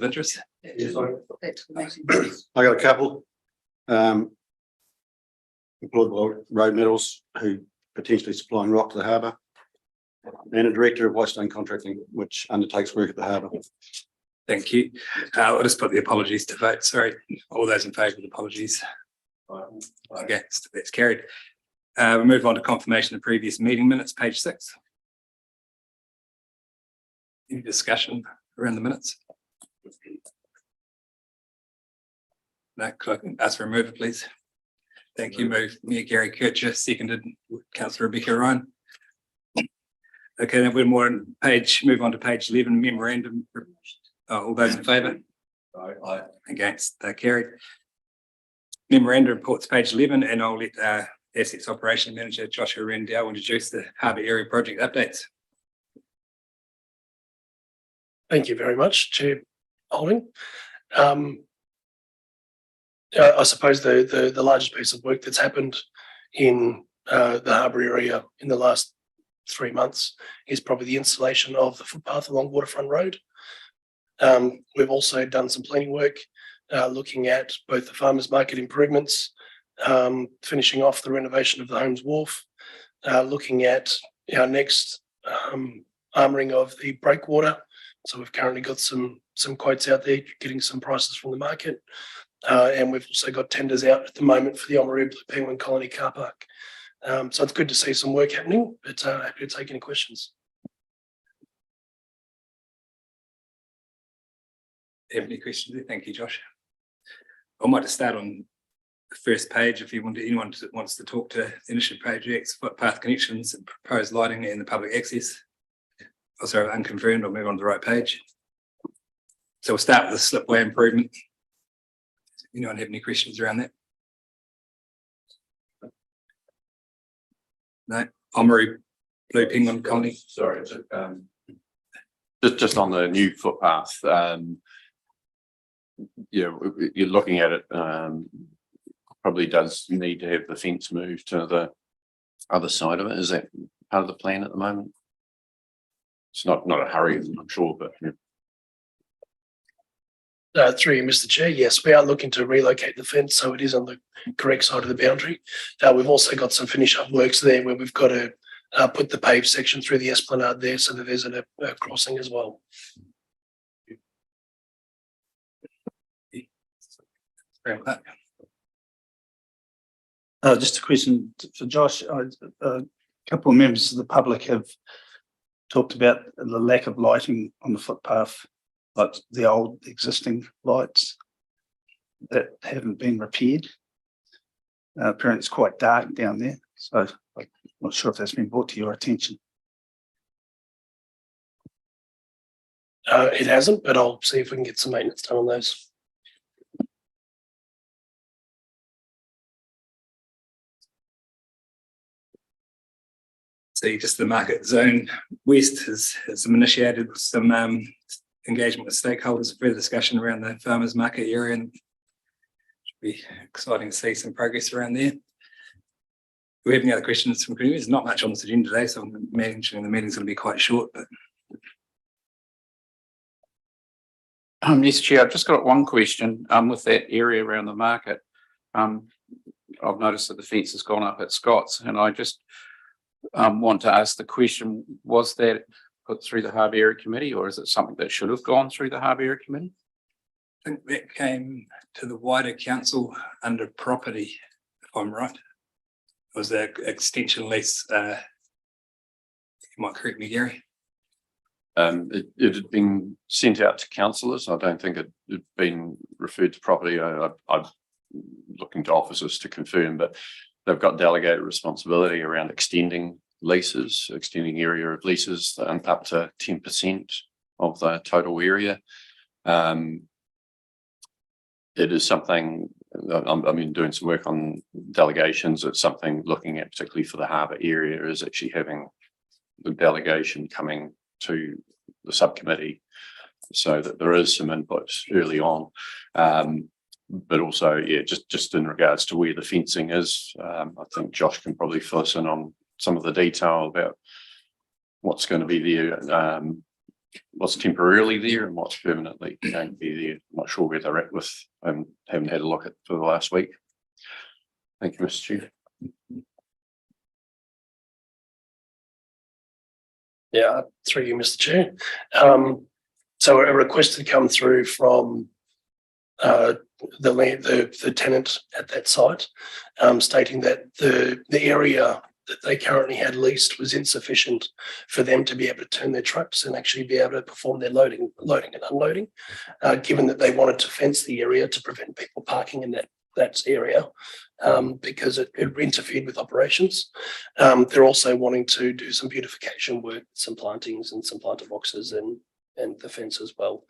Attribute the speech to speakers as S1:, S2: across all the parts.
S1: of interest?
S2: Yes,
S3: I got a couple. Employed by Road Metals, who potentially supplying rock to the harbour, and a director of Whitestone Contracting, which undertakes work at the harbour.
S1: Thank you. I'll just put the apologies to vote. Sorry, all those in favour of the apologies. Against, that's carried. We move on to confirmation of previous meeting minutes, page 6. Any discussion around the minutes? No, clerk, ask for a mover, please. Thank you. Move Mayor Gary Kircher, seconded Councillor Rebecca Ryan. Okay, then we're more on page, move on to page 11, memorandum. All those in favour? Aye. Against, carried. Memorandum reports, page 11, and I'll let Assets Operation Manager Joshua Rendell introduce the Harbour Area project updates.
S2: thank you very much, Chair Holding. I suppose the largest piece of work that's happened in the Harbour area in the last 3 months is probably the installation of the footpath along Waterfront Road. We've also done some planning work looking at both the farmers market improvements, finishing off the renovation of the Holmes Wharf, looking at our next armouring of the breakwater. So we've currently got some quotes out there, getting some prices from the market. And we've also got tenders out at the moment for the Oamaru Blue Penguin Colony car park. So it's good to see some work happening, but happy to take any questions.
S1: Have any questions there? Thank you, Josh. I might just start on the first page if you want to, anyone wants to talk to initiative projects, footpath connections, and proposed lighting and the public access. Also unconfirmed, I'll move on to the right page. So we'll start with the slipway improvement. Anyone have any questions around that? No. Oamaru Blue Penguin Colony.
S4: Sorry, just on the new footpath. Yeah, you're looking at it. Probably does need to have the fence moved to the other side of it. Is that part of the plan at the moment? It's not a hurry, I'm sure, but. Yeah.
S2: Through you, Mr. Chair, yes, we are looking to relocate the fence so it is on the correct side of the boundary. We've also got some finish up works there where we've got to put the paved section through the esplanade there so that there's a crossing as well.
S5: Just a question for Josh. A couple of members of the public have talked about the lack of lighting on the footpath, like the old existing lights that haven't been repaired. Apparently it's quite dark down there, so I'm not sure if that's been brought to your attention.
S2: It hasn't, but I'll see if we can get some maintenance done on those.
S1: So just the market zone west has initiated some engagement with stakeholders, further discussion around the farmers market area, and should be exciting to see some progress around there. Do we have any other questions from community? There's not much on this agenda today, so I'm imagining the meeting's going to be quite short. But
S6: Yes, Chair, I've just got one question with that area around the market. I've noticed that the fence has gone up at Scott's, and I just want to ask the question, was that put through the Harbour Area Committee, or is it something that should have gone through the Harbour Area Committee?
S1: I think that came to the wider council under property, if I'm right. It was an extension lease. You might correct me, Gary.
S4: It had been sent out to councillors. I don't think it had been referred to property. I'm looking to officers to confirm, but they've got delegated responsibility around extending leases, extending area of leases up to 10% of the total area. It is something, I mean, doing some work on delegations. It's something looking at, particularly for the harbour area, is actually having the delegation coming to the subcommittee so that there is some input early on. But also, yeah, just in regards to where the fencing is, I think Josh can probably fill us in on some of the detail about what's going to be there what's temporarily there and what's permanently going to be there. I'm not sure where they're at with, haven't had a look at for the last week. Thank you, Mr. Chair.
S2: Yeah, through you, Mr. Chair. So a request had come through from the tenant at that site, stating that the area that they currently had leased was insufficient for them to be able to turn their trucks and actually be able to perform their loading and unloading, given that they wanted to fence the area to prevent people parking in that area, because it interfered with operations. They're also wanting to do some beautification work, some plantings and some planter boxes and the fence as well.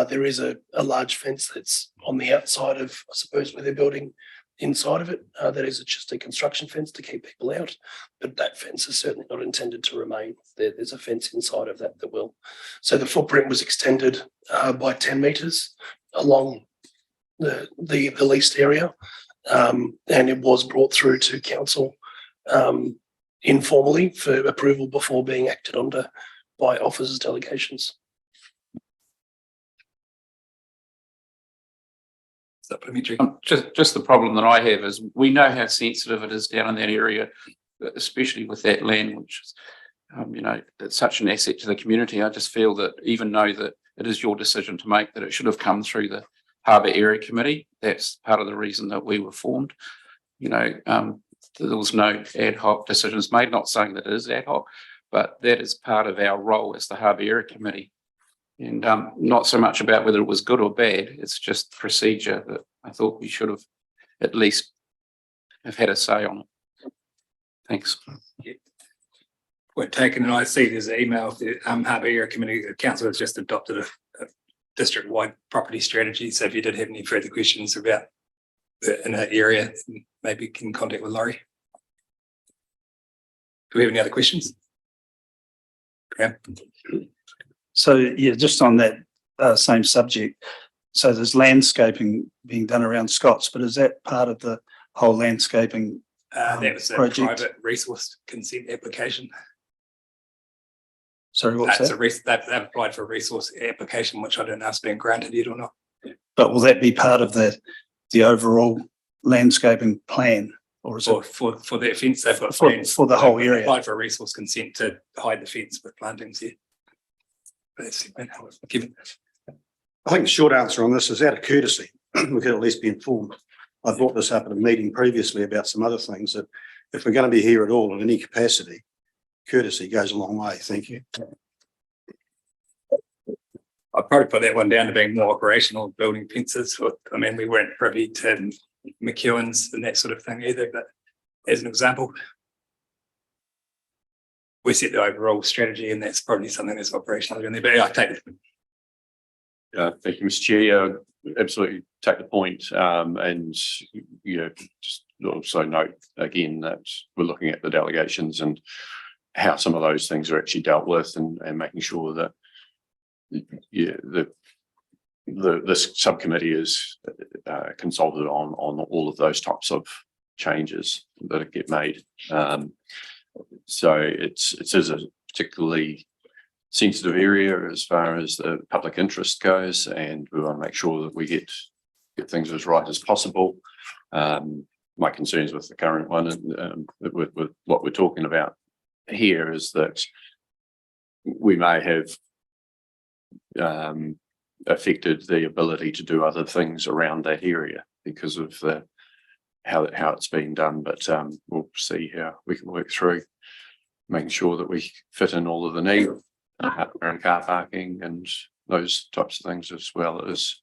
S2: There is a large fence that's on the outside of, I suppose, where they're building inside of it. That is just a construction fence to keep people out, but that fence is certainly not intended to remain. There's a fence inside of that will. So the footprint was extended by 10 metres along the leased area, and it was brought through to council informally for approval before being acted on by officers' delegations.
S1: Supplementary.
S6: Just the problem that I have is we know how sensitive it is down in that area, especially with that land, which is, it's such an asset to the community. I just feel that even though that it is your decision to make, that it should have come through the Harbour Area Committee. That's part of the reason that we were formed. There was no ad hoc decisions made, not saying that it is ad hoc, but that is part of our role as the Harbour Area Committee. And not so much about whether it was good or bad, it's just procedure that I thought we should have at least have had a say on it. Thanks.
S1: Point taken, and I see there's an email of the Harbour Area Committee. The council has just adopted a district-wide property strategy. So if you did have any further questions about in that area, maybe you can contact with Laurie. Do we have any other questions? Graham?
S5: So yeah, just on that same subject. So there's landscaping being done around Scott's, but is that part of the whole landscaping
S1: That was a
S5: project?
S1: private resource consent application.
S5: Sorry, what's that?
S1: They've applied for a resource application, which I don't know if it's been granted yet or not.
S5: But will that be part of the overall landscaping plan, or is it
S1: For the fence, they've got
S5: for
S1: plans.
S5: the whole
S1: They've
S5: area?
S1: applied for a resource consent to hide the fence with plantings here. That's given.
S3: I think the short answer on this is out of courtesy. We could at least be informed. I brought this up at a meeting previously about some other things that if we're going to be here at all in any capacity, courtesy goes a long way. Thank you.
S1: I'd probably put that one down to being more operational, building fences. We weren't privy to McEwen's and that sort of thing either, but as an example, we set the overall strategy and that's probably something that's operational in there, but I take it.
S4: Thank you, Mr. Chair. Absolutely take the point. And just also note again that we're looking at the delegations and how some of those things are actually dealt with and making sure that this subcommittee is consulted on all of those types of changes that get made. So it is a particularly sensitive area as far as the public interest goes, and we want to make sure that we get things as right as possible. My concerns with the current one and with what we're talking about here is that we may have affected the ability to do other things around that area because of how it's being done, but we'll see how we can work through making sure that we fit in all of the needs around car parking and those types of things, as well as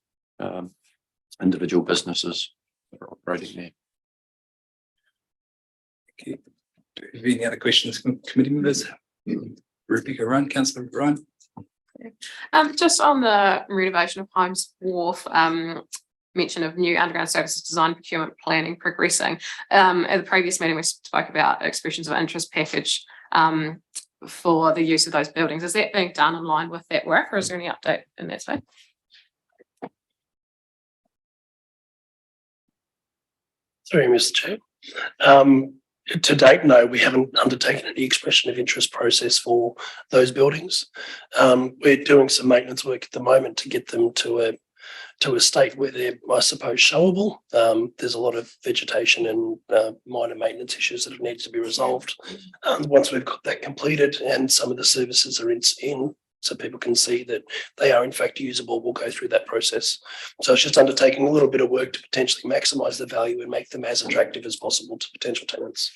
S4: individual businesses that are operating there.
S1: Okay. Do you have any other questions from committee members? Rebecca Ryan, Councillor Ryan.
S7: Just on the renovation of Holmes Wharf, mention of new underground services design, procurement, planning progressing. At the previous meeting, we spoke about expressions of interest package for the use of those buildings. Is that being done in line with that work, or is there any update in that space?
S2: Sorry, Mr. Chair. To date, no, we haven't undertaken any expression of interest process for those buildings. We're doing some maintenance work at the moment to get them to a state where they're, I suppose, showable. There's a lot of vegetation and minor maintenance issues that have needed to be resolved. Once we've got that completed and some of the services are in so people can see that they are in fact usable, we'll go through that process. So it's just undertaking a little bit of work to potentially maximise the value and make them as attractive as possible to potential tenants.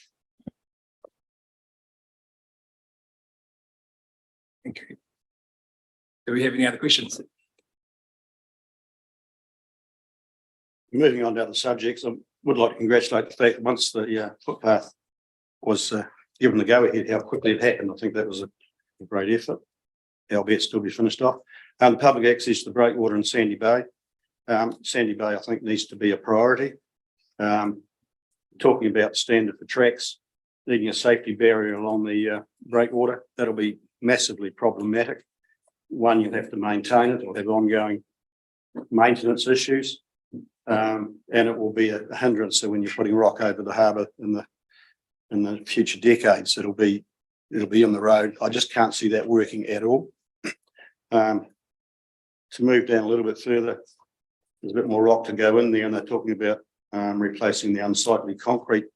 S1: Thank you. Do we have any other questions?
S3: Moving on to other subjects, I would like to congratulate the fact that once the footpath was given the go-ahead, how quickly it happened. I think that was a great effort, albeit still be finished off. The public access to the breakwater in Sandy Bay. Sandy Bay, I think, needs to be a priority. Talking about standard for tracks, needing a safety barrier along the breakwater, that'll be massively problematic. One, you'll have to maintain it, or have ongoing maintenance issues. And it will be a hindrance. So when you're putting rock over the harbour in the future decades, it'll be on the road. I just can't see that working at all. To move down a little bit further, there's a bit more rock to go in there, and they're talking about replacing the unsightly concrete.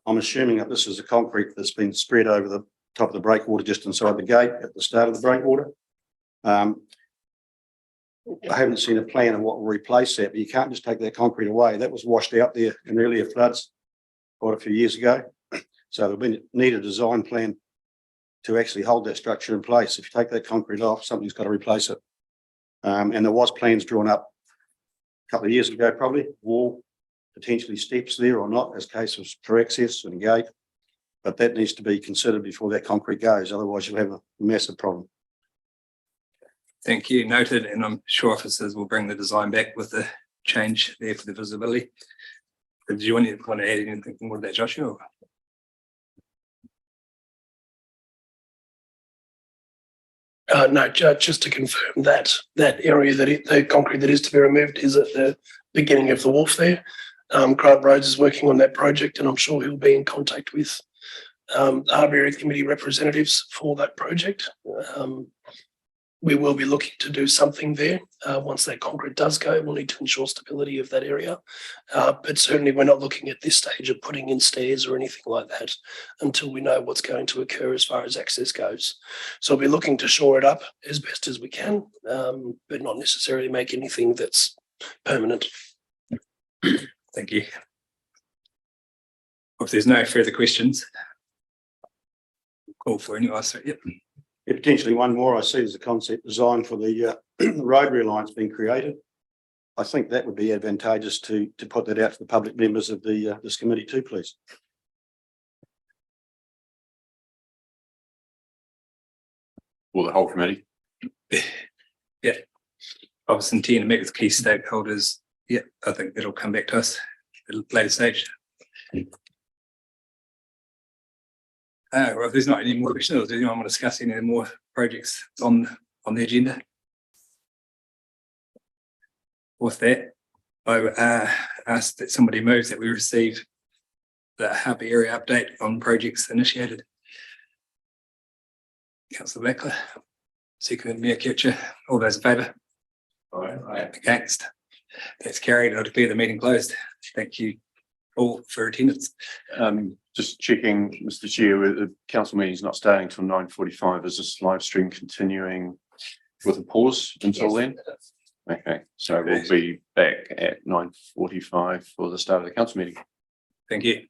S3: I'm assuming that this is a concrete that's been spread over the top of the breakwater just inside the gate at the start of the breakwater. I haven't seen a plan of what will replace that, but you can't just take that concrete away. That was washed out there in earlier floods quite a few years ago. So there'll need a design plan to actually hold that structure in place. If you take that concrete off, something's got to replace it. And there was plans drawn up a couple of years ago, probably, wall, potentially steps there or not, as cases for access and a gate. But that needs to be considered before that concrete goes. Otherwise, you'll have a massive problem.
S1: Thank you, noted, and I'm sure officers will bring the design back with the change there for the visibility. Did you want to add anything more to that, Joshua?
S2: No, just to confirm that area the concrete that is to be removed is at the beginning of the wharf there. Grant Rhodes is working on that project, and I'm sure he'll be in contact with the Harbour Area Committee representatives for that project. We will be looking to do something there. Once that concrete does go, we'll need to ensure stability of that area. But certainly we're not looking at this stage of putting in stairs or anything like that until we know what's going to occur as far as access goes. So we'll be looking to shore it up as best as we can, but not necessarily make anything that's permanent.
S1: Thank you. If there's no further questions, call for any answer. Yep.
S3: Yeah, potentially one more. I see there's a concept design for the road alliance being created. I think that would be advantageous to put that out to the public members of this committee too, please.
S4: Or the whole committee.
S1: Yeah. I was intending to meet with key stakeholders. Yeah, I think it'll come back to us at a later stage. Well, if there's not any more questions, or does anyone want to discuss any more projects on the agenda? With that, I ask that somebody moves that we receive the Harbour Area update on projects initiated. Councillor Blackler, second Mayor Kircher, all those in favour? Aye. Against? That's carried. I'll declare the meeting closed. Thank you all for attendance.
S4: Just checking, Mr. Chair, the council meeting is not starting until 9:45. Is this live stream continuing with a pause until then? Okay, so we'll be back at 9:45 for the start of the council meeting.
S1: Thank you.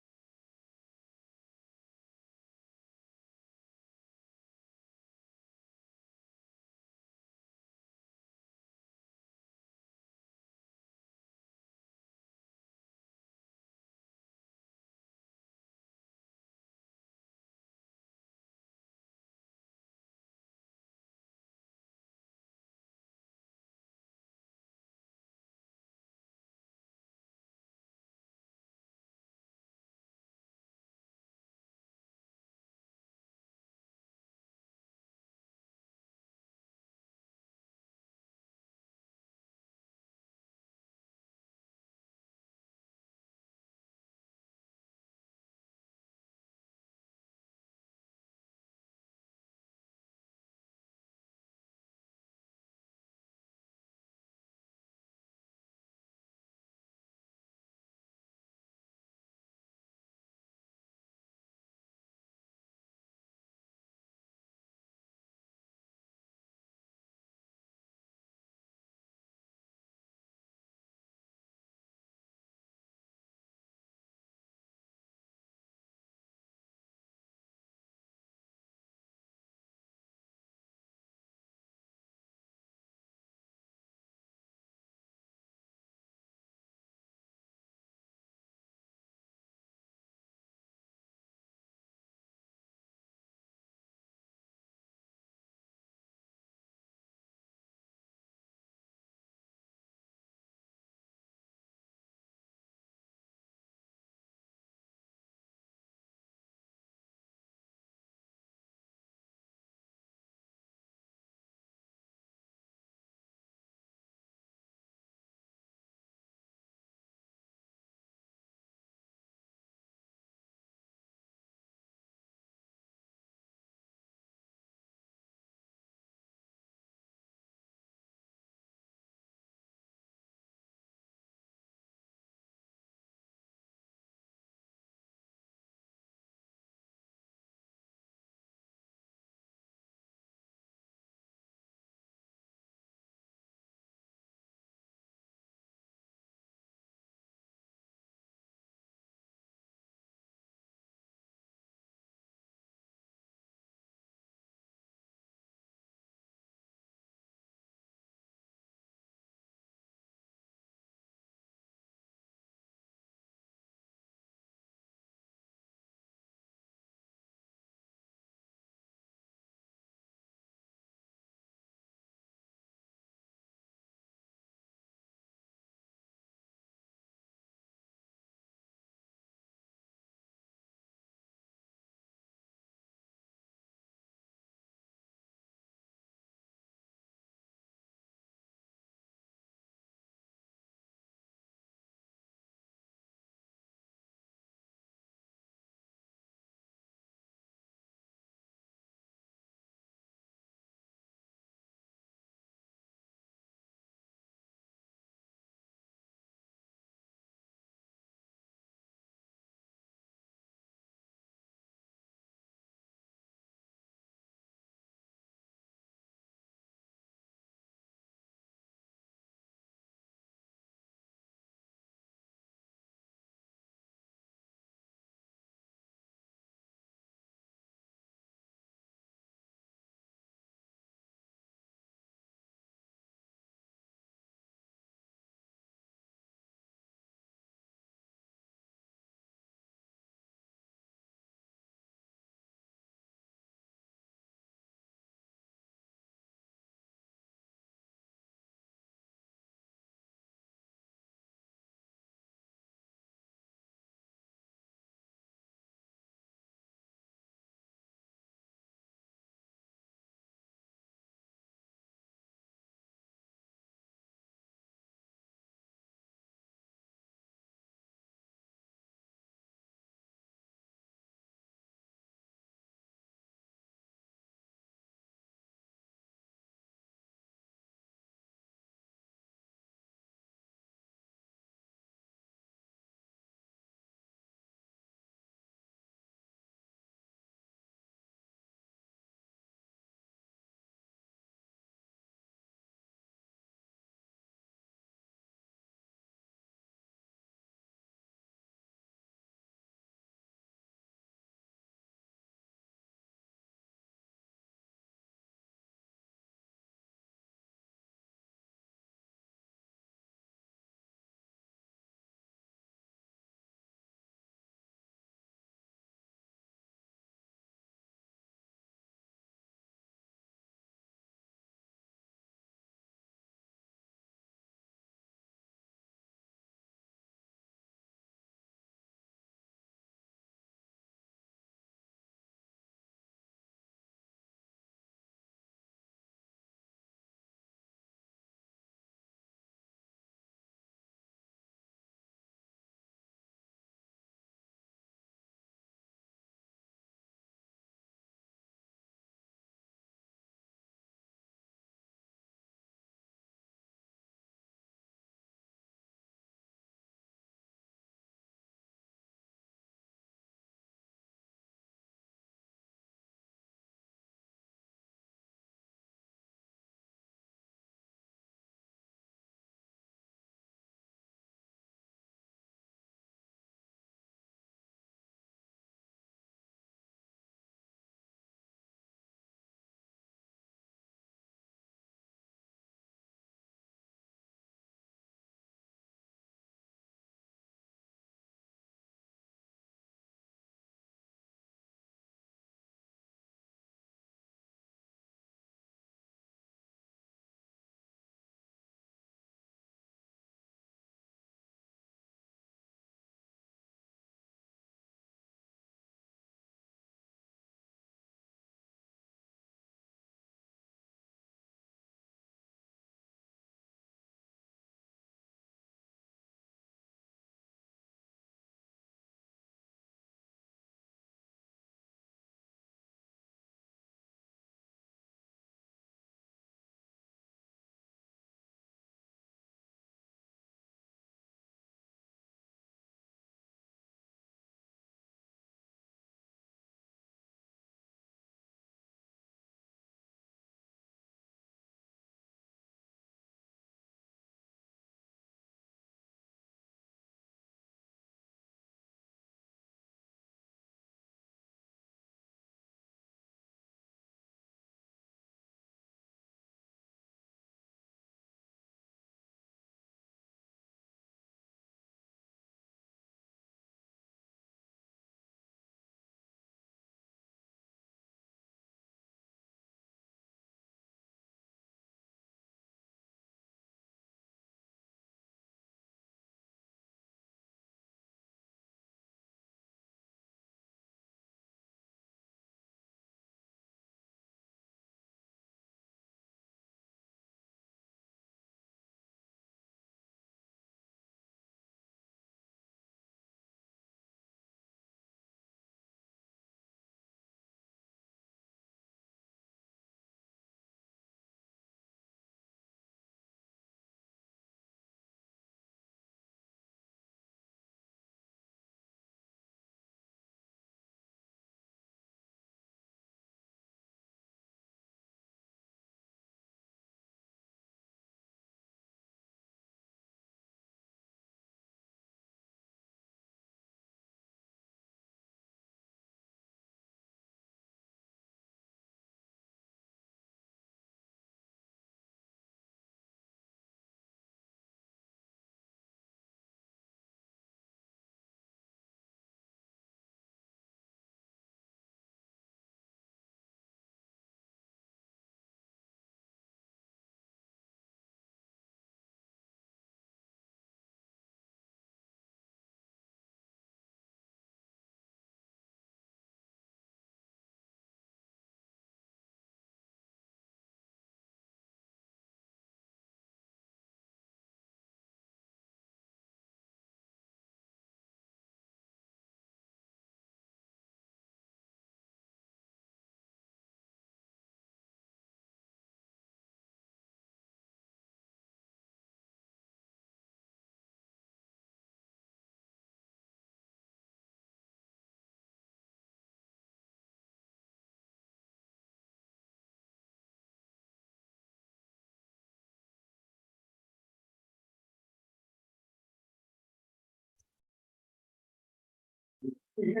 S4: Morning,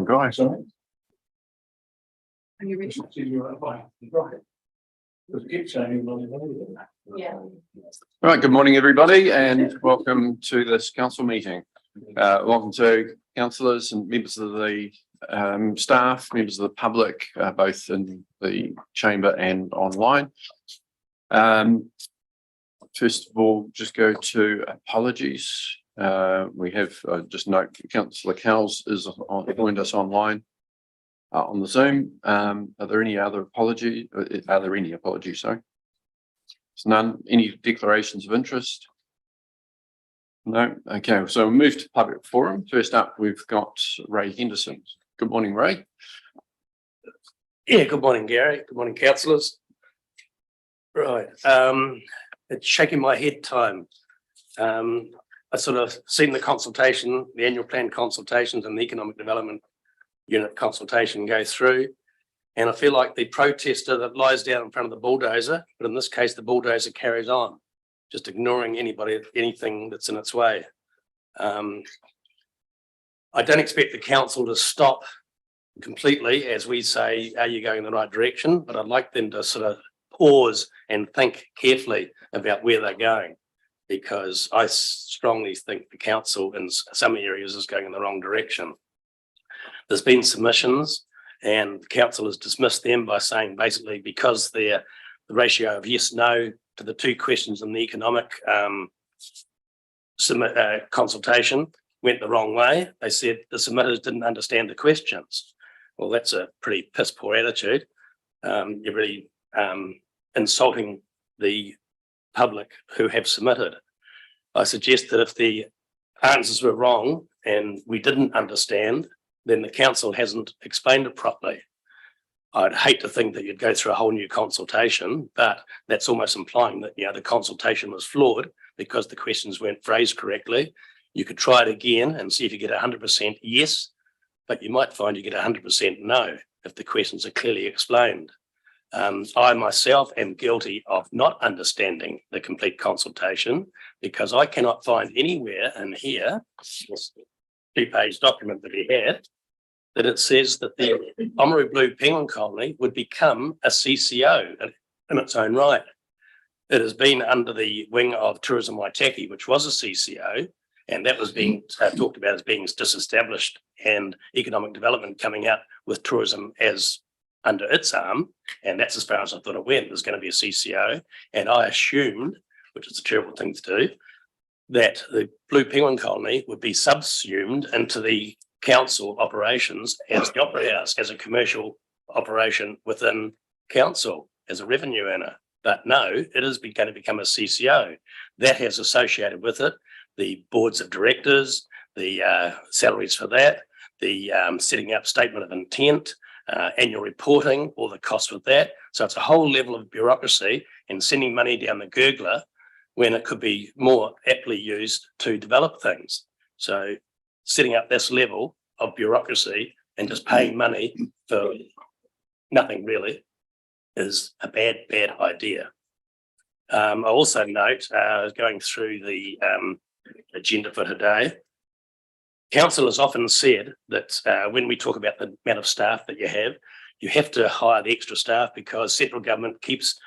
S4: guys.
S7: Are you ready? Yeah.
S4: All right, good morning, everybody, and welcome to this council meeting. Welcome to councillors and members of the staff, members of the public, both in the chamber and online. First of all, just go to apologies. We have just note Councillor Cowles is joined us online on the Zoom. Are there any other apologies? Are there any apologies? Sorry. There's none. Any declarations of interest? No. Okay. So we'll move to public forum. First up, we've got Ray Henderson. Good morning, Ray.
S2: Yeah, good morning, Gary. Good morning, councillors. Right. It's shaking my head time. I sort of seen the consultation, the annual plan consultations and the economic development unit consultation go through. And I feel like the protester that lies down in front of the bulldozer, but in this case, the bulldozer carries on, just ignoring anything that's in its way. I don't expect the council to stop completely as we say, are you going in the right direction? But I'd like them to sort of pause and think carefully about where they're going, because I strongly think the council in some areas is going in the wrong direction. There's been submissions and the council has dismissed them by saying basically because the ratio of yes, no to the two questions in the economic consultation went the wrong way. They said the submitters didn't understand the questions. Well, that's a pretty piss poor attitude. You're really insulting the public who have submitted. I suggest that if the answers were wrong and we didn't understand, then the council hasn't explained it properly. I'd hate to think that you'd go through a whole new consultation, but that's almost implying that, the consultation was flawed because the questions weren't phrased correctly. You could try it again and see if you get 100% yes, but you might find you get 100% no if the questions are clearly explained. I myself am guilty of not understanding the complete consultation because I cannot find anywhere in here, this 2-page document that he had, that it says that the Oamaru Blue Penguin Colony would become a CCO in its own right. It has been under the wing of Tourism Waitaki, which was a CCO, and that was being talked about as being disestablished and economic development coming out with tourism as under its arm. And that's as far as I thought it went. There's going to be a CCO. And I assumed, which is a terrible thing to do, that the Blue Penguin Colony would be subsumed into the council operations as the Opera House, as a commercial operation within council, as a revenue earner. But no, it is going to become a CCO. That has associated with it the boards of directors, the salaries for that, the setting up statement of intent, annual reporting, all the costs with that. So it's a whole level of bureaucracy and sending money down the gurgler when it could be more aptly used to develop things. So setting up this level of bureaucracy and just paying money for nothing really is a bad idea. I also note, going through the agenda for today, council has often said that when we talk about the amount of staff that you have to hire the extra staff because central government keeps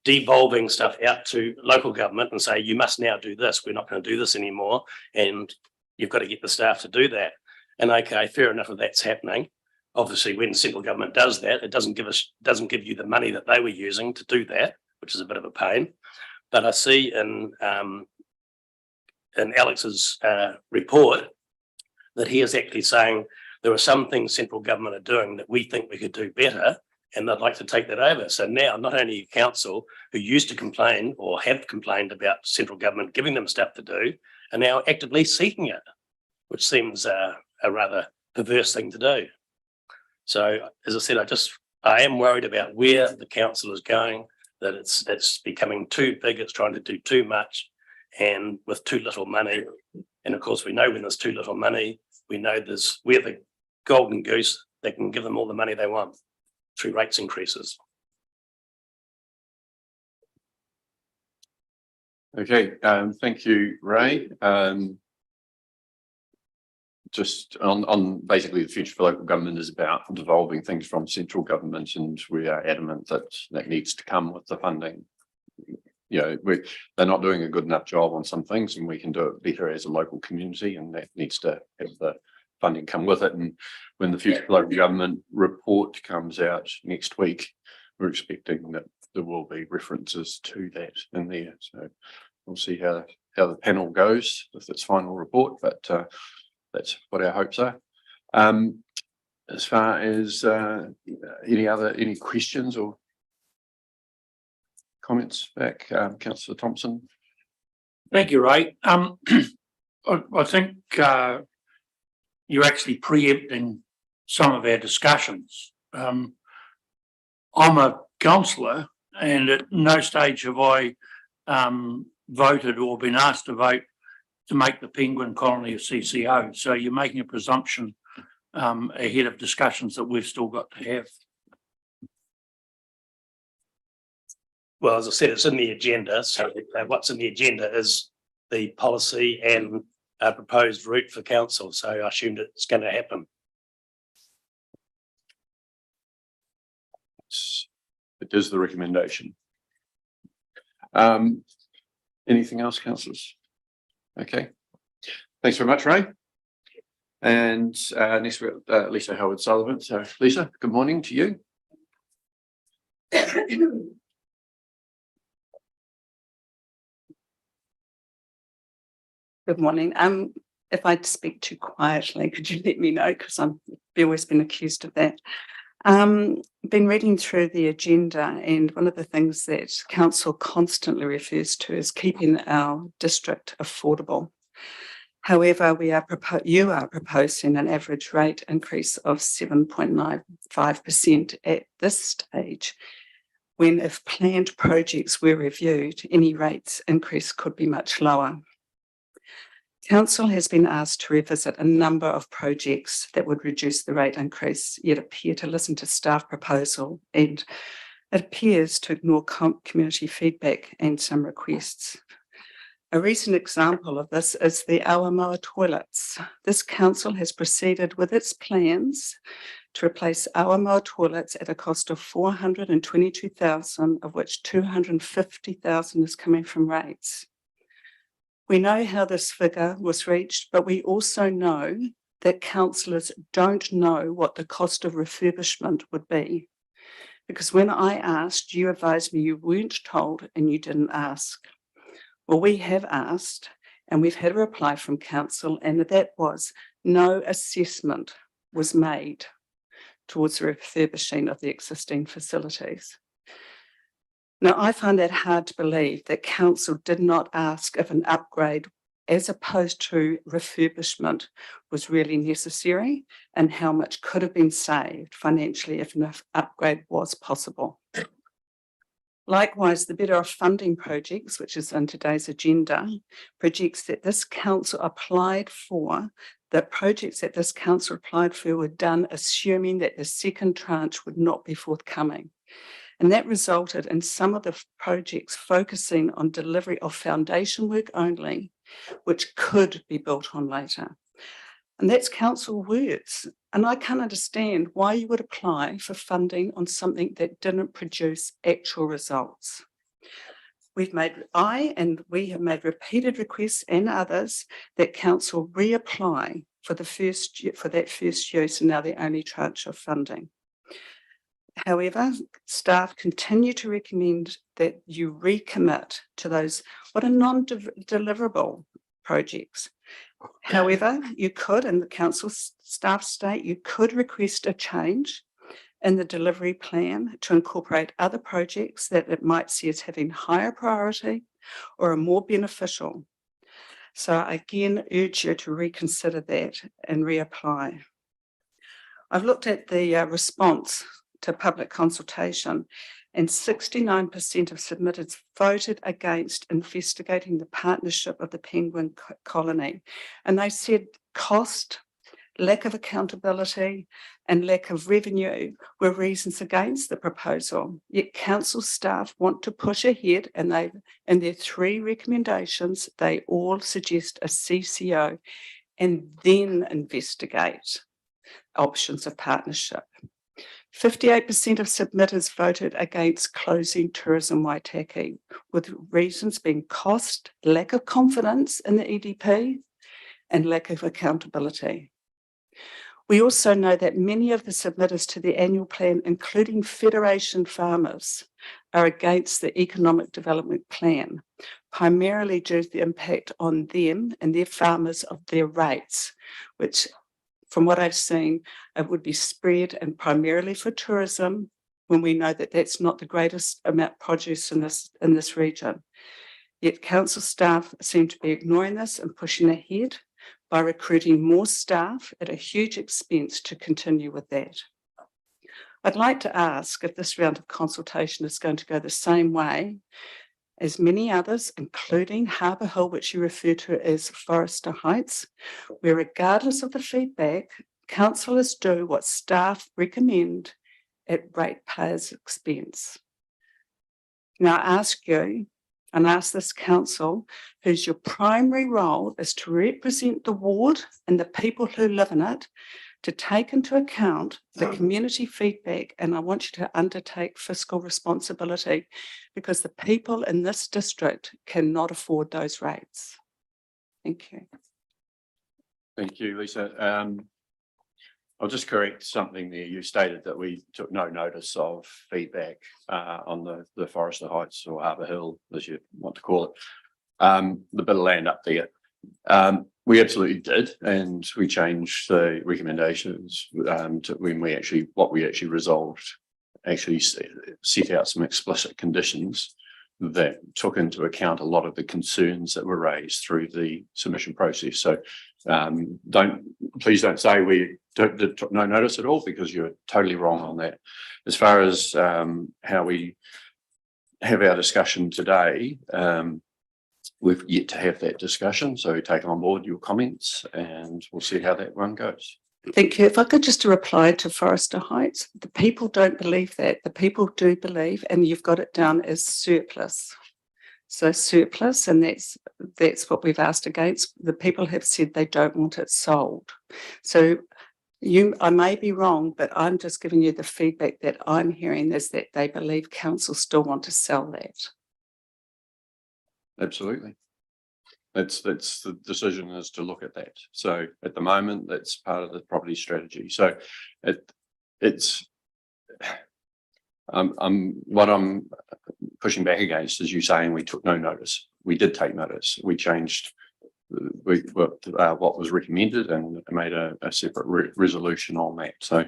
S2: devolving stuff out to local government and say, you must now do this. We're not going to do this anymore. And you've got to get the staff to do that. And okay, fair enough if that's happening. Obviously, when central government does that, it doesn't give you the money that they were using to do that, which is a bit of a pain. But I see in Alex's report that he is actually saying there are some things central government are doing that we think we could do better, and they'd like to take that over. So now not only council who used to complain or have complained about central government giving them stuff to do are now actively seeking it, which seems a rather perverse thing to do. So as I said, I am worried about where the council is going, that it's becoming too big, it's trying to do too much and with too little money. And of course, we know when there's too little money, we know we're the golden goose that can give them all the money they want through rates increases.
S4: Okay, thank you, Ray. Just on basically the future for local government is about devolving things from central government, and we are adamant that that needs to come with the funding. You know, they're not doing a good enough job on some things, and we can do it better as a local community, and that needs to have the funding come with it. And when the future for local government report comes out next week, we're expecting that there will be references to that in there. So we'll see how the panel goes with its final report, but that's what our hopes are. As far as any questions or comments back, Councillor Thompson?
S8: Thank you, Ray. I think you're actually preempting some of our discussions. I'm a councillor, and at no stage have I voted or been asked to vote to make the penguin colony a CCO. So you're making a presumption ahead of discussions that we've still got to have.
S2: Well, as I said, it's in the agenda. So what's in the agenda is the policy and a proposed route for council. So I assumed it's going to happen.
S4: It is the recommendation. Anything else, councillors? Okay. Thanks very much, Ray. And next we've got Lisa Howard-Sullivan. So Lisa, good morning to you.
S9: Good morning. If I speak too quietly, could you let me know? Because I've always been accused of that. Been reading through the agenda, and one of the things that council constantly refers to is keeping our district affordable. However, you are proposing an average rate increase of 7.95% at this stage, when if planned projects were reviewed, any rates increase could be much lower. Council has been asked to revisit a number of projects that would reduce the rate increase, yet appear to listen to staff proposal, and it appears to ignore community feedback and some requests. A recent example of this is the Awamoa toilets. This council has proceeded with its plans to replace Awamoa toilets at a cost of $422,000, of which $250,000 is coming from rates. We know how this figure was reached, but we also know that councillors don't know what the cost of refurbishment would be. Because when I asked, you advised me you weren't told and you didn't ask. Well, we have asked, and we've had a reply from council, and that was no assessment was made towards the refurbishing of the existing facilities. Now, I find that hard to believe that council did not ask if an upgrade as opposed to refurbishment was really necessary, and how much could have been saved financially if an upgrade was possible. Likewise, the Better Off funding projects, which is in today's agenda, projects that this council applied for, the projects that this council applied for were done assuming that the second tranche would not be forthcoming. And that resulted in some of the projects focusing on delivery of foundation work only, which could be built on later. And that's council words. And I can't understand why you would apply for funding on something that didn't produce actual results. We have made repeated requests, and others, that council reapply for that first use, and now the only tranche of funding. However, staff continue to recommend that you recommit to those what are non-deliverable projects. However, you could, and the council staff state, you could request a change in the delivery plan to incorporate other projects that it might see as having higher priority or are more beneficial. So I again urge you to reconsider that and reapply. I've looked at the response to public consultation, and 69% of submitteds voted against investigating the partnership of the penguin colony. And they said cost, lack of accountability, and lack of revenue were reasons against the proposal. Yet council staff want to push ahead, and in their 3 recommendations, they all suggest a CCO and then investigate options of partnership. 58% of submitters voted against closing Tourism Waitaki, with reasons being cost, lack of confidence in the EDP, and lack of accountability. We also know that many of the submitters to the annual plan, including Federation farmers, are against the economic development plan, primarily due to the impact on them and their farmers of their rates, which, from what I've seen, it would be spread and primarily for tourism, when we know that that's not the greatest amount of produce in this region. Yet council staff seem to be ignoring this and pushing ahead by recruiting more staff at a huge expense to continue with that. I'd like to ask if this round of consultation is going to go the same way as many others, including Harbour Hill, which you refer to as Forester Heights, where regardless of the feedback, councillors do what staff recommend at ratepayers' expense. Now I ask you, and ask this council, whose your primary role is to represent the ward and the people who live in it, to take into account the community feedback, and I want you to undertake fiscal responsibility, because the people in this district cannot afford those rates. Thank you.
S4: Thank you, Lisa. I'll just correct something there. You stated that we took no notice of feedback on the Forester Heights, or Harbour Hill, as you want to call it, the bit of land up there. We absolutely did, and we changed the recommendations to when what we actually resolved, actually set out some explicit conditions that took into account a lot of the concerns that were raised through the submission process. So please don't say we took no notice at all, because you're totally wrong on that. As far as how we have our discussion today, we've yet to have that discussion, so take on board your comments and we'll see how that one goes.
S9: Thank you. If I could just reply to Forester Heights, the people don't believe that. The people do believe, and you've got it down as surplus. So surplus, and that's what we've asked against. The people have said they don't want it sold. So I may be wrong, but I'm just giving you the feedback that I'm hearing, is that they believe council still want to sell that.
S4: Absolutely. That's the decision, is to look at that. So at the moment, that's part of the property strategy. So it's what I'm pushing back against is you saying we took no notice. We did take notice. We changed what was recommended and made a separate resolution on that. So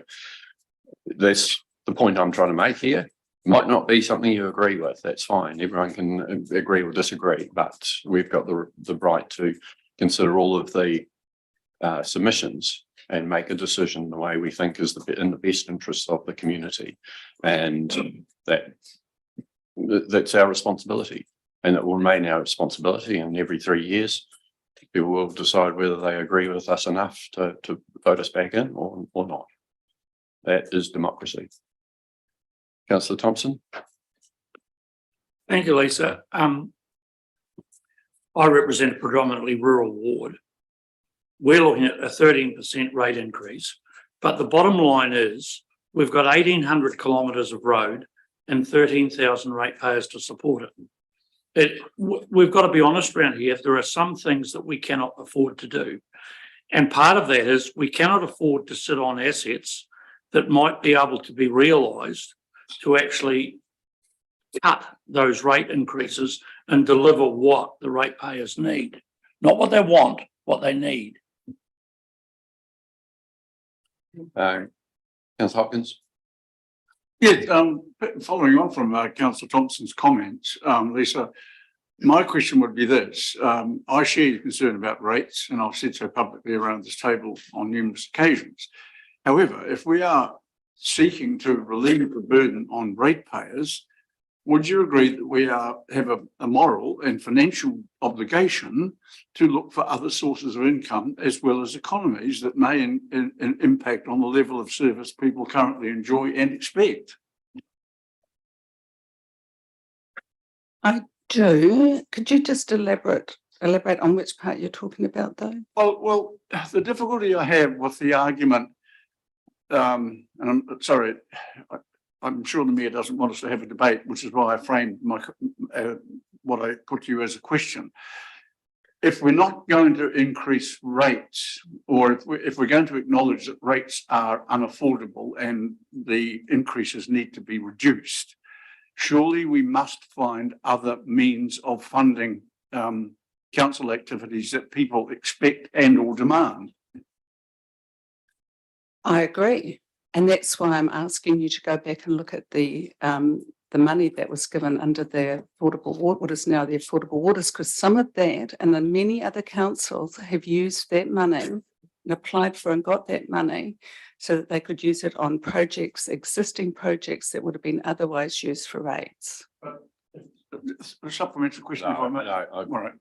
S4: that's the point I'm trying to make here. Might not be something you agree with. That's fine. Everyone can agree or disagree, but we've got the right to consider all of the submissions and make a decision the way we think is in the best interest of the community, and that's our responsibility, and it will remain our responsibility. And every 3 years, people will decide whether they agree with us enough to vote us back in or not. That is democracy. Councillor Thompson.
S8: Thank you, Lisa. I represent a predominantly rural ward. We're looking at a 13% rate increase, but the bottom line is we've got 1,800 kilometres of road and 13,000 ratepayers to support it. We've got to be honest around here. There are some things that we cannot afford to do. And part of that is we cannot afford to sit on assets that might be able to be realised to actually cut those rate increases and deliver what the ratepayers need. Not what they want, what they need.
S4: Councillor Hopkins.
S10: Yeah, following on from Councillor Thompson's comments, Lisa, my question would be this. I share your concern about rates, and I've said so publicly around this table on numerous occasions. However, if we are seeking to relieve the burden on ratepayers, would you agree that we have a moral and financial obligation to look for other sources of income as well as economies that may impact on the level of service people currently enjoy and expect?
S9: I do. Could you just elaborate on which part you're talking about, though?
S10: Well, the difficulty I have with the argument, and I'm sorry, I'm sure the Mayor doesn't want us to have a debate, which is why I framed my what I put to you as a question. If we're not going to increase rates, or if we're going to acknowledge that rates are unaffordable and the increases need to be reduced, surely we must find other means of funding council activities that people expect and or demand.
S9: I agree. And that's why I'm asking you to go back and look at the money that was given under the affordable water, what is now the affordable waters, because some of that and then many other councils have used that money and applied for and got that money so that they could use it on projects, existing projects that would have been otherwise used for rates.
S10: A supplementary question, if I may.
S4: All right.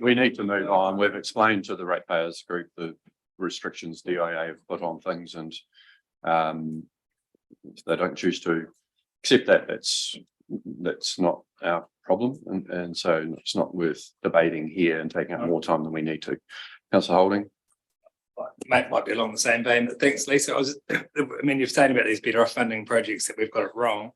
S4: We need to move on. We've explained to the ratepayers group the restrictions DIA have put on things, and if they don't choose to accept that, that's not our problem, and so it's not worth debating here and taking up more time than we need to. Councillor Holding.
S1: Might be along the same vein, but thanks, Lisa. I mean, you've stated about these better off funding projects that we've got it wrong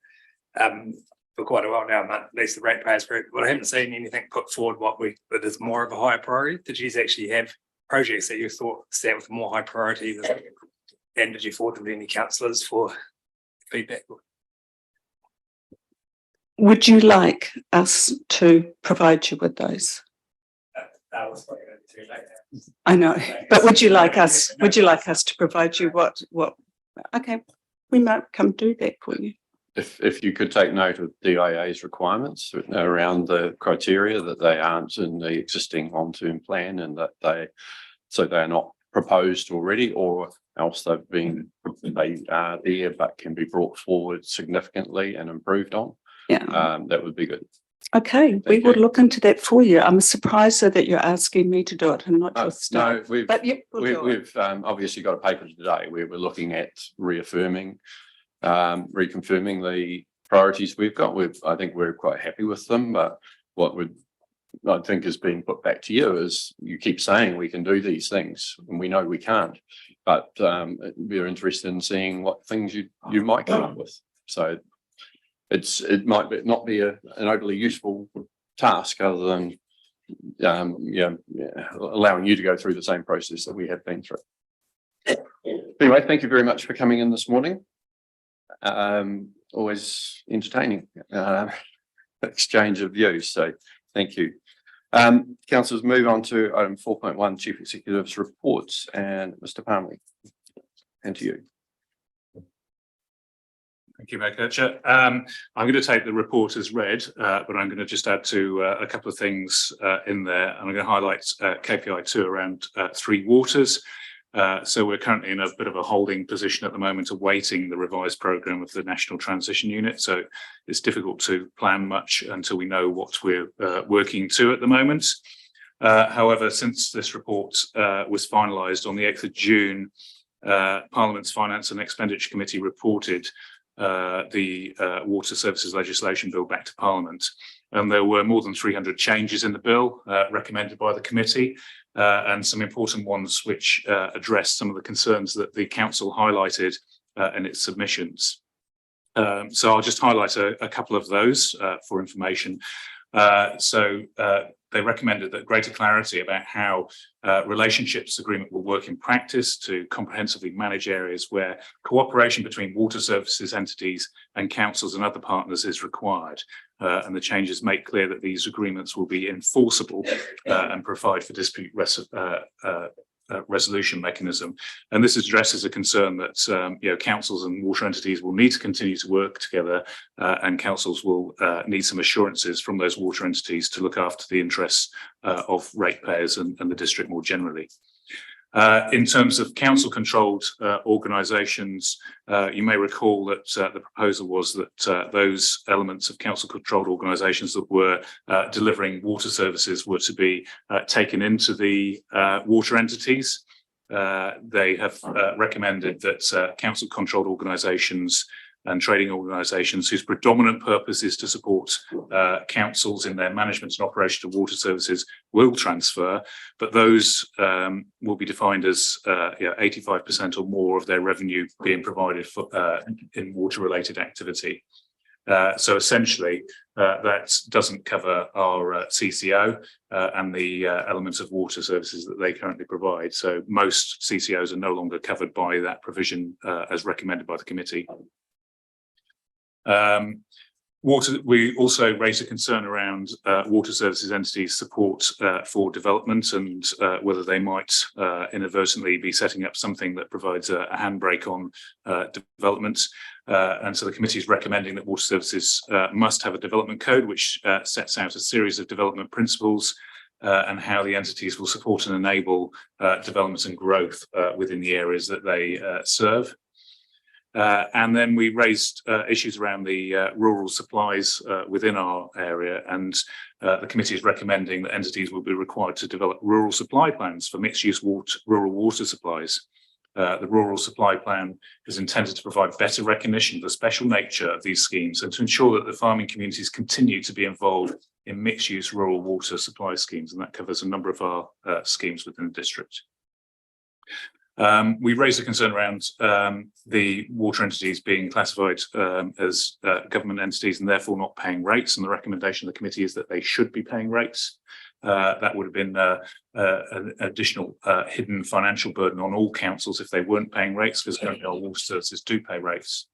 S1: for quite a while now, at least the ratepayers group, but I haven't seen anything put forward that is more of a higher priority. Did you actually have projects that you thought stand with more high priority, and did you forward them to any councillors for feedback?
S9: Would you like us to provide you with those?
S1: That was probably going to be too late now.
S9: I know, but would you like us to provide you what? Okay, we might come do that for you.
S4: If you could take note of DIA's requirements around the criteria that they aren't in the existing long-term plan, and that they're not proposed already, or else they are there but can be brought forward significantly and improved on.
S9: Yeah,
S4: that would be good.
S9: Okay, we will look into that for you. I'm surprised that you're asking me to do it and not your staff.
S4: No,
S9: But yep,
S4: we've obviously got a paper today where we're looking at reconfirming the priorities we've got. I think we're quite happy with them, but what I think is being put back to you is you keep saying we can do these things and we know we can't, but we're interested in seeing what things you might come up with. So it might not be an overly useful task, other than allowing you to go through the same process that we have been through. Anyway, thank you very much for coming in this morning. Always entertaining exchange of views, so thank you. Councillors, move on to item 4.1, Chief Executive's reports, and Mr. Palmley, and to you.
S11: Thank you, Mayor Kircher. I'm going to take the report as read, but I'm going to just add to a couple of things in there. I'm going to highlight KPI 2 around Three Waters. So we're currently in a bit of a holding position at the moment, awaiting the revised programme of the National Transition Unit. So it's difficult to plan much until we know what we're working to at the moment. However, since this report was finalised on the 8th of June, Parliament's Finance and Expenditure Committee reported the Water Services Legislation Bill back to Parliament. And there were more than 300 changes in the bill recommended by the committee, and some important ones which addressed some of the concerns that the council highlighted in its submissions. So I'll just highlight a couple of those for information. They recommended that greater clarity about how relationships agreement will work in practice to comprehensively manage areas where cooperation between water services entities and councils and other partners is required. And the changes make clear that these agreements will be enforceable and provide for dispute resolution mechanism. And this addresses a concern that councils and water entities will need to continue to work together, and councils will need some assurances from those water entities to look after the interests of ratepayers and the district more generally. In terms of council-controlled organisations, you may recall that the proposal was that those elements of council-controlled organisations that were delivering water services were to be taken into the water entities. They have recommended that council-controlled organisations and trading organisations whose predominant purpose is to support councils in their management and operation of water services will transfer, but those will be defined as 85% or more of their revenue being provided for in water-related activity. So essentially, that doesn't cover our CCO and the elements of water services that they currently provide. So most CCOs are no longer covered by that provision as recommended by the committee. We also raised a concern around water services entities' support for development and whether they might inadvertently be setting up something that provides a handbrake on development. And so the committee is recommending that water services must have a development code which sets out a series of development principles and how the entities will support and enable development and growth within the areas that they serve. And then we raised issues around the rural supplies within our area, and the committee is recommending that entities will be required to develop rural supply plans for mixed-use rural water supplies. The rural supply plan is intended to provide better recognition of the special nature of these schemes and to ensure that the farming communities continue to be involved in mixed-use rural water supply schemes, and that covers a number of our schemes within the district. We raised a concern around the water entities being classified as government entities and therefore not paying rates, and the recommendation of the committee is that they should be paying rates. That would have been an additional hidden financial burden on all councils if they weren't paying rates, because currently our water services do pay rates.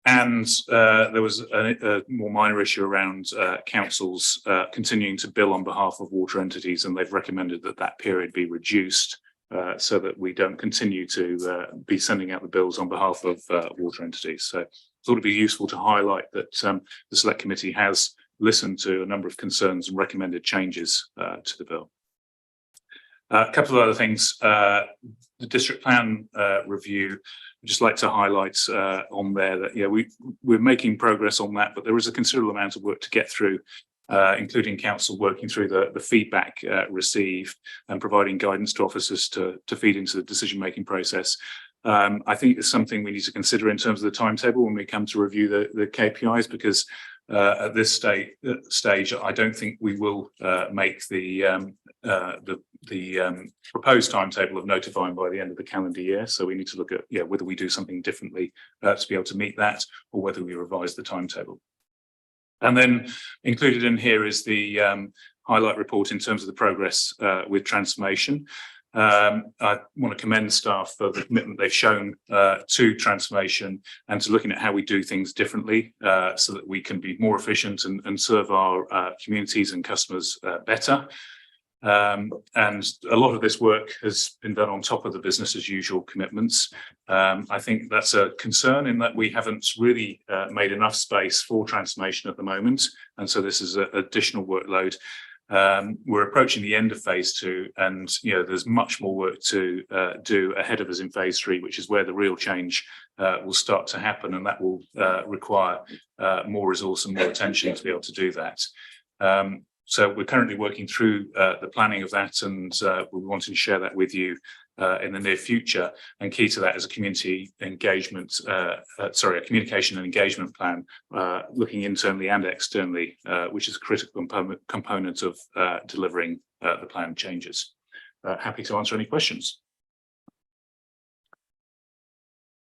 S11: And there was a more minor issue around councils continuing to bill on behalf of water entities, and they've recommended that that period be reduced so that we don't continue to be sending out the bills on behalf of water entities. So I thought it'd be useful to highlight that the Select Committee has listened to a number of concerns and recommended changes to the bill. A couple of other things. The district plan review, I'd just like to highlight on there that we're making progress on that, but there is a considerable amount of work to get through, including council working through the feedback received and providing guidance to officers to feed into the decision-making process. I think it's something we need to consider in terms of the timetable when we come to review the KPIs, because at this stage, I don't think we will make the proposed timetable of notifying by the end of the calendar year. So we need to look at whether we do something differently to be able to meet that, or whether we revise the timetable. And then included in here is the highlight report in terms of the progress with transformation. I want to commend staff for the commitment they've shown to transformation and to looking at how we do things differently so that we can be more efficient and serve our communities and customers better. And a lot of this work has been done on top of the business as usual commitments. I think that's a concern in that we haven't really made enough space for transformation at the moment. And so this is an additional workload. We're approaching the end of phase 2, and there's much more work to do ahead of us in phase 3, which is where the real change will start to happen, and that will require more resource and more attention to be able to do that. So we're currently working through the planning of that, and we're wanting to share that with you in the near future. And key to that is a community engagement, a communication and engagement plan, looking internally and externally, which is a critical component of delivering the plan changes. Happy to answer any questions.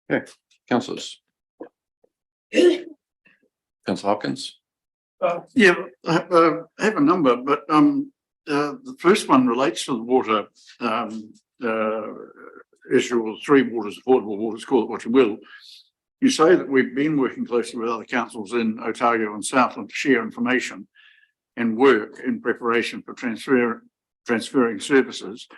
S4: Okay, councillors. Councillor Hopkins.
S10: I have a number, but the first one relates to the water issue, or 3 waters, affordable waters, call it what you will. You say that we've been working closely with other councils in Otago and Southland to share information and work in preparation for transferring services.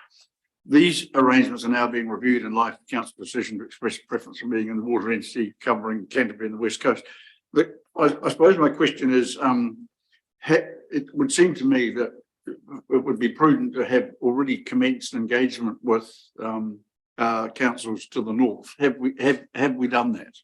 S10: These arrangements are now being reviewed in light of council decision to express preference for being in the water entity covering Canterbury and the West Coast. But I suppose my question is, it would seem to me that it would be prudent to have already commenced engagement with councils to the north. Have we done that?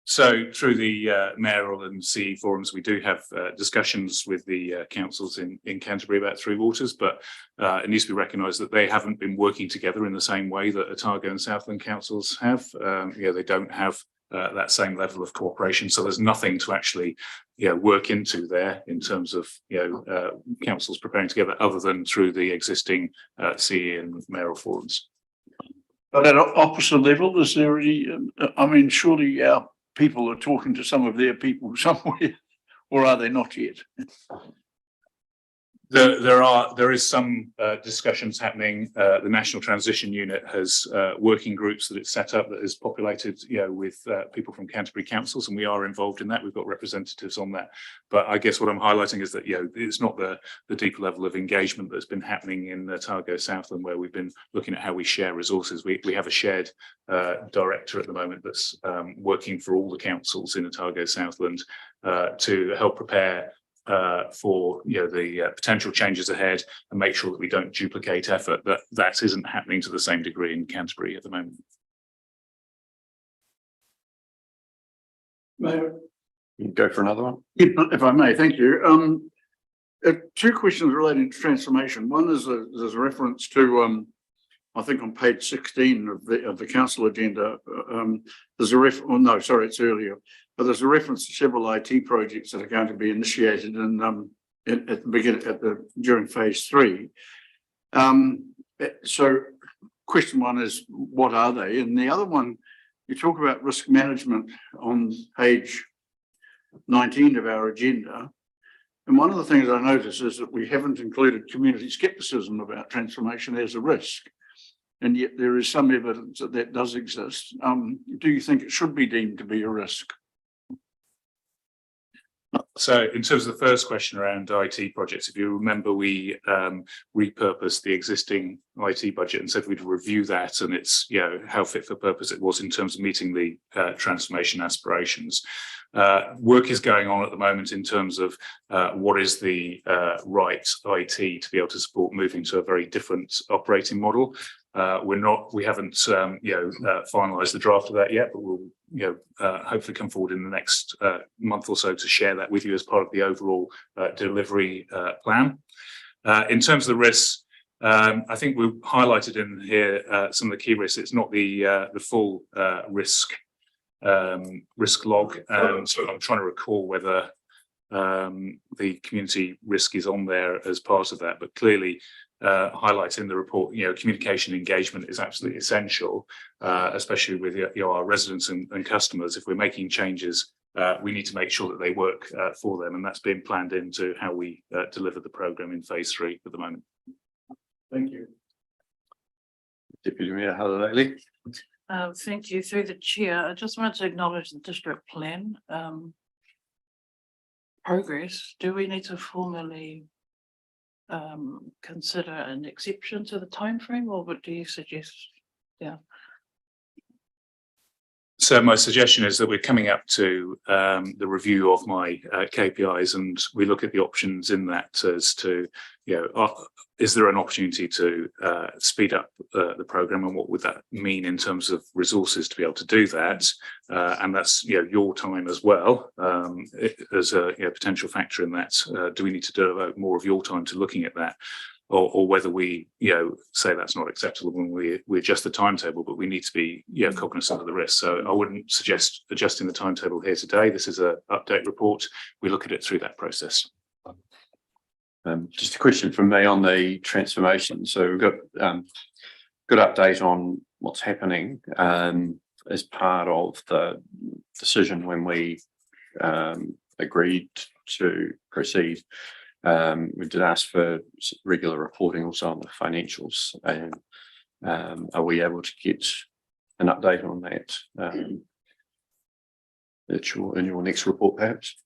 S11: So through the mayoral and CE forums, we do have discussions with the councils in Canterbury about Three Waters, but it needs to be recognised that they haven't been working together in the same way that Otago and Southland councils have. They don't have that same level of cooperation. So there's nothing to actually work into there in terms of councils preparing together other than through the existing CE and mayoral forums.
S10: But at an opposite level, is there any, I mean, surely our people are talking to some of their people somewhere, or are they not yet?
S11: There is some discussions happening. The National Transition Unit has working groups that it's set up that is populated, with people from Canterbury councils, and we are involved in that. We've got representatives on that. But I guess what I'm highlighting is that it's not the deeper level of engagement that's been happening in Otago Southland, where we've been looking at how we share resources. We have a shared director at the moment that's working for all the councils in Otago Southland to help prepare for the potential changes ahead and make sure that we don't duplicate effort. That isn't happening to the same degree in Canterbury at the moment.
S10: Mayor,
S4: You go for another one.
S10: if I may, thank you. Two questions relating to transformation. One is there's a reference to I think on page 16 of the council agenda. There's a it's earlier. But there's a reference to several IT projects that are going to be initiated at the beginning during phase 3. So question one is, what are they? And the other one, you talk about risk management on page 19 of our agenda. And one of the things I notice is that we haven't included community skepticism about transformation as a risk. And yet there is some evidence that does exist. Do you think it should be deemed to be a risk?
S11: So in terms of the first question around IT projects, if you remember, we repurposed the existing IT budget and said we'd review that and it's, how fit for purpose it was in terms of meeting the transformation aspirations. Work is going on at the moment in terms of what is the right IT to be able to support moving to a very different operating model. We haven't finalized the draft of that yet, but we'll hopefully come forward in the next month or so to share that with you as part of the overall delivery plan. In terms of the risks, I think we've highlighted in here some of the key risks. It's not the full risk log, so I'm trying to recall whether the community risk is on there as part of that, but clearly highlights in the report, communication engagement is absolutely essential, especially with our residents and customers. If we're making changes, we need to make sure that they work for them, and that's been planned into how we deliver the programme in phase 3 at the moment.
S10: Thank you.
S4: Deputy Mayor Halilele.
S12: Thank you. Through the chair, I just wanted to acknowledge the district plan progress. Do we need to formally consider an exception to the timeframe, or what do you suggest? Yeah.
S11: So my suggestion is that we're coming up to the review of my KPIs, and we look at the options in that as to, is there an opportunity to speed up the programme, and what would that mean in terms of resources to be able to do that? And that's your time as well as a potential factor in that. Do we need to devote more of your time to looking at that? Or whether we, say that's not acceptable when we adjust the timetable, but we need to be, cognizant of the risk. So I wouldn't suggest adjusting the timetable here today. This is an update report. We look at it through that process.
S4: Just a question from me on the transformation. So we've got good update on what's happening as part of the decision when we agreed to proceed. We did ask for regular reporting also on the financials, and are we able to get an update on that in your next report perhaps?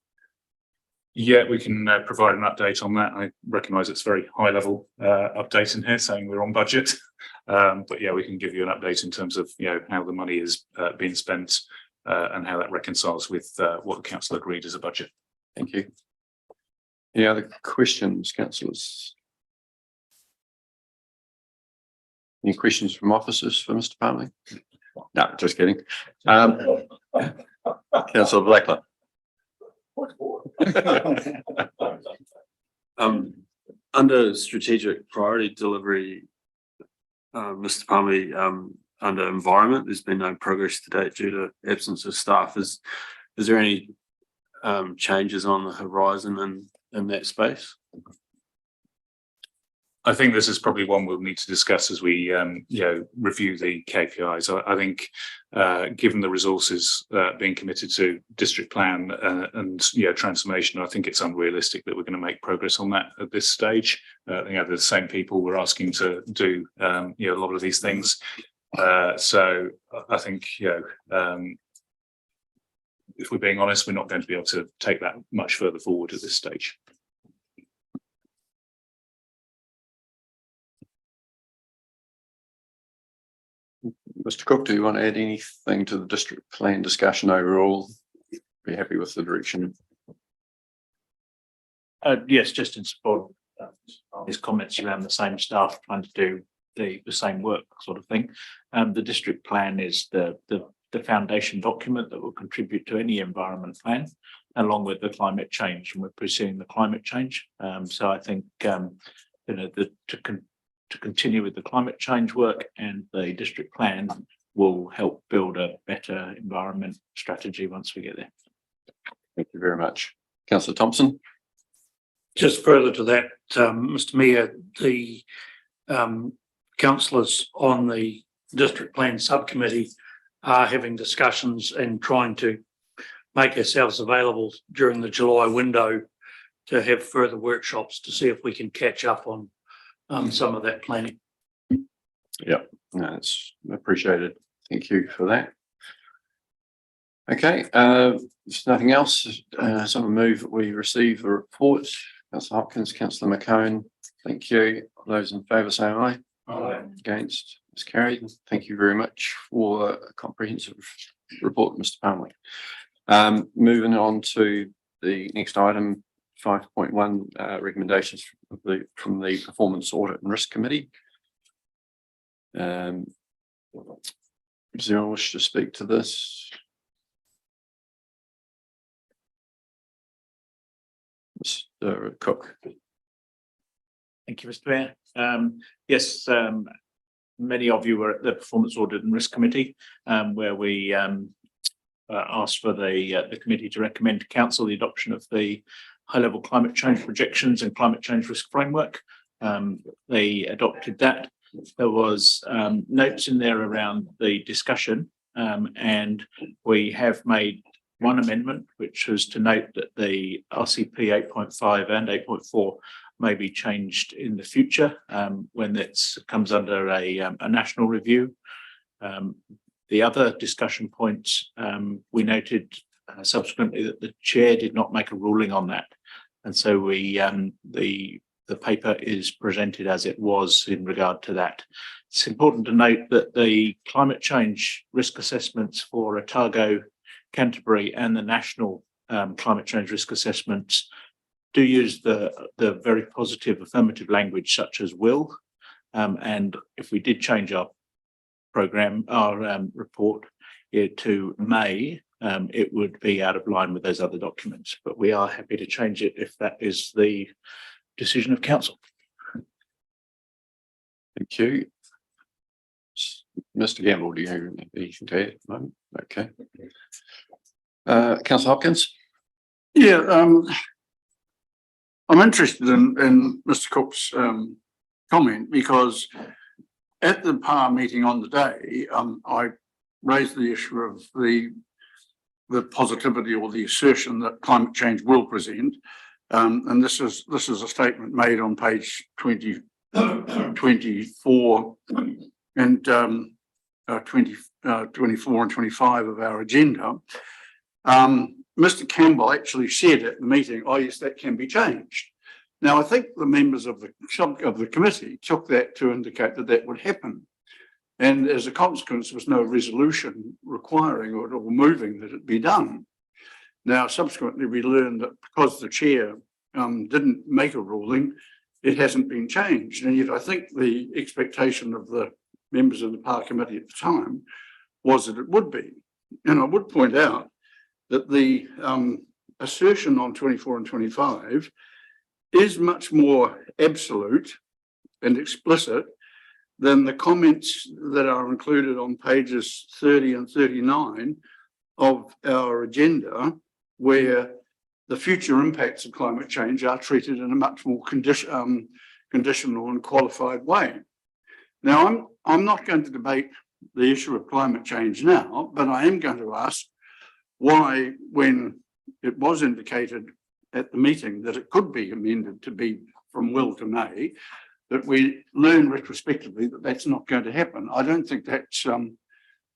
S11: Yeah, we can provide an update on that. I recognise it's very high level update in here saying we're on budget, but yeah, we can give you an update in terms of how the money is being spent and how that reconciles with what the council agreed as a budget.
S4: Thank you. Any other questions, councillors? Any questions from officers for Mr. Palmer? No, just kidding. Councillor Blackler.
S13: Under strategic priority delivery, Mr. Palmer, under environment, there's been no progress to date due to absence of staff. Is there any changes on the horizon in that space?
S11: I think this is probably one we'll need to discuss as we review the KPIs. I think given the resources being committed to district plan and transformation, I think it's unrealistic that we're going to make progress on that at this stage. They're the same people we're asking to do a lot of these things. So I think if we're being honest, we're not going to be able to take that much further forward at this stage.
S4: Mr. Cook, do you want to add anything to the district plan discussion overall? Be happy with the direction.
S8: Yes, just in support of his comments around the same staff trying to do the same work sort of thing. The district plan is the foundation document that will contribute to any environment plan, along with the climate change, and we're pursuing the climate change. So I think to continue with the climate change work and the district plan will help build a better environment strategy once we get there.
S4: Thank you very much. Councillor Thompson.
S8: Just further to that, Mr. Mayor, the councillors on the district plan subcommittee are having discussions and trying to make ourselves available during the July window to have further workshops to see if we can catch up on some of that planning.
S4: Yeah, that's appreciated. Thank you for that. Okay, if nothing else, someone move that we receive the report. Councillor Hopkins, Councillor McCone, thank you. Those in favour say aye. Aye. Against, it's carried. Thank you very much for a comprehensive report, Mr. Palmer. Moving on to the next item, 5.1, recommendations from the Performance Audit and Risk Committee. Does anyone wish to speak to this? Mr. Cook.
S8: Thank you, Mr. Mayor. Yes, many of you were at the Performance Audit and Risk Committee, where we asked for the committee to recommend to council the adoption of the high-level climate change projections and climate change risk framework. They adopted that. There was notes in there around the discussion, and we have made one amendment, which was to note that the RCP 8.5 and 8.4 may be changed in the future when that comes under a national review. The other discussion points, we noted subsequently that the chair did not make a ruling on that. And so we the paper is presented as it was in regard to that. It's important to note that the climate change risk assessments for Otago, Canterbury and the national climate change risk assessments do use the very positive affirmative language such as will. And if we did change our program, our report to may, it would be out of line with those other documents, but we are happy to change it if that is the decision of council.
S4: Thank you. Mr. Gamble, do you have anything to add at the moment? Okay. Councillor Hopkins.
S10: Yeah, I'm interested in Mr. Cook's comment, because at the PAR meeting on the day, I raised the issue of the positivity or the assertion that climate change will present. And this is a statement made on page 24 and 24 and 25 of our agenda. Mr. Campbell actually said at the meeting, oh yes, that can be changed. Now, I think the members of the committee took that to indicate that that would happen. And as a consequence, there was no resolution requiring or moving that it be done. Now, subsequently, we learned that because the chair didn't make a ruling, it hasn't been changed. And yet I think the expectation of the members of the Power Committee at the time was that it would be. And I would point out that the assertion on 24 and 25 is much more absolute and explicit than the comments that are included on pages 30 and 39 of our agenda, where the future impacts of climate change are treated in a much more conditional and qualified way. Now, I'm not going to debate the issue of climate change now, but I am going to ask why, when it was indicated at the meeting that it could be amended to be from will to may, that we learn retrospectively that that's not going to happen. I don't think that's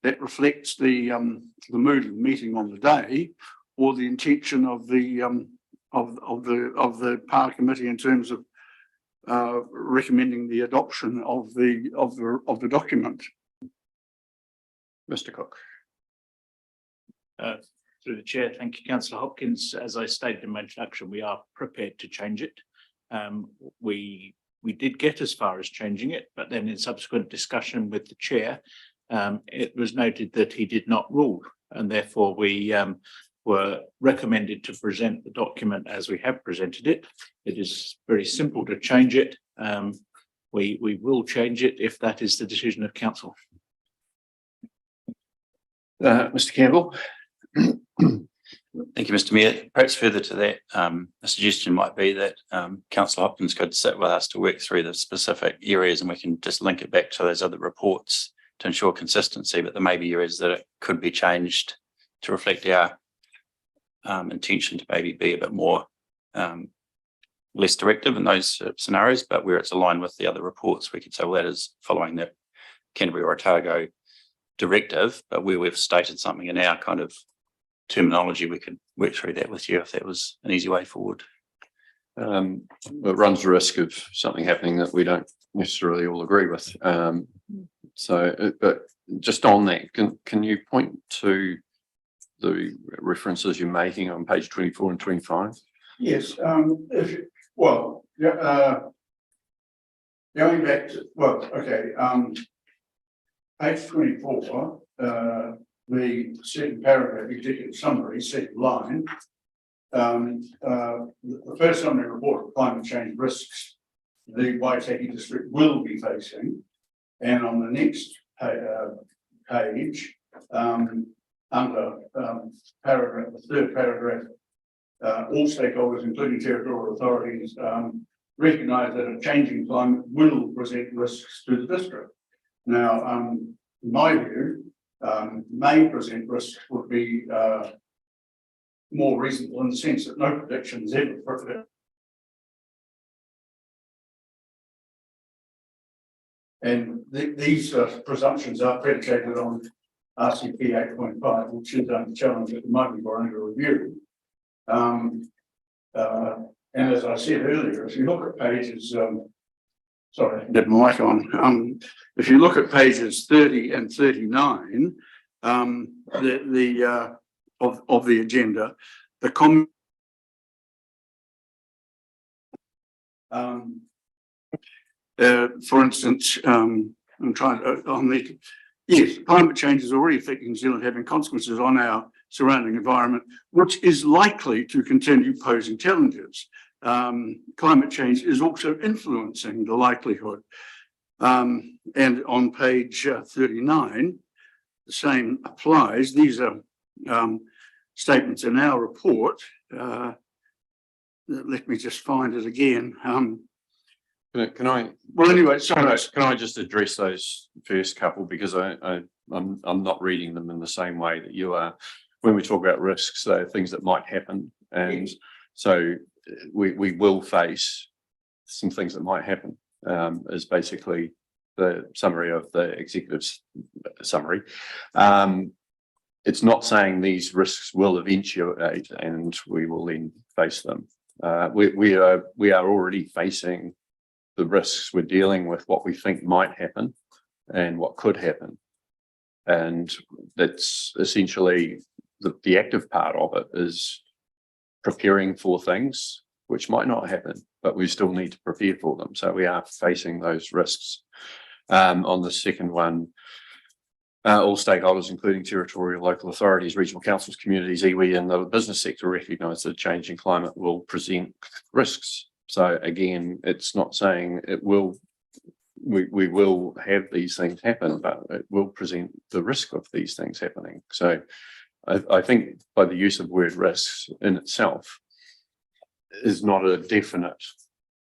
S10: that reflects the mood of the meeting on the day, or the intention of the Power Committee in terms of recommending the adoption of the document.
S4: Mr. Cook.
S14: Through the chair, thank you, Councillor Hopkins. As I stated in my introduction, we are prepared to change it. We did get as far as changing it, but then in subsequent discussion with the chair, it was noted that he did not rule, and therefore we were recommended to present the document as we have presented it. It is very simple to change it. We will change it if that is the decision of council.
S4: Mr. Campbell.
S15: Thank you, Mr. Mayor. Perhaps further to that, a suggestion might be that Councillor Hopkins could sit with us to work through the specific areas, and we can just link it back to those other reports to ensure consistency. But there may be areas that it could be changed to reflect our intention to maybe be a bit more less directive in those scenarios, but where it's aligned with the other reports, we could say, well, that is following the Canterbury or Otago directive, but where we've stated something in our kind of terminology, we could work through that with you if that was an easy way forward.
S4: It runs the risk of something happening that we don't necessarily all agree with. But just on that, can you point to the references you're making on page 24 and 25?
S10: Yes, going back to, page 24, the second paragraph, executive summary, second line, the first summary report of climate change risks the Waitaki District will be facing, and on the next page, under paragraph, the third paragraph, all stakeholders, including territorial authorities, recognise that a changing climate will present risks to the district. Now, in my view, may present risks would be more reasonable in the sense that no prediction is ever perfect. And these presumptions are predicated on RCP 8.5, which is under challenge at the moment or under review. And as I said earlier, if you look at pages, sorry, I did my mic on. If you look at pages 30 and 39 of the agenda, the comment for instance, I'm trying to on the yes, climate change is already affecting New Zealand, having consequences on our surrounding environment, which is likely to continue posing challenges. Climate change is also influencing the likelihood. And on page 39, the same applies. These are statements in our report. Let me just find it again.
S4: Can I?
S10: Well, anyway, sorry.
S4: Can I just address those first couple, because I'm not reading them in the same way that you are. When we talk about risks, they're things that might happen, and so we will face some things that might happen. Is basically the summary of the executive's summary. It's not saying these risks will eventuate and we will then face them. We are already facing the risks. We're dealing with what we think might happen and what could happen, and that's essentially the active part of it is preparing for things which might not happen, but we still need to prepare for them. So we are facing those risks. On the second one, all stakeholders, including territorial, local authorities, regional councils, communities, iwi, and the business sector recognise that changing climate will present risks. So again, it's not saying it will, we will have these things happen, but it will present the risk of these things happening. So I think by the use of word risks in itself is not a definite.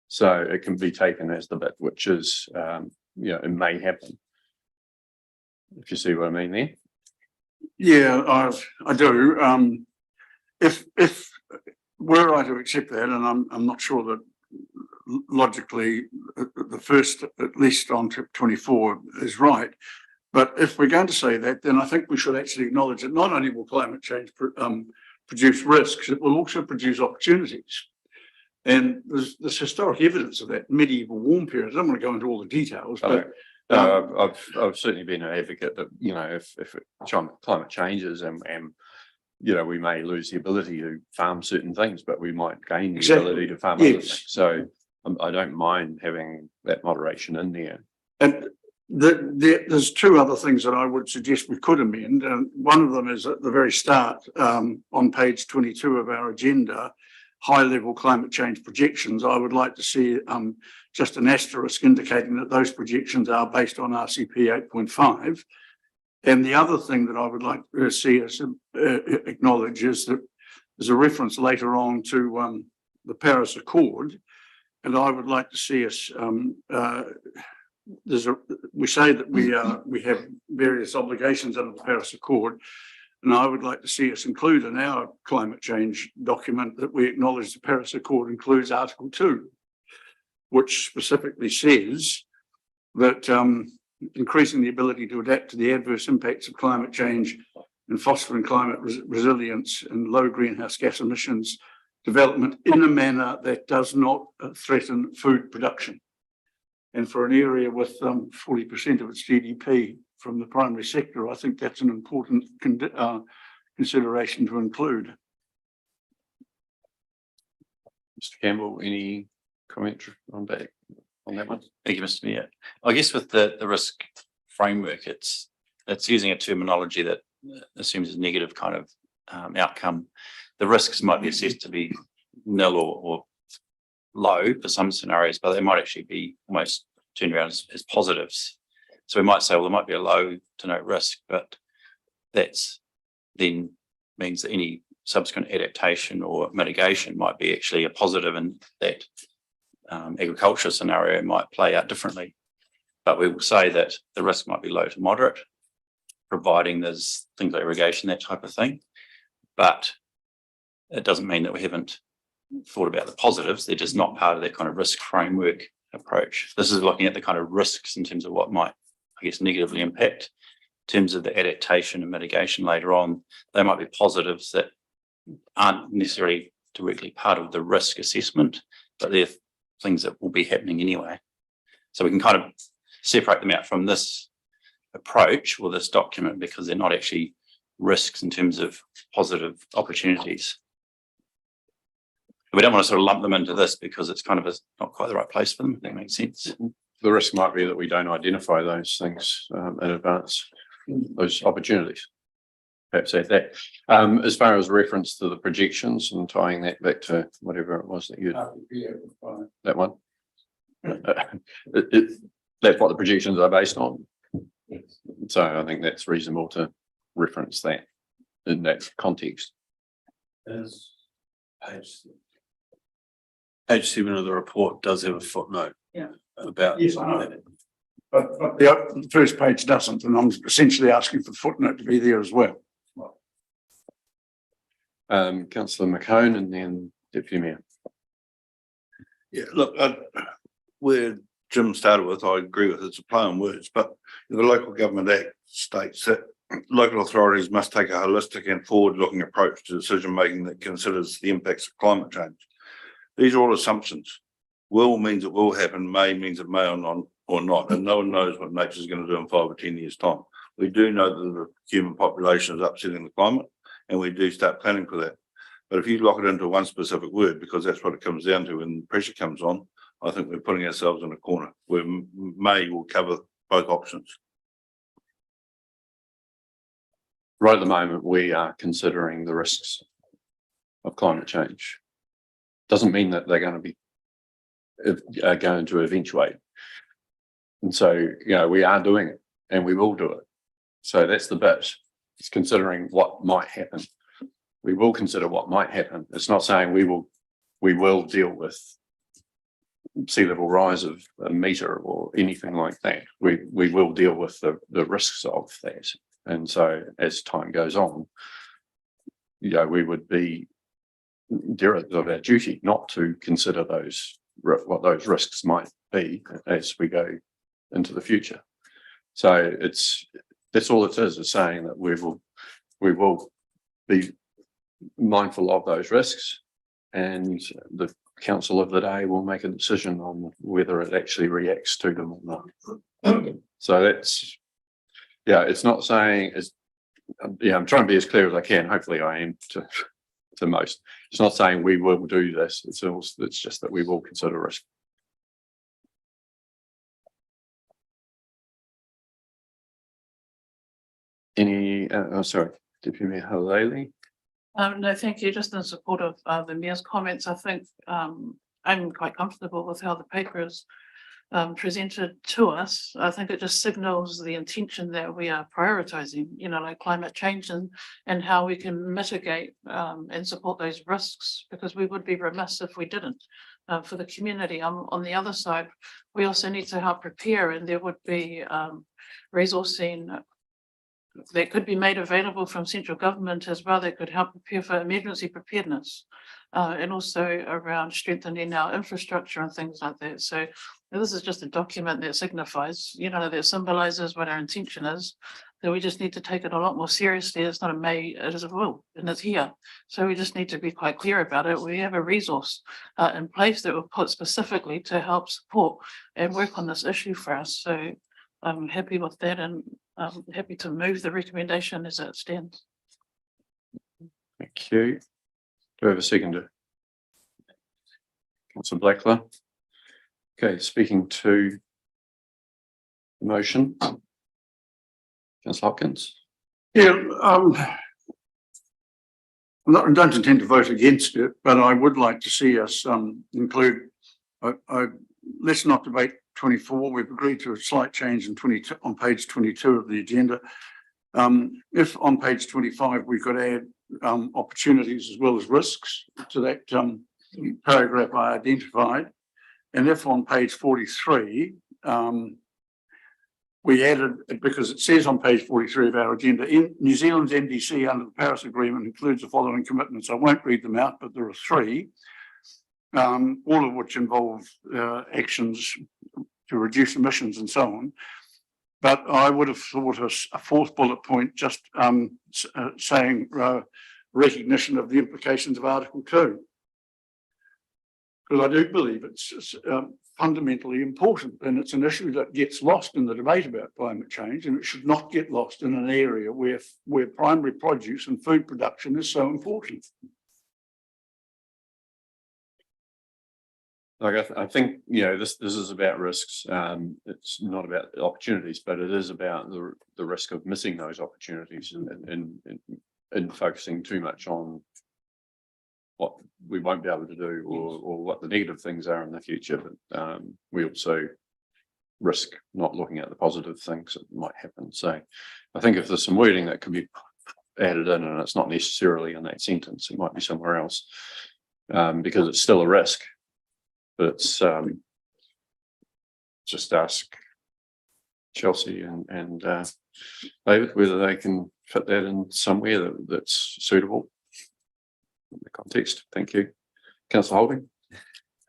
S4: So it can be taken as the bit, which is, it may happen. If you see what I mean there.
S10: Yeah, I do. If were I to accept that, and I'm not sure that logically the first, at least on trip 24, is right. But if we're going to say that, then I think we should actually acknowledge that not only will climate change produce risks, it will also produce opportunities. And there's historic evidence of that medieval warm period. I don't want to go into all the details, but
S4: I've certainly been an advocate that, if climate changes and we may lose the ability to farm certain things, but we might gain the ability to farm other things. So I don't mind having that moderation in there.
S10: And there's two other things that I would suggest we could amend. And one of them is at the very start, on page 22 of our agenda, high-level climate change projections. I would like to see just an asterisk indicating that those projections are based on RCP 8.5. And the other thing that I would like to see us acknowledge is that there's a reference later on to the Paris Accord, and I would like to see us. We say that we have various obligations under the Paris Accord. And I would like to see us include in our climate change document that we acknowledge the Paris Accord includes Article 2, which specifically says that increasing the ability to adapt to the adverse impacts of climate change and fostering climate resilience and low greenhouse gas emissions development in a manner that does not threaten food production. And for an area with 40% of its GDP from the primary sector, I think that's an important consideration to include.
S4: Mr. Campbell, any comment on that one?
S15: Thank you, Mr. Mayor. I guess with the risk framework, it's using a terminology that assumes a negative kind of outcome. The risks might be assessed to be nil or low for some scenarios, but they might actually be almost turned around as positives. So we might say, well, there might be a low to no risk, but that's then means that any subsequent adaptation or mitigation might be actually a positive, and that agriculture scenario might play out differently. But we will say that the risk might be low to moderate, providing there's things like irrigation, that type of thing. But it doesn't mean that we haven't thought about the positives. They're just not part of that kind of risk framework approach. This is looking at the kind of risks in terms of what might, I guess, negatively impact. In terms of the adaptation and mitigation later on, they might be positives that aren't necessarily directly part of the risk assessment, but they're things that will be happening anyway. So we can kind of separate them out from this approach or this document because they're not actually risks in terms of positive opportunities. We don't want to sort of lump them into this because it's kind of not quite the right place for them, if that makes sense.
S4: The risk might be that we don't identify those things in advance, those opportunities. Perhaps at that. As far as reference to the projections and tying that back to whatever it was that you that one. That's what the projections are based on. So I think that's reasonable to reference that in that context.
S13: As page 7 of the report does have a footnote about
S10: yes, I know. But the first page doesn't, and I'm essentially asking for the footnote to be there as well.
S4: Councillor McCone and then Deputy Mayor.
S16: Yeah, look, where Jim started with, I agree with, it's a play on words, but the Local Government Act states that local authorities must take a holistic and forward-looking approach to decision-making that considers the impacts of climate change. These are all assumptions. Will means it will happen, may means it may or not, and no one knows what nature is going to do in 5 or 10 years' time. We do know that the human population is upsetting the climate, and we do start planning for that. But if you lock it into one specific word, because that's what it comes down to when pressure comes on, I think we're putting ourselves in a corner where may will cover both options.
S4: Right at the moment, we are considering the risks of climate change. Doesn't mean that they're going to eventuate. And so, you know, we are doing it and we will do it. So that's the bit. It's considering what might happen. We will consider what might happen. It's not saying we will deal with sea level rise of a metre or anything like that. We will deal with the risks of that. And so as time goes on, you know, we would be derelict of our duty not to consider what those risks might be as we go into the future. So that's all it is saying that we will be mindful of those risks, and the council of the day will make a decision on whether it actually reacts to them or not. So that's, yeah, it's not saying I'm trying to be as clear as I can. Hopefully I am to most. It's not saying we will do this. It's just that we will consider risk. Any, sorry, Deputy Mayor Haley.
S12: No, thank you. Just in support of the Mayor's comments, I think I'm quite comfortable with how the paper is presented to us. I think it just signals the intention that we are prioritising, you know, like climate change and how we can mitigate and support those risks, because we would be remiss if we didn't. For the community, on the other side, we also need to help prepare, and there would be resourcing that could be made available from central government as well, that could help prepare for emergency preparedness and also around strengthening our infrastructure and things like that. So this is just a document that signifies, you know, that symbolises what our intention is, that we just need to take it a lot more seriously. It's not a may, it is a will, and it's here. So we just need to be quite clear about it. We have a resource in place that we'll put specifically to help support and work on this issue for us. So I'm happy with that, and I'm happy to move the recommendation as it stands.
S4: Thank you. Do I have a seconder? Councillor Blackler. Okay, speaking to the motion. Councillor Hopkins.
S10: Yeah, I don't intend to vote against it, but I would like to see us include, let's not debate 24. We've agreed to a slight change in 22 on page 22 of the agenda. If on page 25 we could add opportunities as well as risks to that paragraph I identified, and if on page 43 we added, because it says on page 43 of our agenda, in New Zealand's NDC under the Paris Agreement includes the following commitments. I won't read them out, but there are three, all of which involve actions to reduce emissions and so on. But I would have thought a fourth bullet point just saying recognition of the implications of Article 2. Because I do believe it's fundamentally important, and it's an issue that gets lost in the debate about climate change, and it should not get lost in an area where primary produce and food production is so important.
S4: Like I think, you know, this is about risks. It's not about the opportunities, but it is about the risk of missing those opportunities and focusing too much on what we won't be able to do or what the negative things are in the future. But we also risk not looking at the positive things that might happen. So I think if there's some wording that could be added in, and it's not necessarily in that sentence, it might be somewhere else, because it's still a risk. But it's just ask Chelsea and David whether they can fit that in somewhere that's suitable in the context. Thank you. Councillor Holding.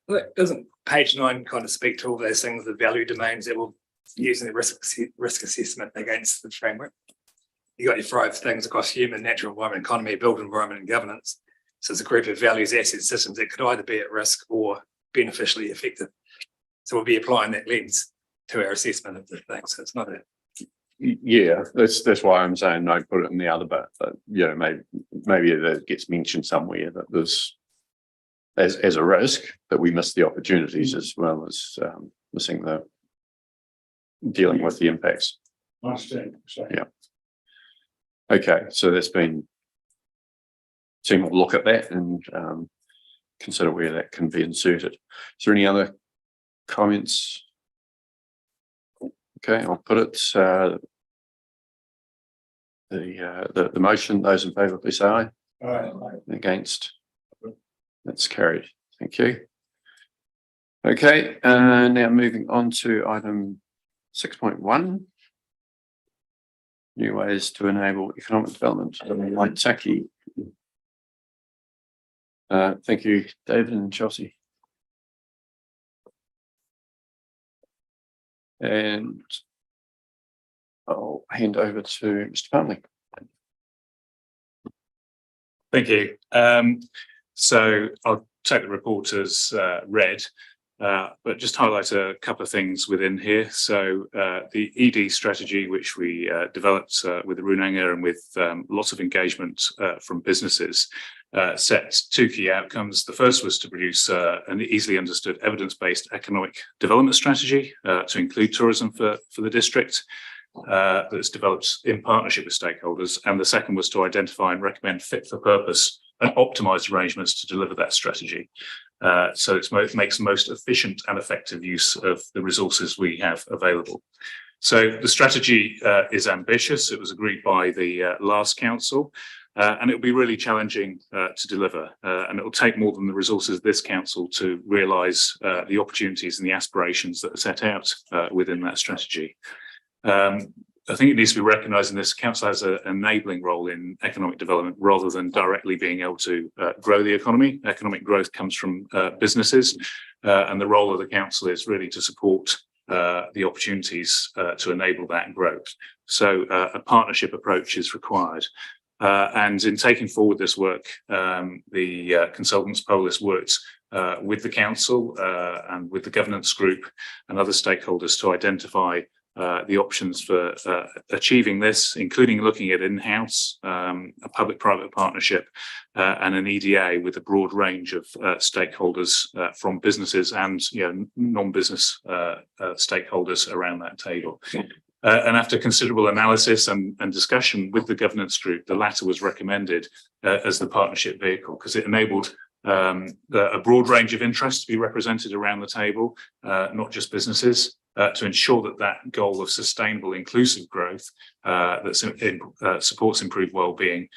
S1: Well, doesn't page 9 kind of speak to all those things, the value domains that we'll use in the risk assessment against the framework? You got your 5 things across human, natural environment, economy, built environment, and governance. So it's a group of values, assets, systems that could either be at risk or beneficially effective. So we'll be applying that lens to our assessment of the thing. So it's not
S4: Yeah, that's why I'm saying no, put it in the other bit, but maybe that gets mentioned somewhere that there's as a risk that we miss the opportunities as well as missing the dealing with the impacts. Yeah. Okay, so that's been, team will look at that and consider where that can be inserted. Is there any other comments? Okay, I'll put it, the motion, those in favour, please say aye.
S8: Aye.
S4: Against? That's carried. Thank you. Okay, now moving on to item 6.1. New ways to enable economic development in Waitaki. Thank you, David and Chelsea. And I'll hand over to Mr. Parmley.
S11: Thank you. So I'll take the report as read, but just highlight a couple of things within here. So the ED strategy, which we developed with the Runanga and with lots of engagement from businesses, set two key outcomes. The first was to produce an easily understood evidence-based economic development strategy to include tourism for the district. That's developed in partnership with stakeholders, and the second was to identify and recommend fit for purpose and optimised arrangements to deliver that strategy. So it makes most efficient and effective use of the resources we have available. So the strategy is ambitious. It was agreed by the last council, and it will be really challenging to deliver. And it will take more than the resources of this council to realise the opportunities and the aspirations that are set out within that strategy. I think it needs to be recognised in this council has an enabling role in economic development rather than directly being able to grow the economy. Economic growth comes from businesses, and the role of the council is really to support the opportunities to enable that growth. So a partnership approach is required. And in taking forward this work, the consultants Polis worked with the council and with the governance group and other stakeholders to identify the options for achieving this, including looking at in-house, a public-private partnership, and an EDA with a broad range of stakeholders from businesses and non-business stakeholders around that table. And after considerable analysis and discussion with the governance group, the latter was recommended as the partnership vehicle because it enabled a broad range of interests to be represented around the table, not just businesses, to ensure that that goal of sustainable, inclusive growth that supports improved well-being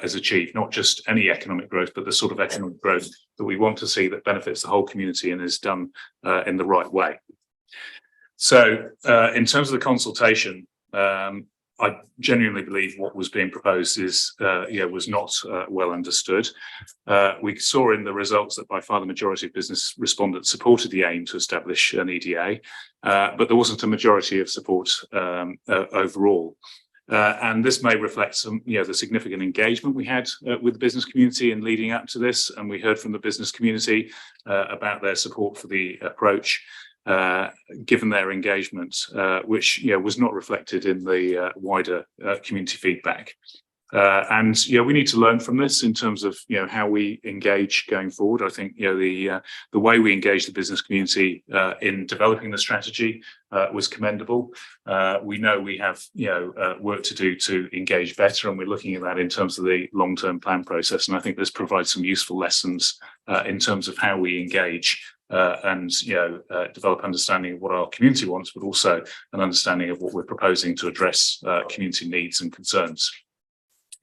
S11: is achieved. Not just any economic growth, but the sort of economic growth that we want to see that benefits the whole community and is done in the right way. So in terms of the consultation, I genuinely believe what was being proposed is, was not well understood. We saw in the results that by far the majority of business respondents supported the aim to establish an EDA, but there wasn't a majority of support overall. And this may reflect some, the significant engagement we had with the business community in leading up to this, and we heard from the business community about their support for the approach. Given their engagement, which was not reflected in the wider community feedback. And we need to learn from this in terms of how we engage going forward. I think the way we engage the business community in developing the strategy was commendable. We know we have work to do to engage better, and we're looking at that in terms of the long-term plan process. And I think this provides some useful lessons in terms of how we engage. And develop understanding of what our community wants, but also an understanding of what we're proposing to address community needs and concerns.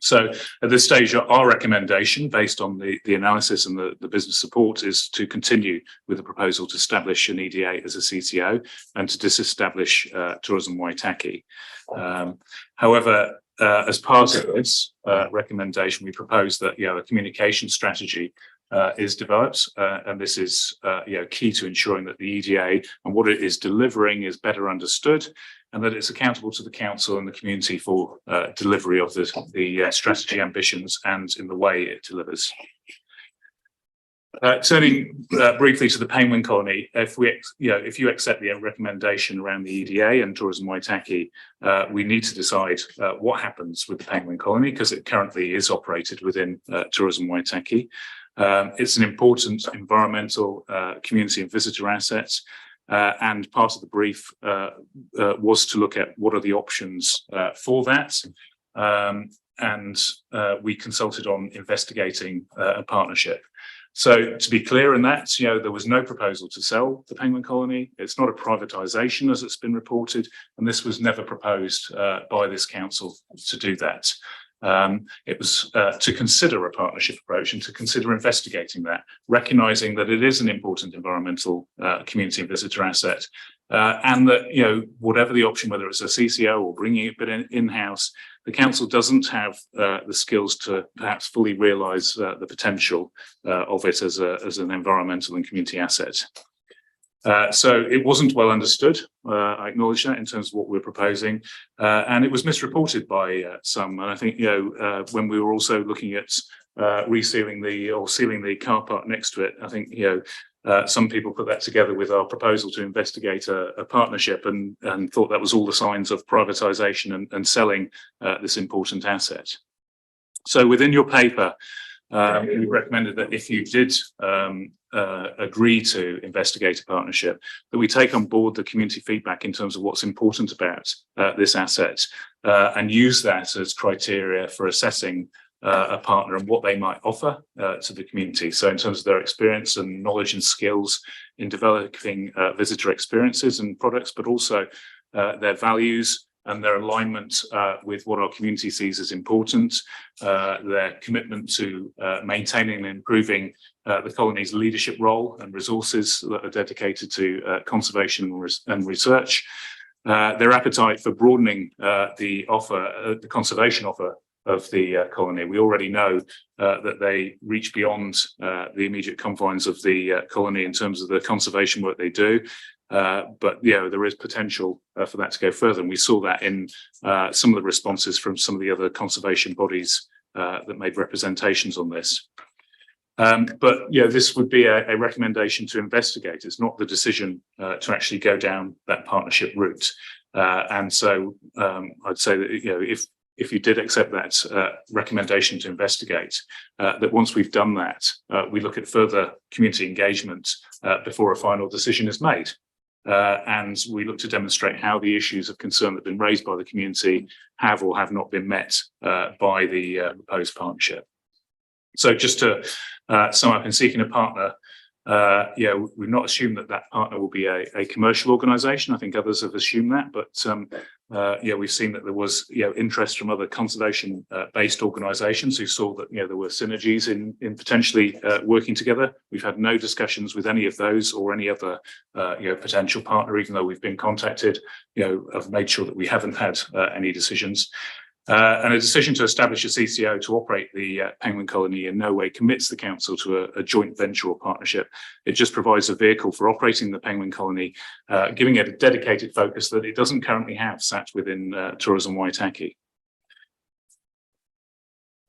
S11: So at this stage, our recommendation, based on the analysis and the business support, is to continue with the proposal to establish an EDA as a CTO and to disestablish Tourism Waitaki. However, as part of this recommendation, we propose that a communication strategy is developed, and this is key to ensuring that the EDA and what it is delivering is better understood, and that it's accountable to the council and the community for delivery of the strategy ambitions and in the way it delivers. Turning briefly to the Penguin Colony, if you accept the recommendation around the EDA and Tourism Waitaki, we need to decide what happens with the Penguin Colony, because it currently is operated within Tourism Waitaki. It's an important environmental, community and visitor asset. And part of the brief was to look at what are the options for that. And we consulted on investigating a partnership. So to be clear in that, there was no proposal to sell the Penguin Colony. It's not a privatisation as it's been reported, and this was never proposed by this council to do that. It was to consider a partnership approach and to consider investigating that, recognising that it is an important environmental community and visitor asset, and that whatever the option, whether it's a CCO or bringing it in-house, the council doesn't have the skills to perhaps fully realise the potential of it as an environmental and community asset. So it wasn't well understood. I acknowledge that in terms of what we're proposing, and it was misreported by some. And I think when we were also looking at sealing the car park next to it, I think some people put that together with our proposal to investigate a partnership and thought that was all the signs of privatisation and selling this important asset. So within your paper, we recommended that if you did agree to investigate a partnership, that we take on board the community feedback in terms of what's important about this asset and use that as criteria for assessing a partner and what they might offer to the community. So in terms of their experience and knowledge and skills in developing visitor experiences and products, but also their values and their alignment with what our community sees as important, their commitment to maintaining and improving the colony's leadership role and resources that are dedicated to conservation and research, their appetite for broadening the conservation offer of the colony. We already know that they reach beyond the immediate confines of the colony in terms of the conservation work they do. But there is potential for that to go further, and we saw that in some of the responses from some of the other conservation bodies that made representations on this. But this would be a recommendation to investigate. It's not the decision to actually go down that partnership route. And so I'd say that if you did accept that recommendation to investigate, that once we've done that, we look at further community engagement before a final decision is made. And we look to demonstrate how the issues of concern that have been raised by the community have or have not been met by the proposed partnership. So just to sum up, in seeking a partner, we've not assumed that partner will be a commercial organisation. I think others have assumed that, but we've seen that there was interest from other conservation based organisations who saw that there were synergies in potentially working together. We've had no discussions with any of those or any other potential partner, even though we've been contacted. I've made sure that we haven't had any decisions. And a decision to establish a CCO to operate the Penguin Colony in no way commits the council to a joint venture or partnership. It just provides a vehicle for operating the Penguin Colony, giving it a dedicated focus that it doesn't currently have sat within Tourism Waitaki.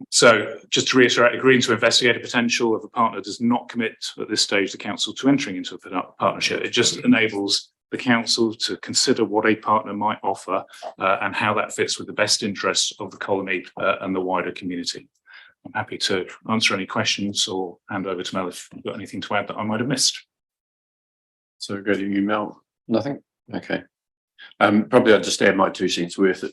S11: So just to reiterate, agreeing to investigate a potential of a partner does not commit at this stage the council to entering into a partnership. It just enables the council to consider what a partner might offer and how that fits with the best interests of the colony and the wider community. I'm happy to answer any questions or hand over to Mel if you've got anything to add that I might have missed.
S4: So go to you, Mel. Nothing? Okay. Probably I'll just add my 2 cents worth.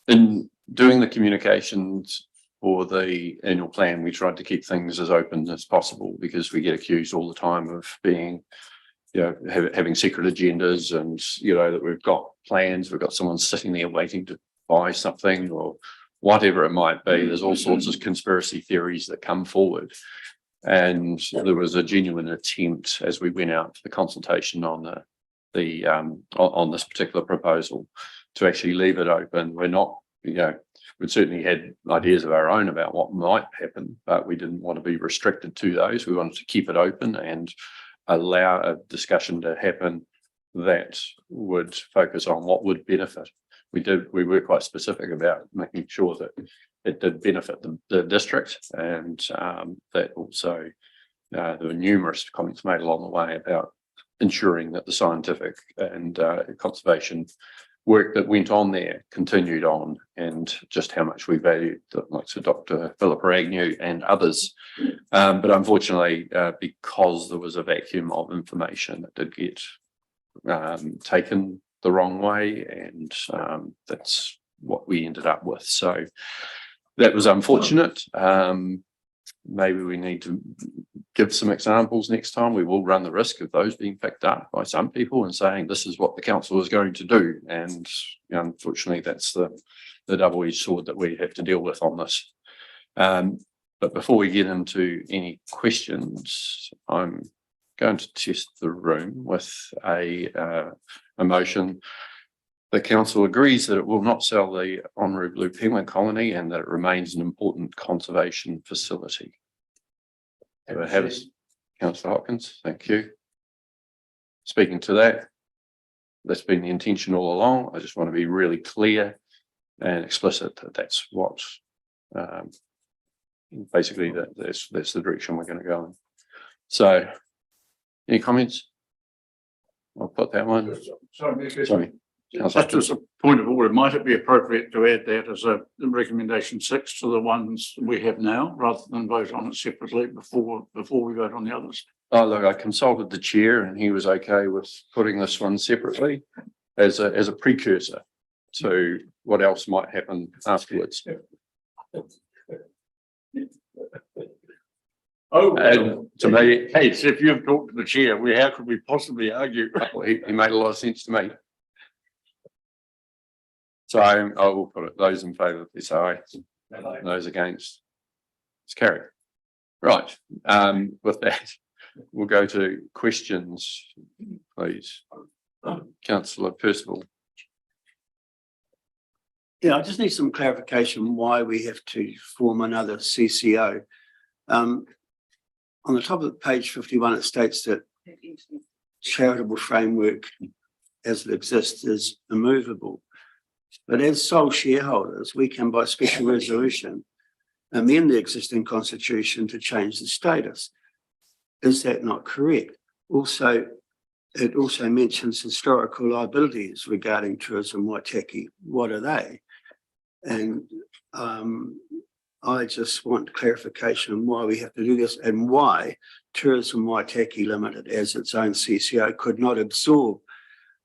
S4: In doing the communications for the annual plan, we tried to keep things as open as possible because we get accused all the time of being having secret agendas and, that we've got plans, we've got someone sitting there waiting to buy something or whatever it might be. There's all sorts of conspiracy theories that come forward. And there was a genuine attempt as we went out to the consultation on on this particular proposal to actually leave it open. We're not, we'd certainly had ideas of our own about what might happen, but we didn't want to be restricted to those. We wanted to keep it open and allow a discussion to happen that would focus on what would benefit. we were quite specific about making sure that it did benefit the district, and that also there were numerous comments made along the way about ensuring that the scientific and conservation work that went on there continued on, and just how much we valued the likes of Dr. Philippa Agnew and others. But unfortunately, because there was a vacuum of information that did get taken the wrong way, and that's what we ended up with. So that was unfortunate. Maybe we need to give some examples next time. We will run the risk of those being picked up by some people and saying this is what the council is going to do. And unfortunately, that's the double-edged sword that we have to deal with on this. But before we get into any questions, I'm going to test the room with a motion. The council agrees that it will not sell the Honorary Blue Penguin colony and that it remains an important conservation facility. Do I have Councillor Hopkins? Thank you. Speaking to that, that's been the intention all along. I just want to be really clear and explicit that that's what basically that's the direction we're going to go in. So, any comments? I'll put that one. Sorry.
S10: Just as a point of order, might it be appropriate to add that as a recommendation 6 to the ones we have now, rather than vote on it separately before we vote on the others?
S4: Oh, look, I consulted the chair and he was okay with putting this one separately as a precursor to what else might happen afterwards.
S10: Oh,
S4: and to me,
S10: hey, so if you've talked to the chair, how could we possibly argue?
S4: He made a lot of sense to me. So I will put it, those in favour, please say aye. Those against, it's carried. Right, with that, we'll go to questions, please. Councillor Percival.
S17: Yeah, I just need some clarification why we have to form another CCO. On the top of page 51, it states that charitable framework as it exists is immovable. But as sole shareholders, we can, by special resolution, amend the existing constitution to change the status. Is that not correct? Also, it also mentions historical liabilities regarding tourism Waitaki. What are they? And I just want clarification on why we have to do this and why Tourism Waitaki Limited, as its own CCO, could not absorb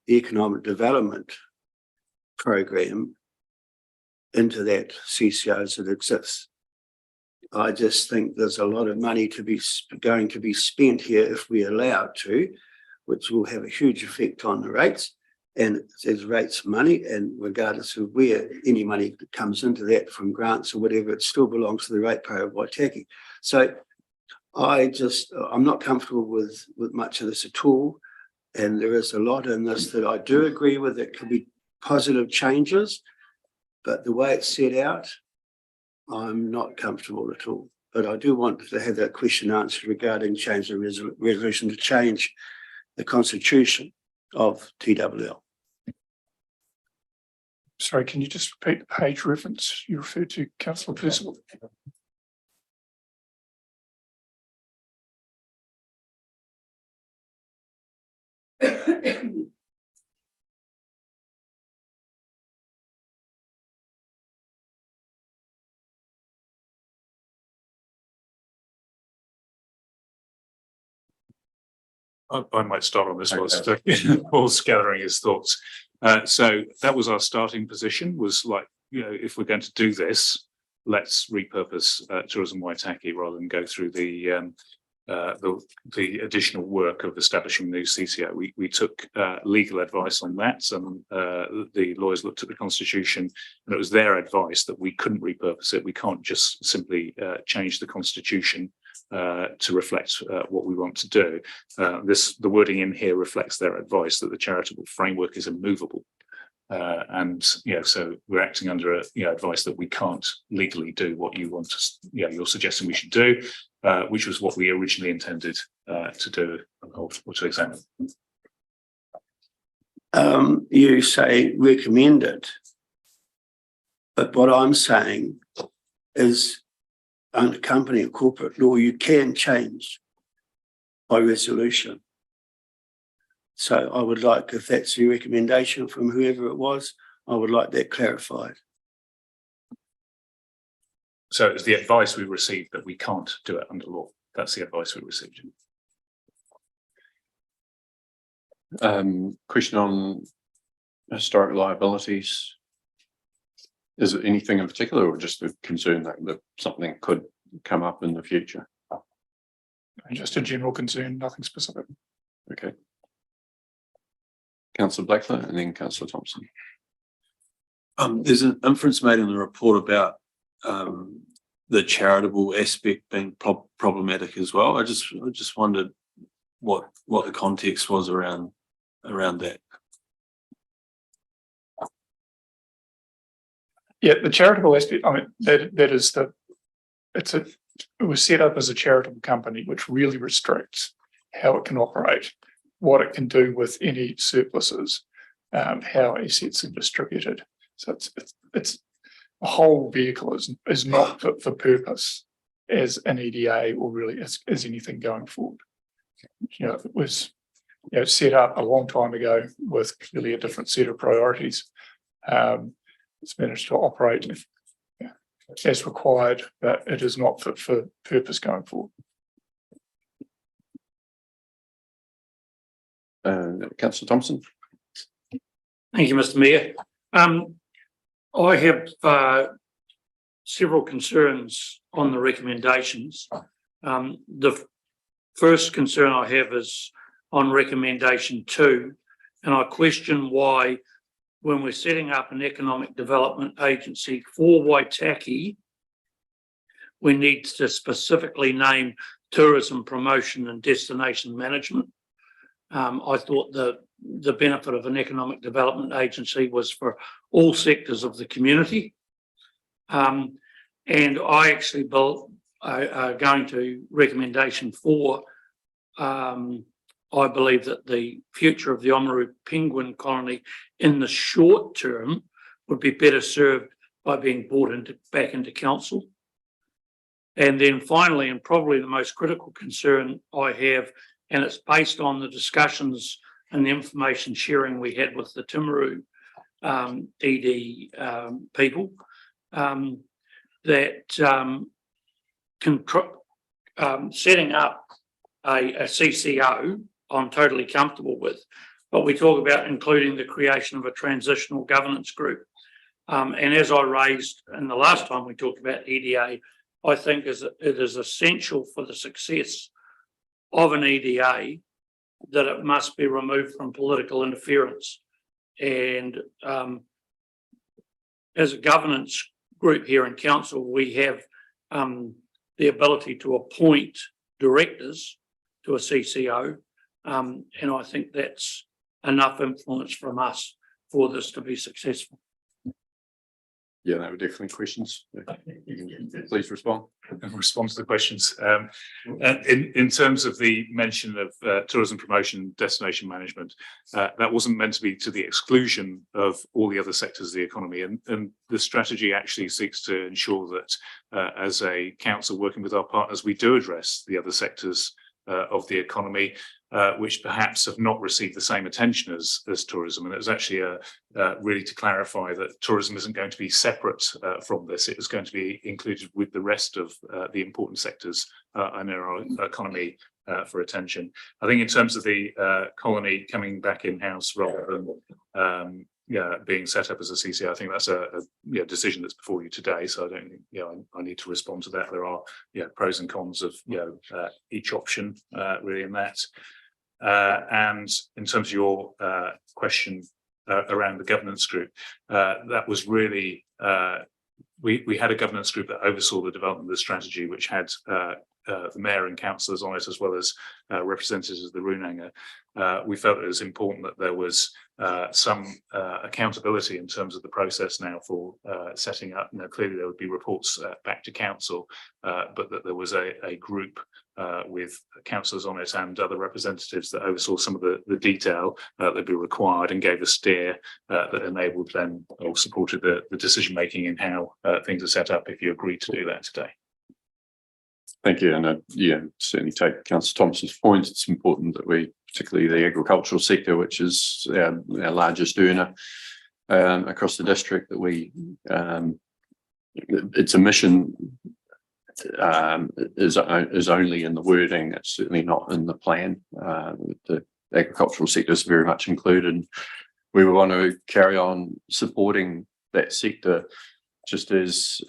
S17: the economic development program into that CCO as it exists. I just think there's a lot of money going to be spent here if we're allowed to, which will have a huge effect on the rates. And it says rates money, and regardless of where any money that comes into that from grants or whatever, it still belongs to the ratepayer of Waitaki. So I'm not comfortable with much of this at all. And there is a lot in this that I do agree with. It could be positive changes, but the way it's set out, I'm not comfortable at all. But I do want to have that question answered regarding change the resolution to change the constitution of TWL.
S8: Sorry, can you just repeat the page reference you referred to, Councillor Percival?
S11: I might start on this whilst Paul's gathering his thoughts. So that was our starting position, was like, if we're going to do this, let's repurpose Tourism Waitaki rather than go through the additional work of establishing the new CCO. We took legal advice on that, and the lawyers looked at the constitution, and it was their advice that we couldn't repurpose it. We can't just simply change the constitution to reflect what we want to do. The wording in here reflects their advice that the charitable framework is immovable. So we're acting under advice that we can't legally do what you want us, you're suggesting we should do, which was what we originally intended to do or to examine.
S17: You say recommend it. But what I'm saying is under company and corporate law, you can change by resolution. So I would like, if that's your recommendation from whoever it was, I would like that clarified.
S11: So it's the advice we received that we can't do it under law. That's the advice we received.
S4: Question on historic liabilities. Is it anything in particular or just a concern that something could come up in the future?
S18: Just a general concern, nothing specific.
S4: Okay. Councillor Blackler and then Councillor Thompson.
S13: There's an inference made in the report about the charitable aspect being problematic as well. I just wondered what the context was around that.
S18: Yeah, the charitable aspect, I mean, that is it was set up as a charitable company, which really restricts how it can operate, what it can do with any surpluses, how assets are distributed. So it's a whole vehicle is not fit for purpose as an EDA or really as anything going forward. You know, it was set up a long time ago with clearly a different set of priorities. It's managed to operate as required, but it is not fit for purpose going forward.
S4: Councillor Thompson.
S8: Thank you, Mr. Mayor. I have several concerns on the recommendations. The first concern I have is on recommendation 2, and I question why, when we're setting up an economic development agency for Waitaki, we need to specifically name tourism promotion and destination management. I thought the benefit of an economic development agency was for all sectors of the community. And I actually going to recommendation 4. I believe that the future of the Oamaru penguin colony in the short term would be better served by being brought back into council. And then finally, and probably the most critical concern I have, and it's based on the discussions and the information sharing we had with the Timaru ED people, that setting up a CCO, I'm totally comfortable with, but we talk about including the creation of a transitional governance group. And as I raised in the last time we talked about EDA, I think it is essential for the success of an EDA that it must be removed from political interference. And as a governance group here in council, we have the ability to appoint directors to a CCO. And I think that's enough influence from us for this to be successful.
S4: Yeah, that were definitely questions. Please respond.
S11: Respond to the questions. In terms of the mention of tourism promotion, destination management, that wasn't meant to be to the exclusion of all the other sectors of the economy. And the strategy actually seeks to ensure that as a council working with our partners, we do address the other sectors of the economy, which perhaps have not received the same attention as tourism. And it was actually really to clarify that tourism isn't going to be separate from this. It is going to be included with the rest of the important sectors in our economy for attention. I think in terms of the colony coming back in-house rather than being set up as a CCO, I think that's a decision that's before you today. So I don't think I need to respond to that. There are pros and cons of each option really in that. And in terms of your question around the governance group, that was really we had a governance group that oversaw the development of the strategy, which had the mayor and councillors on it, as well as representatives of the Runanga. We felt it was important that there was some accountability in terms of the process now for setting up. Now, clearly there would be reports back to council, but that there was a group with councillors on it and other representatives that oversaw some of the detail that would be required and gave a steer that enabled them or supported the decision making in how things are set up if you agreed to do that today.
S4: Thank you, and certainly take Councillor Thompson's point. It's important that we, particularly the agricultural sector, which is our largest earner across the district, that we its emission is only in the wording. It's certainly not in the plan. The agricultural sector is very much included. We want to carry on supporting that sector, just as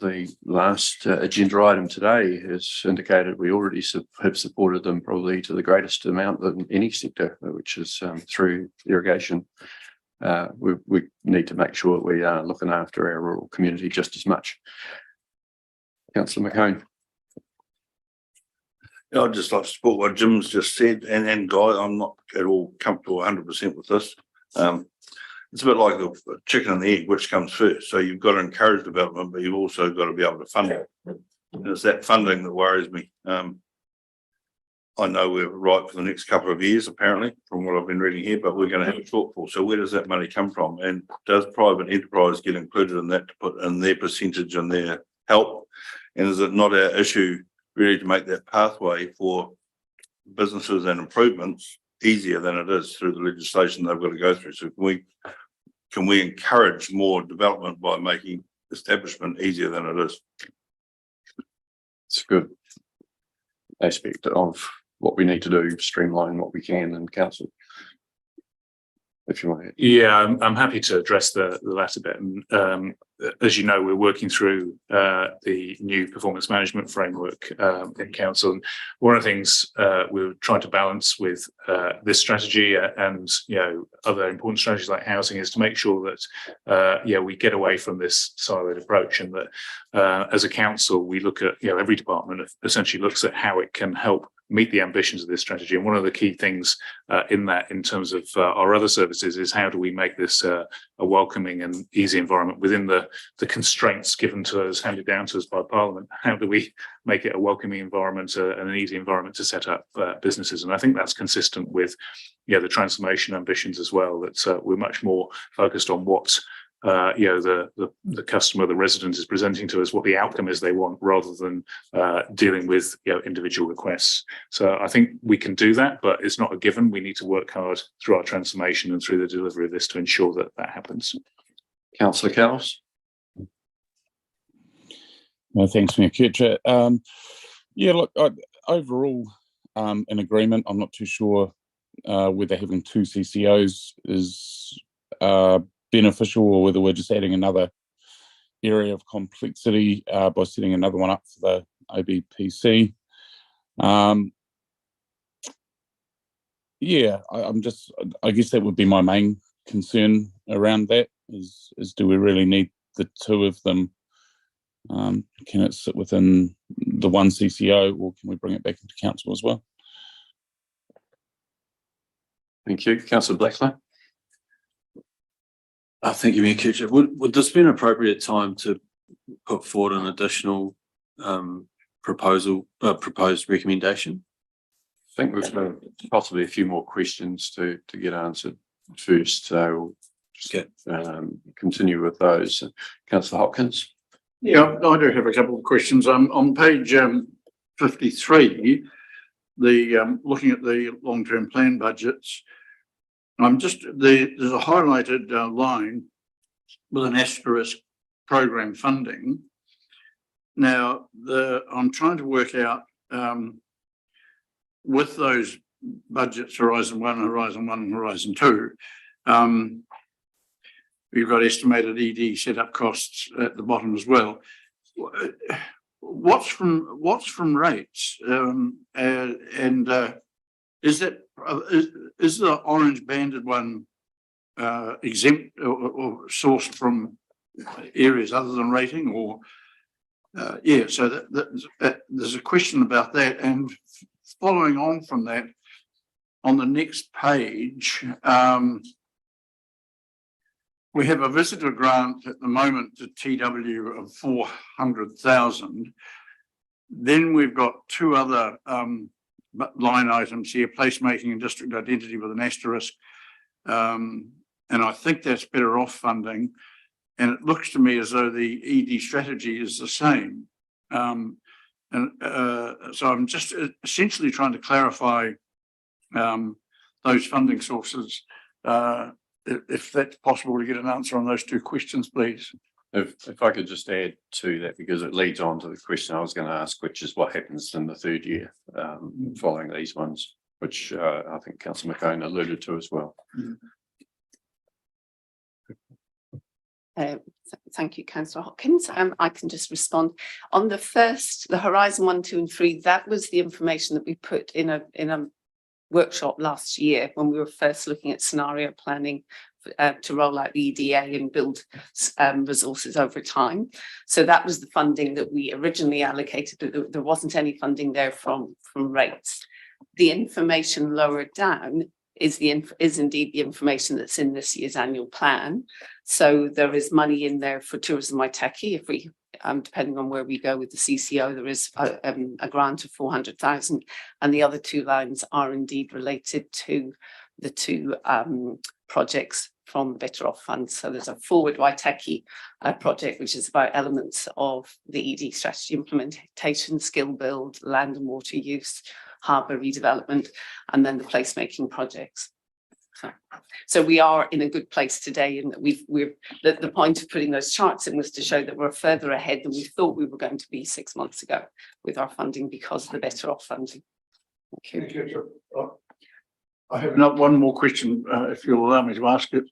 S4: the last agenda item today has indicated. We already have supported them probably to the greatest amount than any sector, which is through irrigation. We need to make sure we are looking after our rural community just as much. Councillor McCone.
S16: I'd just like to support what Jim's just said, and Guy, I'm not at all comfortable 100% with this. It's a bit like the chicken and the egg, which comes first. So you've got to encourage development, but you've also got to be able to fund it. And it's that funding that worries me. I know we're right for the next couple of years, apparently, from what I've been reading here, but we're going to have a shortfall. So where does that money come from? And does private enterprise get included in that to put in their percentage and their help? And is it not our issue really to make that pathway for businesses and improvements easier than it is through the legislation they've got to go through? So can we encourage more development by making establishment easier than it is?
S4: It's a good aspect of what we need to do, streamline what we can in council. If you want to.
S11: Yeah, I'm happy to address the latter bit. And as you know, we're working through the new performance management framework in council. And one of the things we're trying to balance with this strategy and other important strategies like housing is to make sure that we get away from this siloed approach, and that as a council we look at every department essentially looks at how it can help meet the ambitions of this strategy. And one of the key things in terms of our other services is how do we make this a welcoming and easy environment within the constraints given to us, handed down to us by Parliament. How do we make it a welcoming environment and an easy environment to set up businesses? And I think that's consistent with the transformation ambitions as well, that we're much more focused on what the customer, the resident is presenting to us, what the outcome is they want, rather than dealing with individual requests. So I think we can do that, but it's not a given. We need to work hard through our transformation and through the delivery of this to ensure that that happens.
S4: Councillor Cowles.
S19: No, thanks, Mayor Kircher. Look, overall in agreement. I'm not too sure whether having two CCOs is beneficial or whether we're just adding another area of complexity by setting another one up for the OBPC. I guess that would be my main concern around that is do we really need the two of them? Can it sit within the one CCO, or can we bring it back into council as well?
S4: Thank you. Councillor Blacklow.
S13: Thank you, Mayor Kircher. Would this be an appropriate time to put forward an additional proposed recommendation?
S4: I think we've got possibly a few more questions to get answered first, so we'll just continue with those. Councillor Hopkins.
S10: Yeah, I do have a couple of questions. On page 53, looking at the long-term plan budgets, there's a highlighted line with an asterisk program funding. Now, I'm trying to work out with those budgets, Horizon 1, Horizon 1, and Horizon 2, we've got estimated ED setup costs at the bottom as well. What's from rates? Is the orange banded one exempt or sourced from areas other than rating, or Yeah, so there's a question about that, and following on from that, on the next page, we have a visitor grant at the moment to TW of 400,000. Then we've got two other line items here: placemaking and district identity with an asterisk, and I think that's better off funding. And it looks to me as though the ED strategy is the same. So I'm just essentially trying to clarify those funding sources. If that's possible to get an answer on those two questions, please.
S4: If I could just add to that, because it leads on to the question I was going to ask, which is what happens in the third year following these ones, which I think Councillor McCone alluded to as well.
S9: Thank you, Councillor Hopkins. I can just respond on the first, the Horizon 1, 2 and 3. That was the information that we put in a workshop last year when we were first looking at scenario planning to roll out the EDA and build resources over time. So that was the funding that we originally allocated. There wasn't any funding there from rates. The information lower down is indeed the information that's in this year's annual plan. So there is money in there for Tourism Waitaki. If we, depending on where we go with the CCO, there is a grant of 400,000, and the other two lines are indeed related to the two projects from the Better Off Fund. So there's a Forward Waitaki project, which is about elements of the ED strategy implementation, skill build, land and water use, harbour redevelopment, and then the placemaking projects. So we are in a good place today, and the point of putting those charts in was to show that we're further ahead than we thought we were going to be 6 months ago with our funding because of the Better Off funding. Thank you.
S10: Thank you. I have one more question, if you'll allow me to ask it.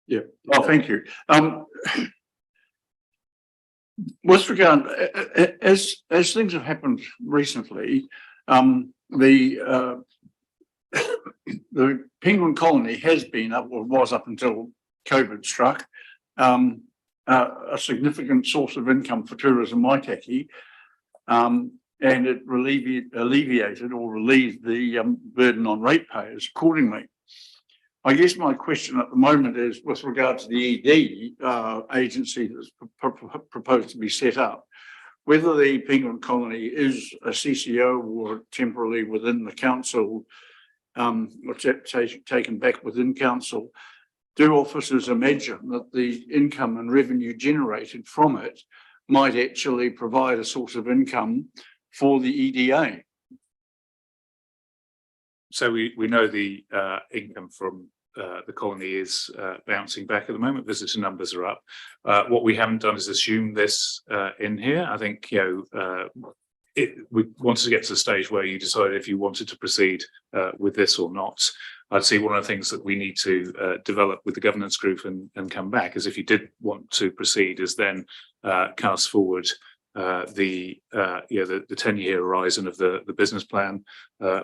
S10: Yeah. Oh, thank you. With regard, as things have happened recently, the penguin colony has been up, or was up until COVID struck, a significant source of income for Tourism Waitaki, and it alleviated or relieved the burden on ratepayers accordingly. I guess my question at the moment is with regard to the ED agency that's proposed to be set up, whether the penguin colony is a CCO or temporarily within the council, what's that taken back within council, do officers imagine that the income and revenue generated from it might actually provide a source of income for the EDA?
S11: So we know the income from the colony is bouncing back at the moment. Visitor numbers are up. What we haven't done is assume this in here. I think, we wanted to get to the stage where you decided if you wanted to proceed with this or not. I'd say one of the things that we need to develop with the governance group and come back is if you did want to proceed is then cast forward the 10-year horizon of the business plan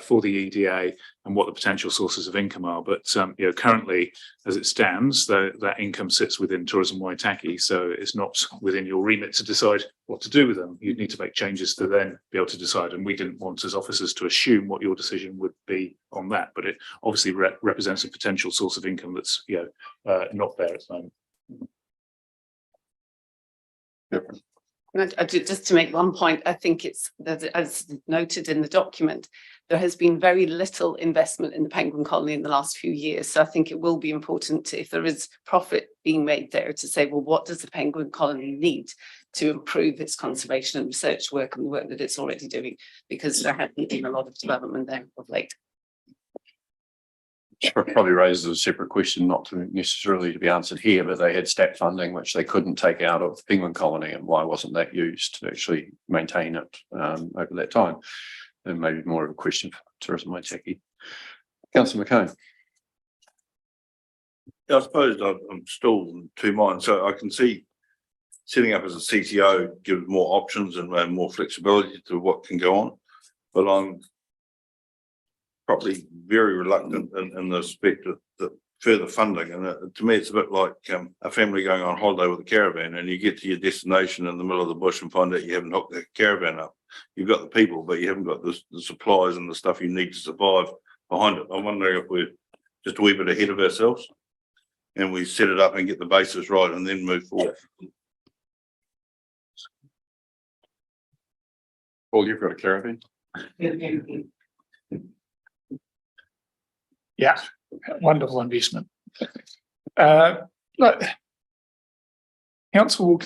S11: for the EDA and what the potential sources of income are. But currently, as it stands, that income sits within Tourism Waitaki, so it's not within your remit to decide what to do with them. You'd need to make changes to then be able to decide. And we didn't want as officers to assume what your decision would be on that. But it obviously represents a potential source of income that's not there at the moment.
S4: Different.
S9: Just to make one point, I think it's, as noted in the document, there has been very little investment in the penguin colony in the last few years. So I think it will be important to, if there is profit being made there, to say, well, what does the penguin colony need to improve its conservation and research work and the work that it's already doing? Because there hasn't been a lot of development there of late.
S4: Probably raises a separate question, not to necessarily to be answered here, but they had stat funding which they couldn't take out of the penguin colony, and why wasn't that used to actually maintain it over that time? And maybe more of a question for Tourism Waitaki. Councillor McCone.
S16: I suppose I'm still in two minds. So I can see setting up as a CTO gives more options and more flexibility to what can go on, but I'm probably very reluctant in the respect that further funding. And to me, it's a bit like a family going on holiday with a caravan, and you get to your destination in the middle of the bush and find out you haven't hooked the caravan up. You've got the people, but you haven't got the supplies and the stuff you need to survive behind it. I'm wondering if we're just a wee bit ahead of ourselves and we set it up and get the basis right and then move forward.
S4: Paul, you've got a caravan?
S18: Yeah, wonderful investment. Look, council will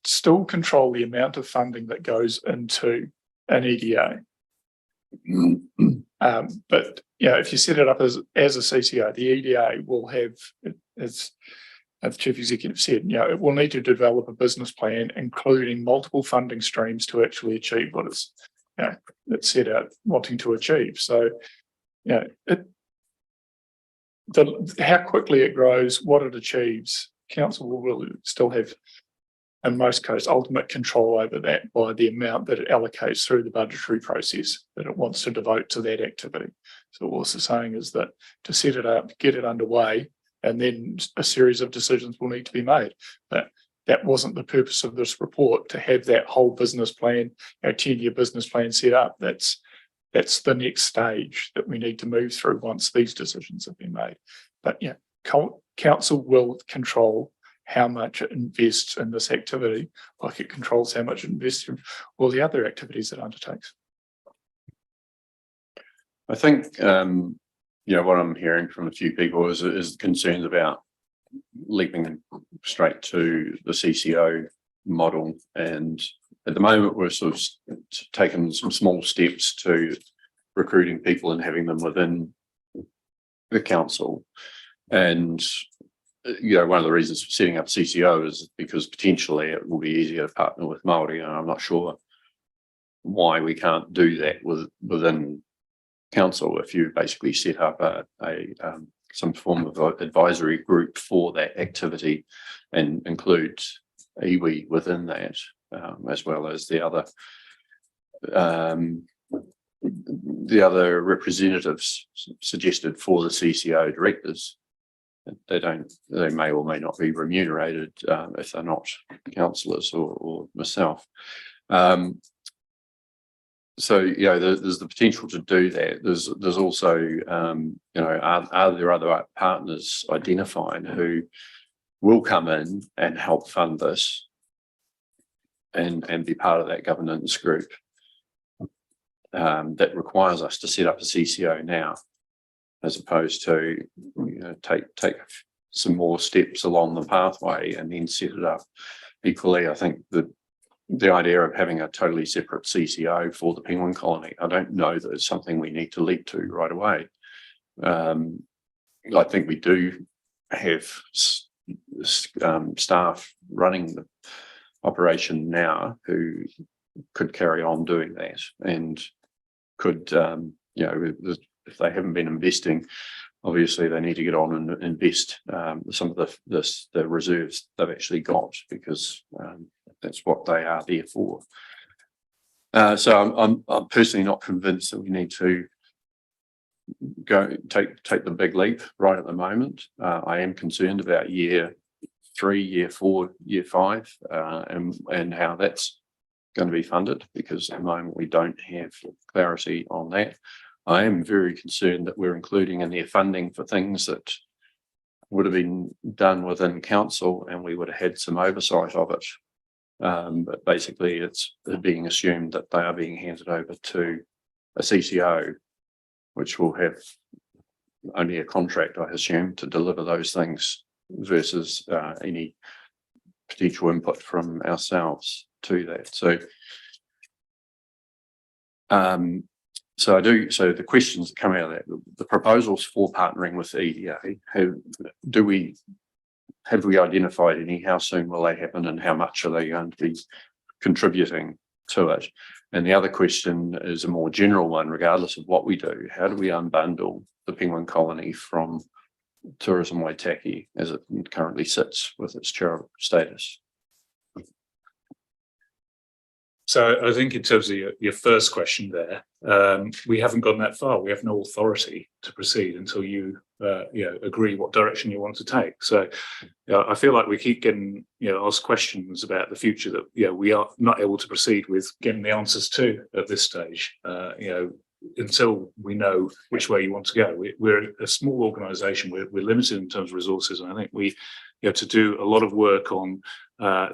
S18: still control the amount of funding that goes into an EDA. But yeah, if you set it up as a CCO, the EDA will have, as the Chief Executive said, it will need to develop a business plan, including multiple funding streams to actually achieve what it's set out wanting to achieve. So, how quickly it grows, what it achieves, council will still have, in most cases, ultimate control over that by the amount that it allocates through the budgetary process that it wants to devote to that activity. So what we're saying is that to set it up, get it underway, and then a series of decisions will need to be made. But that wasn't the purpose of this report, to have that whole business plan, our 10-year business plan set up. That's the next stage that we need to move through once these decisions have been made. But council will control how much it invests in this activity, like it controls how much it invests in all the other activities it undertakes.
S4: I think, what I'm hearing from a few people is concerns about leaping straight to the CCO model. And at the moment, we're sort of taking some small steps to recruiting people and having them within the council. And one of the reasons for setting up CCO is because potentially it will be easier to partner with Māori, and I'm not sure why we can't do that within council if you basically set up some form of advisory group for that activity and include iwi within that, as well as the other representatives suggested for the CCO directors. They may or may not be remunerated if they're not councillors or myself. So there's the potential to do that. There's also are there other partners identified who will come in and help fund this and be part of that governance group that requires us to set up a CCO now, as opposed to take some more steps along the pathway and then set it up. Equally, I think the idea of having a totally separate CCO for the penguin colony, I don't know that it's something we need to leap to right away. I think we do have staff running the operation now who could carry on doing that and could, if they haven't been investing, obviously they need to get on and invest some of the reserves they've actually got, because that's what they are there for. So I'm personally not convinced that we need to go take the big leap right at the moment. I am concerned about year 3, year 4, year 5, and how that's going to be funded, because at the moment we don't have clarity on that. I am very concerned that we're including in their funding for things that would have been done within council and we would have had some oversight of it. But basically it's being assumed that they are being handed over to a CCO, which will have only a contract, I assume, to deliver those things versus any potential input from ourselves to that. So the questions that come out of that, the proposals for partnering with the EDA, have we identified any? How soon will they happen, and how much are they going to be contributing to it? And the other question is a more general one, regardless of what we do. How do we unbundle the penguin colony from Tourism Waitaki as it currently sits with its charitable status?
S11: So I think in terms of your first question there, we haven't gone that far. We have no authority to proceed until you agree what direction you want to take. So I feel like we keep getting asked questions about the future that we are not able to proceed with getting the answers to at this stage. Until we know which way you want to go. We're a small organisation. We're limited in terms of resources, and I think we to do a lot of work on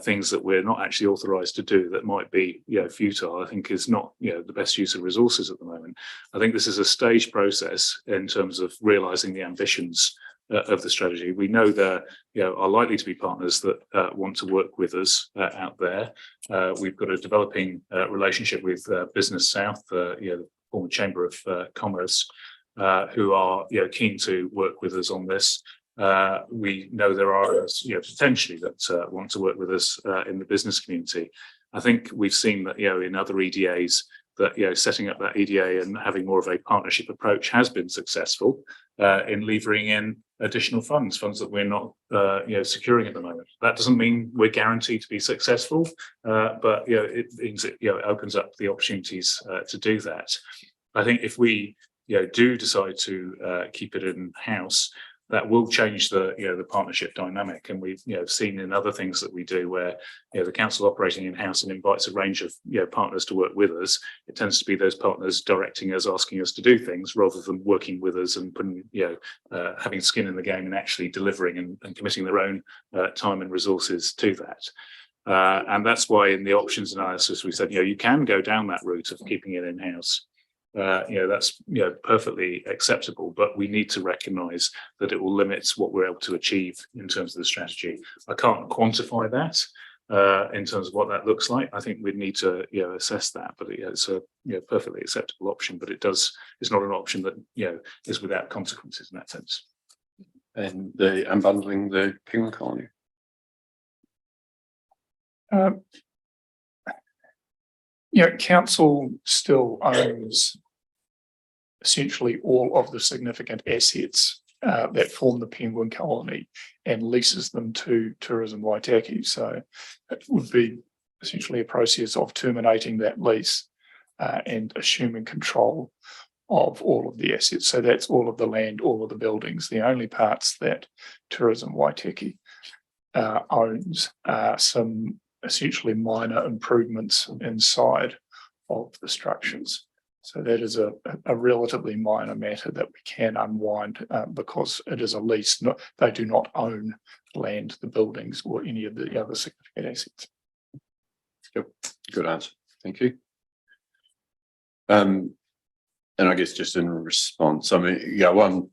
S11: things that we're not actually authorised to do that might be futile, I think is not the best use of resources at the moment. I think this is a staged process in terms of realising the ambitions of the strategy. We know there are likely to be partners that want to work with us out there. We've got a developing relationship with Business South, the former Chamber of Commerce, who are keen to work with us on this. We know there are others, potentially that want to work with us in the business community. I think we've seen that, in other EDAs that, setting up that EDA and having more of a partnership approach has been successful in levering in additional funds that we're not, securing at the moment. That doesn't mean we're guaranteed to be successful, but, it means it, opens up the opportunities to do that. I think if we, do decide to keep it in-house, that will change the partnership dynamic, and we've seen in other things that we do where the council operating in-house and invites a range of partners to work with us. It tends to be those partners directing us, asking us to do things rather than working with us and putting having skin in the game and actually delivering and committing their own time and resources to that. And that's why in the options analysis we said you can go down that route of keeping it in-house. That's perfectly acceptable, but we need to recognise that it will limit what we're able to achieve in terms of the strategy. I can't quantify that in terms of what that looks like. I think we'd need to assess that, but it's a perfectly acceptable option. But it's not an option that is without consequences in that sense.
S4: And the unbundling the penguin colony.
S18: Council still owns essentially all of the significant assets that form the penguin colony and leases them to Tourism Waitaki. So it would be essentially a process of terminating that lease and assuming control of all of the assets. So that's all of the land, all of the buildings. The only parts that Tourism Waitaki owns are some essentially minor improvements inside of the structures. So that is a relatively minor matter that we can unwind because it is a lease. They do not own land, the buildings, or any of the other significant assets.
S4: Good answer. Thank you. And I guess just in response, I mean,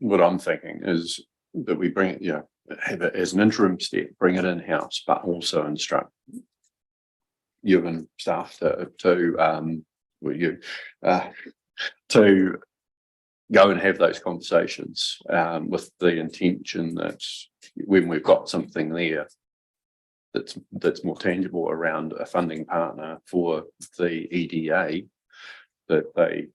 S4: what I'm thinking is that we bring it, have it as an interim step, bring it in-house, but also instruct you and staff to go and have those conversations with the intention that when we've got something there that's more tangible around a funding partner for the EDA, that they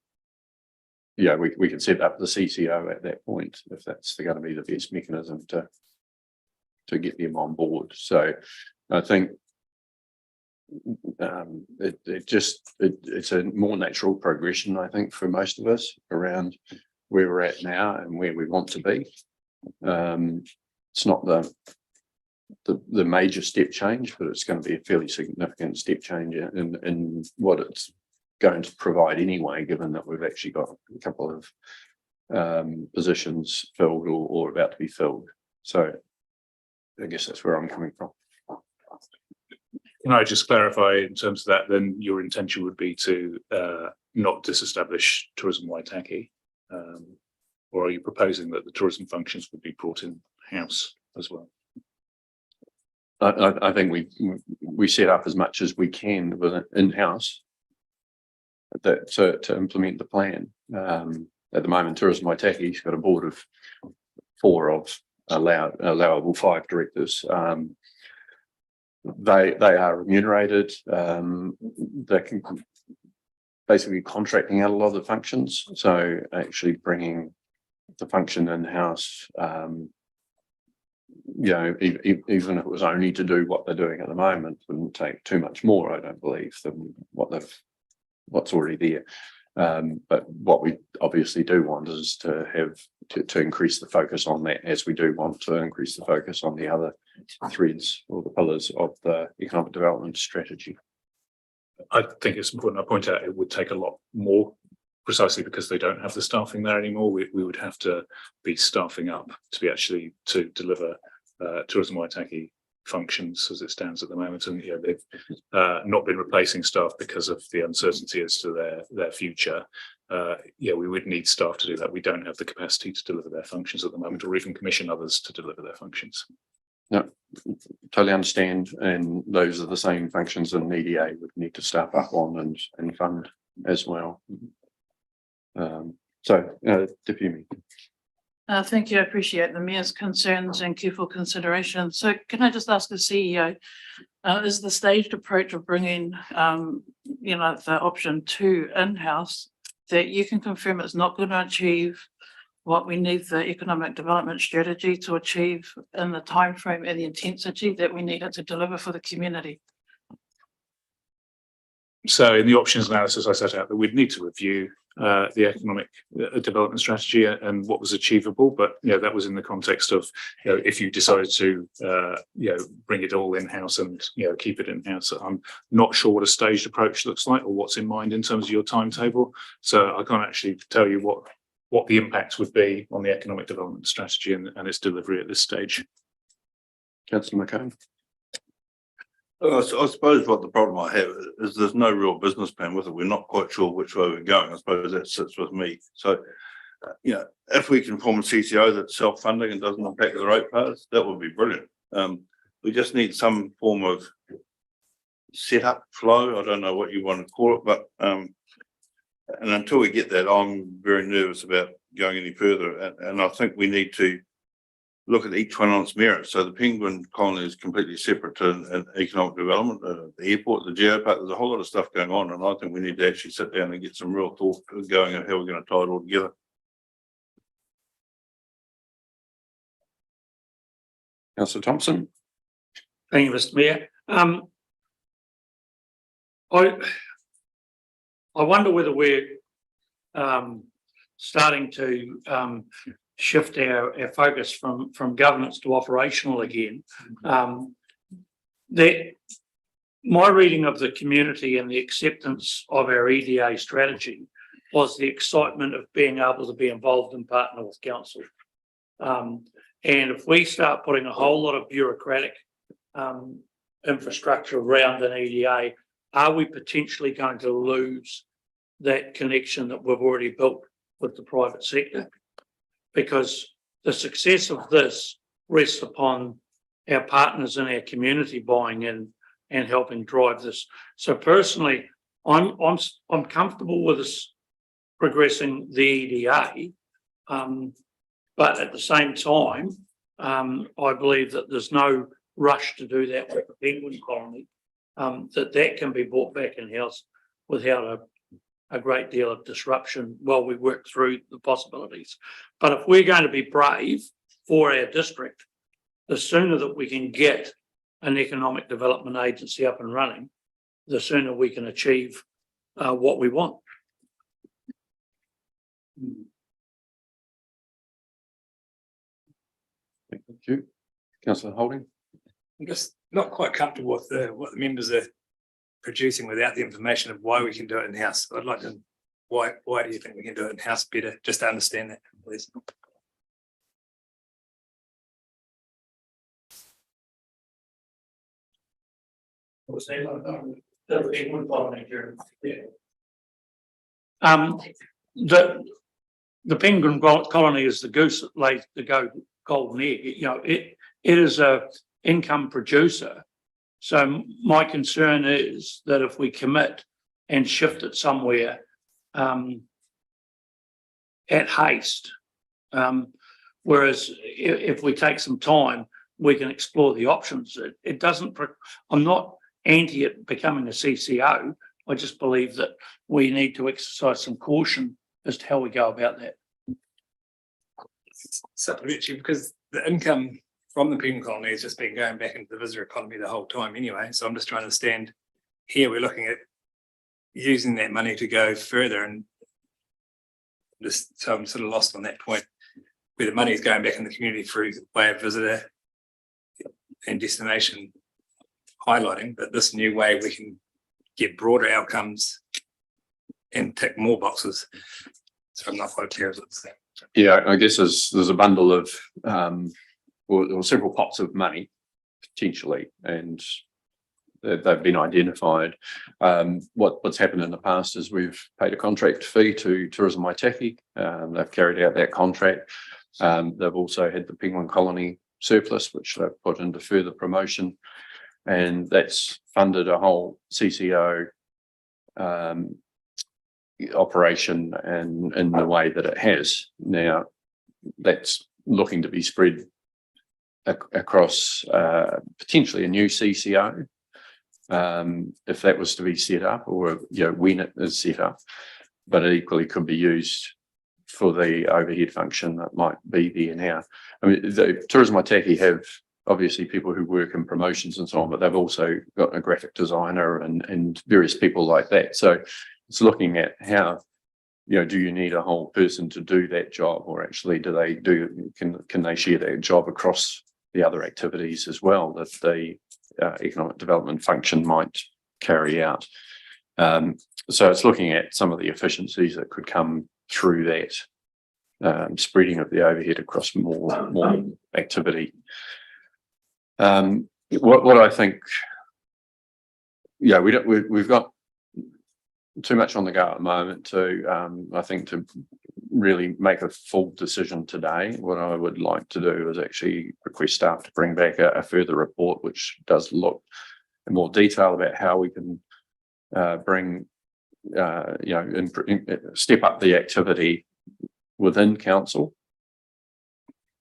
S4: we can set up the CCO at that point if that's going to be the best mechanism to get them on board. So I think it's a more natural progression, I think, for most of us around where we're at now and where we want to be. It's not the major step change, but it's going to be a fairly significant step change in what it's going to provide anyway, given that we've actually got a couple of positions filled or about to be filled. So I guess that's where I'm coming from.
S11: Can I just clarify in terms of that, then your intention would be to not disestablish Tourism Waitaki, or are you proposing that the tourism functions would be brought in-house as well?
S4: I think we set up as much as we can with in-house to implement the plan. At the moment, Tourism Waitaki's got a board of 4 of allowable 5 directors. They are remunerated. They can basically contracting out a lot of the functions. So actually bringing the function in-house you know, even if it was only to do what they're doing at the moment, wouldn't take too much more, I don't believe, than what's already there. But what we obviously do want is to have to increase the focus on that, as we do want to increase the focus on the other threads or the pillars of the economic development strategy.
S11: I think it's important I point out it would take a lot more, precisely because they don't have the staffing there anymore. We would have to be staffing up to be actually to deliver Tourism Waitaki functions as it stands at the moment, and you know, they've not been replacing staff because of the uncertainty as to their future. Yeah, we would need staff to do that. We don't have the capacity to deliver their functions at the moment, or even commission others to deliver their functions.
S4: No, totally understand, and those are the same functions that an EDA would need to staff up on and fund as well. Deputy.
S12: Thank you. I appreciate the Mayor's concerns and careful consideration. So can I just ask the CEO, is the staged approach of bringing, the option 2 in-house, that you can confirm it's not going to achieve what we need the economic development strategy to achieve in the timeframe and the intensity that we need it to deliver for the community?
S11: So in the options analysis I set out that we'd need to review the economic development strategy and what was achievable, but that was in the context of if you decided to bring it all in-house and keep it in-house. I'm not sure what a staged approach looks like or what's in mind in terms of your timetable, so I can't actually tell you what the impact would be on the economic development strategy and its delivery at this stage.
S4: Councillor McCone.
S16: I suppose what the problem I have is there's no real business plan with it. We're not quite sure which way we're going. I suppose that sits with me. So, if we can form a CCO that's self-funding and doesn't impact the ratepayers, that would be brilliant. We just need some form of setup flow. I don't know what you want to call it, but and until we get that, I'm very nervous about going any further. And I think we need to look at each one on its merits. So the penguin colony is completely separate to economic development, the airport, the geopark. There's a whole lot of stuff going on, and I think we need to actually sit down and get some real thought going on how we're going to tie it all together.
S4: Councillor Thompson.
S8: Thank you, Mr. Mayor. I wonder whether we're starting to shift our focus from governance to operational again. My reading of the community and the acceptance of our EDA strategy was the excitement of being able to be involved and partner with council. And if we start putting a whole lot of bureaucratic infrastructure around an EDA, are we potentially going to lose that connection that we've already built with the private sector? Because the success of this rests upon our partners in our community buying in and helping drive this. So personally, I'm comfortable with us progressing the EDA, but at the same time, I believe that there's no rush to do that with the penguin colony. That can be brought back in-house without a great deal of disruption while we work through the possibilities. But if we're going to be brave for our district, the sooner that we can get an economic development agency up and running, the sooner we can achieve what we want.
S4: Thank you. Councillor Holding.
S1: I'm just not quite comfortable with what the members are producing without the information of why we can do it in-house. I'd like to, why do you think we can do it in-house better? Just to understand that, please.
S8: The penguin colony is the goose that lays the golden egg. It is a income producer. So my concern is that if we commit and shift it somewhere at haste, whereas if we take some time, we can explore the options. It doesn't. I'm not anti it becoming a CCO. I just believe that we need to exercise some caution as to how we go about that.
S1: Supplementary, because the income from the penguin colony has just been going back into the visitor economy the whole time anyway. So I'm just trying to understand here we're looking at using that money to go further, and just so I'm sort of lost on that point where the money is going back in the community through the way of visitor and destination highlighting, but this new way we can get broader outcomes and tick more boxes. So I'm not quite clear as it's.
S4: Yeah, I guess there's a bundle of or several pots of money potentially, and they've been identified. What's happened in the past is we've paid a contract fee to Tourism Waitaki. They've carried out that contract. They've also had the penguin colony surplus, which they've put into further promotion, and that's funded a whole CCO operation and in the way that it has. Now that's looking to be spread across potentially a new CCO if that was to be set up, or when it is set up, but it equally could be used for the overhead function that might be there now. I mean, the Tourism Waitaki have obviously people who work in promotions and so on, but they've also got a graphic designer and various people like that. So it's looking at how, do you need a whole person to do that job, or actually can they share that job across the other activities as well that the economic development function might carry out. So it's looking at some of the efficiencies that could come through that spreading of the overhead across more activity. What I think, we've got too much on the go at the moment to really make a full decision today. What I would like to do is actually request staff to bring back a further report which does look in more detail about how we can bring step up the activity within council,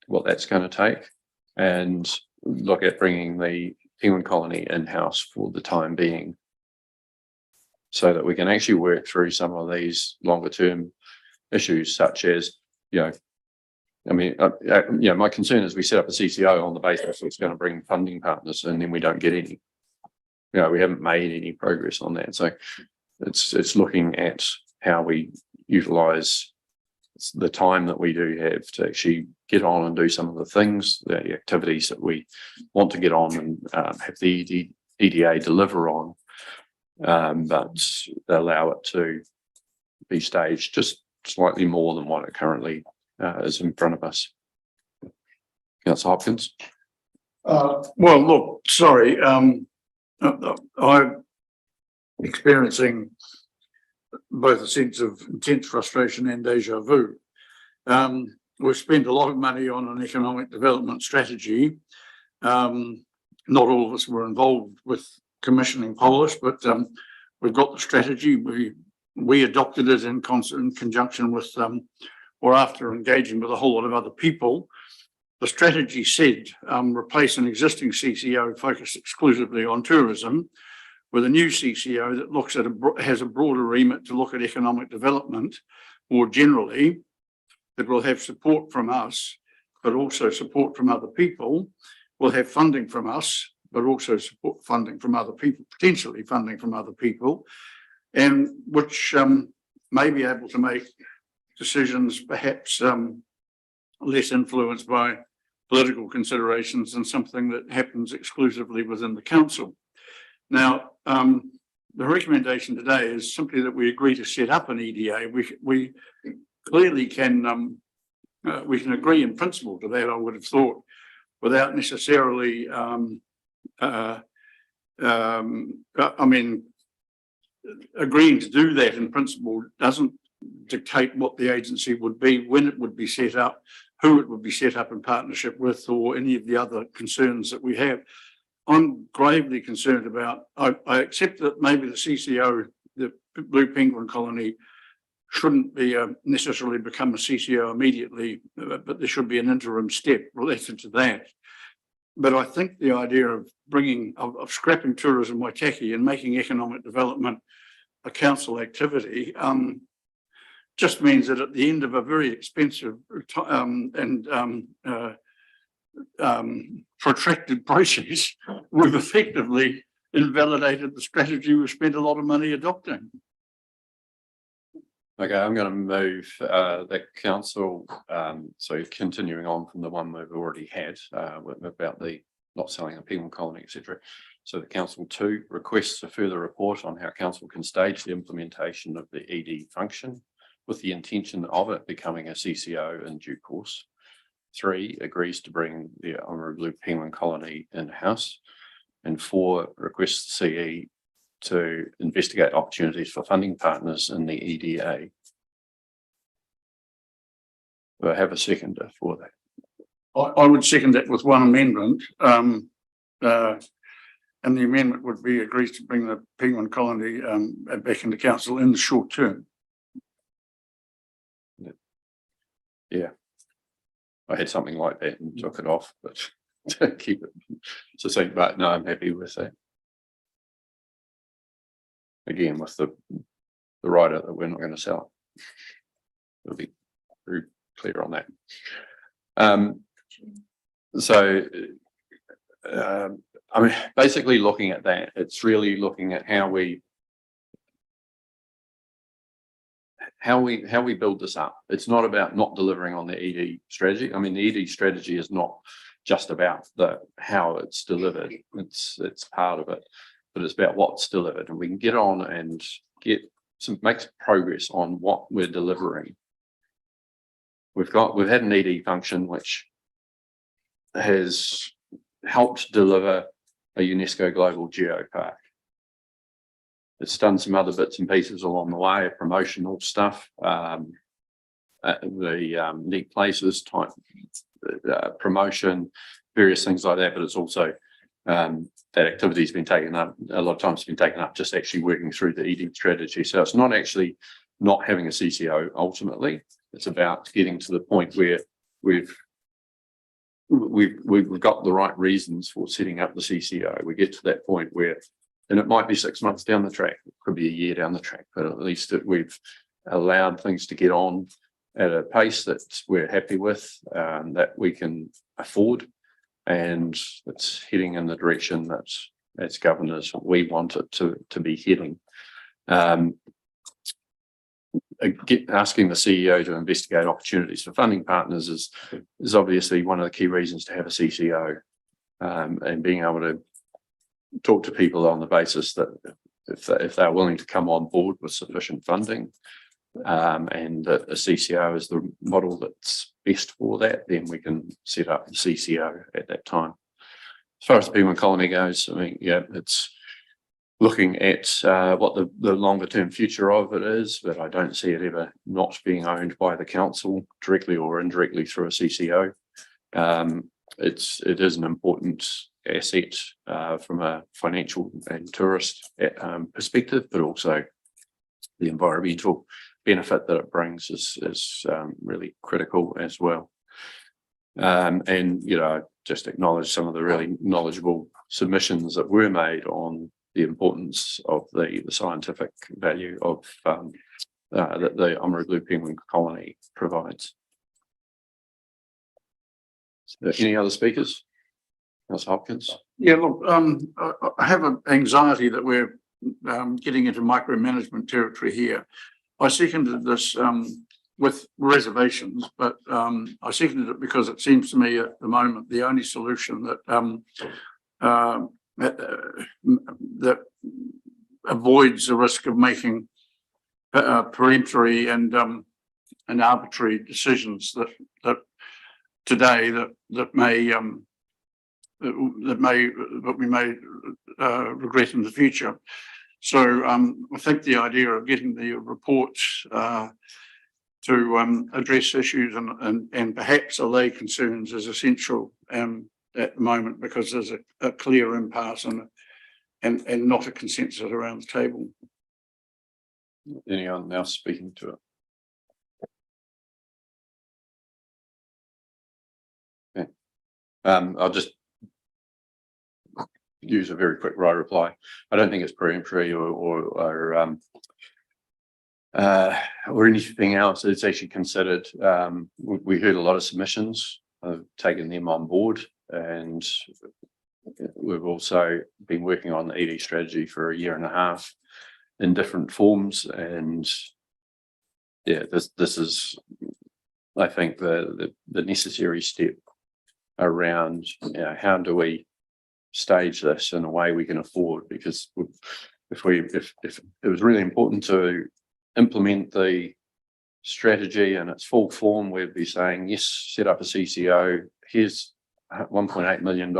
S4: what that's going to take, and look at bringing the penguin colony in-house for the time being, so that we can actually work through some of these longer term issues, such as, my concern is we set up a CCO on the basis it's going to bring funding partners and then we don't get any. We haven't made any progress on that. So it's looking at how we utilise the time that we do have to actually get on and do some of the things, the activities that we want to get on and have the EDA deliver on, but allow it to be staged just slightly more than what it currently is in front of us. Councillor Hopkins.
S10: Well, look, sorry, I'm experiencing both a sense of intense frustration and deja vu. We've spent a lot of money on an economic development strategy. Not all of us were involved with commissioning Polish, but we've got the strategy. We adopted it in conjunction with or after engaging with a whole lot of other people. The strategy said replace an existing CCO focused exclusively on tourism with a new CCO that looks at has a broader remit to look at economic development more generally, that will have support from us, but also support from other people, will have funding from us, but also support funding from other people, potentially funding from other people, and which may be able to make decisions perhaps less influenced by political considerations than something that happens exclusively within the council. Now, the recommendation today is simply that we agree to set up an EDA. We clearly can we can agree in principle to that, I would have thought, without necessarily agreeing to do that in principle doesn't dictate what the agency would be, when it would be set up, who it would be set up in partnership with, or any of the other concerns that we have. I'm gravely concerned about, I accept that maybe the CCO, the Blue Penguin Colony, shouldn't be necessarily become a CCO immediately, but there should be an interim step related to that. But I think the idea of of scrapping Tourism Waitaki and making economic development a council activity just means that at the end of a very expensive protracted process, we've effectively invalidated the strategy we've spent a lot of money adopting.
S4: Okay, I'm going to move that council, so continuing on from the one we've already had about the not selling a penal colony, etc. So the council 2 requests a further report on how council can stage the implementation of the ED function with the intention of it becoming a CCO in due course. 3 agrees to bring the Honourable Penguin Colony in-house. And 4 requests the CE to investigate opportunities for funding partners in the EDA. Do I have a seconder for that?
S10: I would second that with one amendment. And the amendment would be agrees to bring the penguin colony back into council in the short term.
S4: Yeah. I had something like that and took it off, but to keep it succinct, but no, I'm happy with that. Again, with the rider that we're not going to sell. It'll be very clear on that. I mean, basically looking at that, it's really looking at how we build this up. It's not about not delivering on the ED strategy. I mean, the ED strategy is not just about how it's delivered. It's part of it, but it's about what's delivered, and we can get on and make progress on what we're delivering. We've had an ED function which has helped deliver a UNESCO Global Geopark. It's done some other bits and pieces along the way, promotional stuff, the neat places type promotion, various things like that. But it's also that activity's been taken up, a lot of times been taken up just actually working through the ED strategy. So it's not actually not having a CCO ultimately. It's about getting to the point where we've got the right reasons for setting up the CCO. We get to that point where, and it might be 6 months down the track, it could be a year down the track, but at least we've allowed things to get on at a pace that we're happy with, that we can afford, and it's heading in the direction that as governors we want it to be heading. Asking the CEO to investigate opportunities for funding partners is obviously one of the key reasons to have a CCO, and being able to talk to people on the basis that if they're willing to come on board with sufficient funding, and that a CCO is the model that's best for that, then we can set up the CCO at that time. As far as the penguin colony goes, I mean, yeah, it's looking at what the longer term future of it is, but I don't see it ever not being owned by the council directly or indirectly through a CCO. It is an important asset from a financial and tourist perspective, but also the environmental benefit that it brings is really critical as well. And just acknowledge some of the really knowledgeable submissions that were made on the importance of the scientific value of that the Oamaru penguin colony provides. Any other speakers? Councillor Hopkins?
S10: Yeah, look, I have an anxiety that we're getting into micromanagement territory here. I seconded this with reservations, but I seconded it because it seems to me at the moment the only solution that avoids the risk of making peremptory and arbitrary decisions that today that we may regret in the future. So I think the idea of getting the reports to address issues and perhaps allay concerns is essential at the moment, because there's a clear impasse and not a consensus around the table.
S4: Anyone else speaking to it? Okay. I'll just use a very quick reply. I don't think it's peremptory or anything else. It's actually considered. We heard a lot of submissions I've taken them on board, and we've also been working on the ED strategy for 1.5 years in different forms. And yeah, this is, I think, the necessary step around, you know, how do we stage this in a way we can afford, because if it was really important to implement the strategy in its full form, we'd be saying, yes, set up a CCO, here's $1.8 million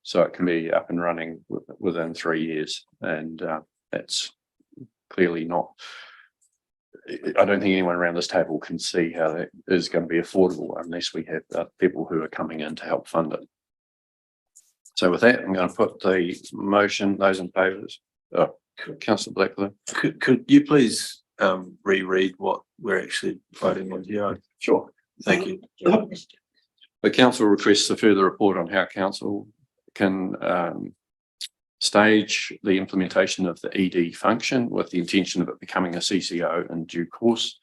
S4: so it can be up and running within 3 years. And that's clearly not, I don't think anyone around this table can see how that is going to be affordable unless we have people who are coming in to help fund it. So with that, I'm going to put the motion, those in favour. Councillor Blackburn.
S13: Could you please reread what we're actually voting on here?
S4: Sure.
S13: Thank you.
S4: The council requests a further report on how council can stage the implementation of the ED function with the intention of it becoming a CCO in due course,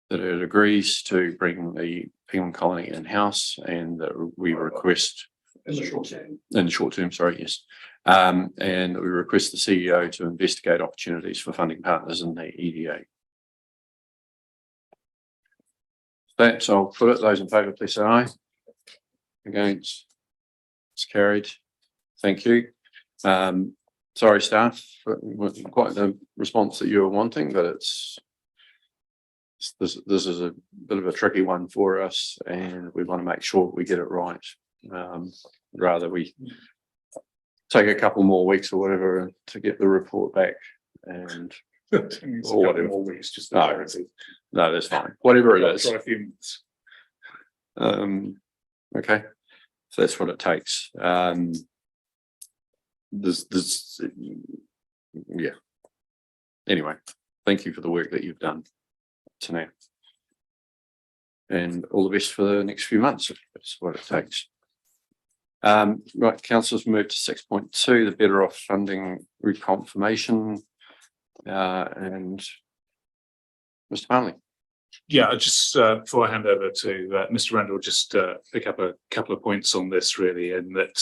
S4: that it agrees to bring the penguin colony in-house, and that we request
S8: In the short term.
S4: in the short term, sorry, yes. And we request the CEO to investigate opportunities for funding partners in the EDA. That, so I'll put it, those in favour, please say aye. Against? It's carried. Thank you. Sorry, staff, it wasn't quite the response that you were wanting, but this is a bit of a tricky one for us, and we want to make sure we get it right. Rather we take a couple more weeks or whatever to get the report back, and or whatever.
S11: More weeks, just
S4: No,
S11: clarity.
S4: no, that's fine. Whatever it is.
S11: Try a few minutes.
S4: Okay, so that's what it takes. Yeah. Anyway, thank you for the work that you've done tonight, and all the best for the next few months. That's what it takes. Right, councillors, move to 6.2, the Better Off funding reconfirmation, and Mr. Parnley.
S11: Yeah, I just before I hand over to Mr. Randall, just pick up a couple of points on this really, and that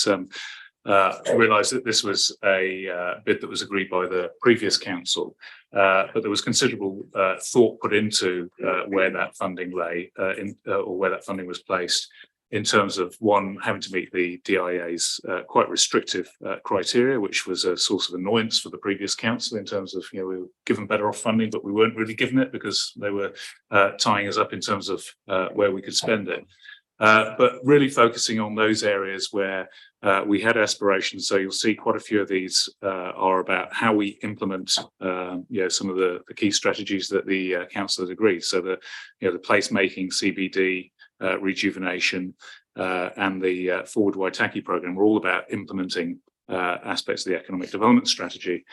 S11: I realised that this was a bid that was agreed by the previous council, but there was considerable thought put into where that funding lay, or where that funding was placed, in terms of one, having to meet the DIA's quite restrictive criteria, which was a source of annoyance for the previous council in terms of, you know, we were given Better Off funding, but we weren't really given it because they were tying us up in terms of where we could spend it. But really focusing on those areas where we had aspirations. So you'll see quite a few of these are about how we implement, you know, some of the key strategies that the council has agreed. So the, you know, the placemaking, CBD, rejuvenation, and the Forward Waitaki program were all about implementing aspects of the economic development strategy.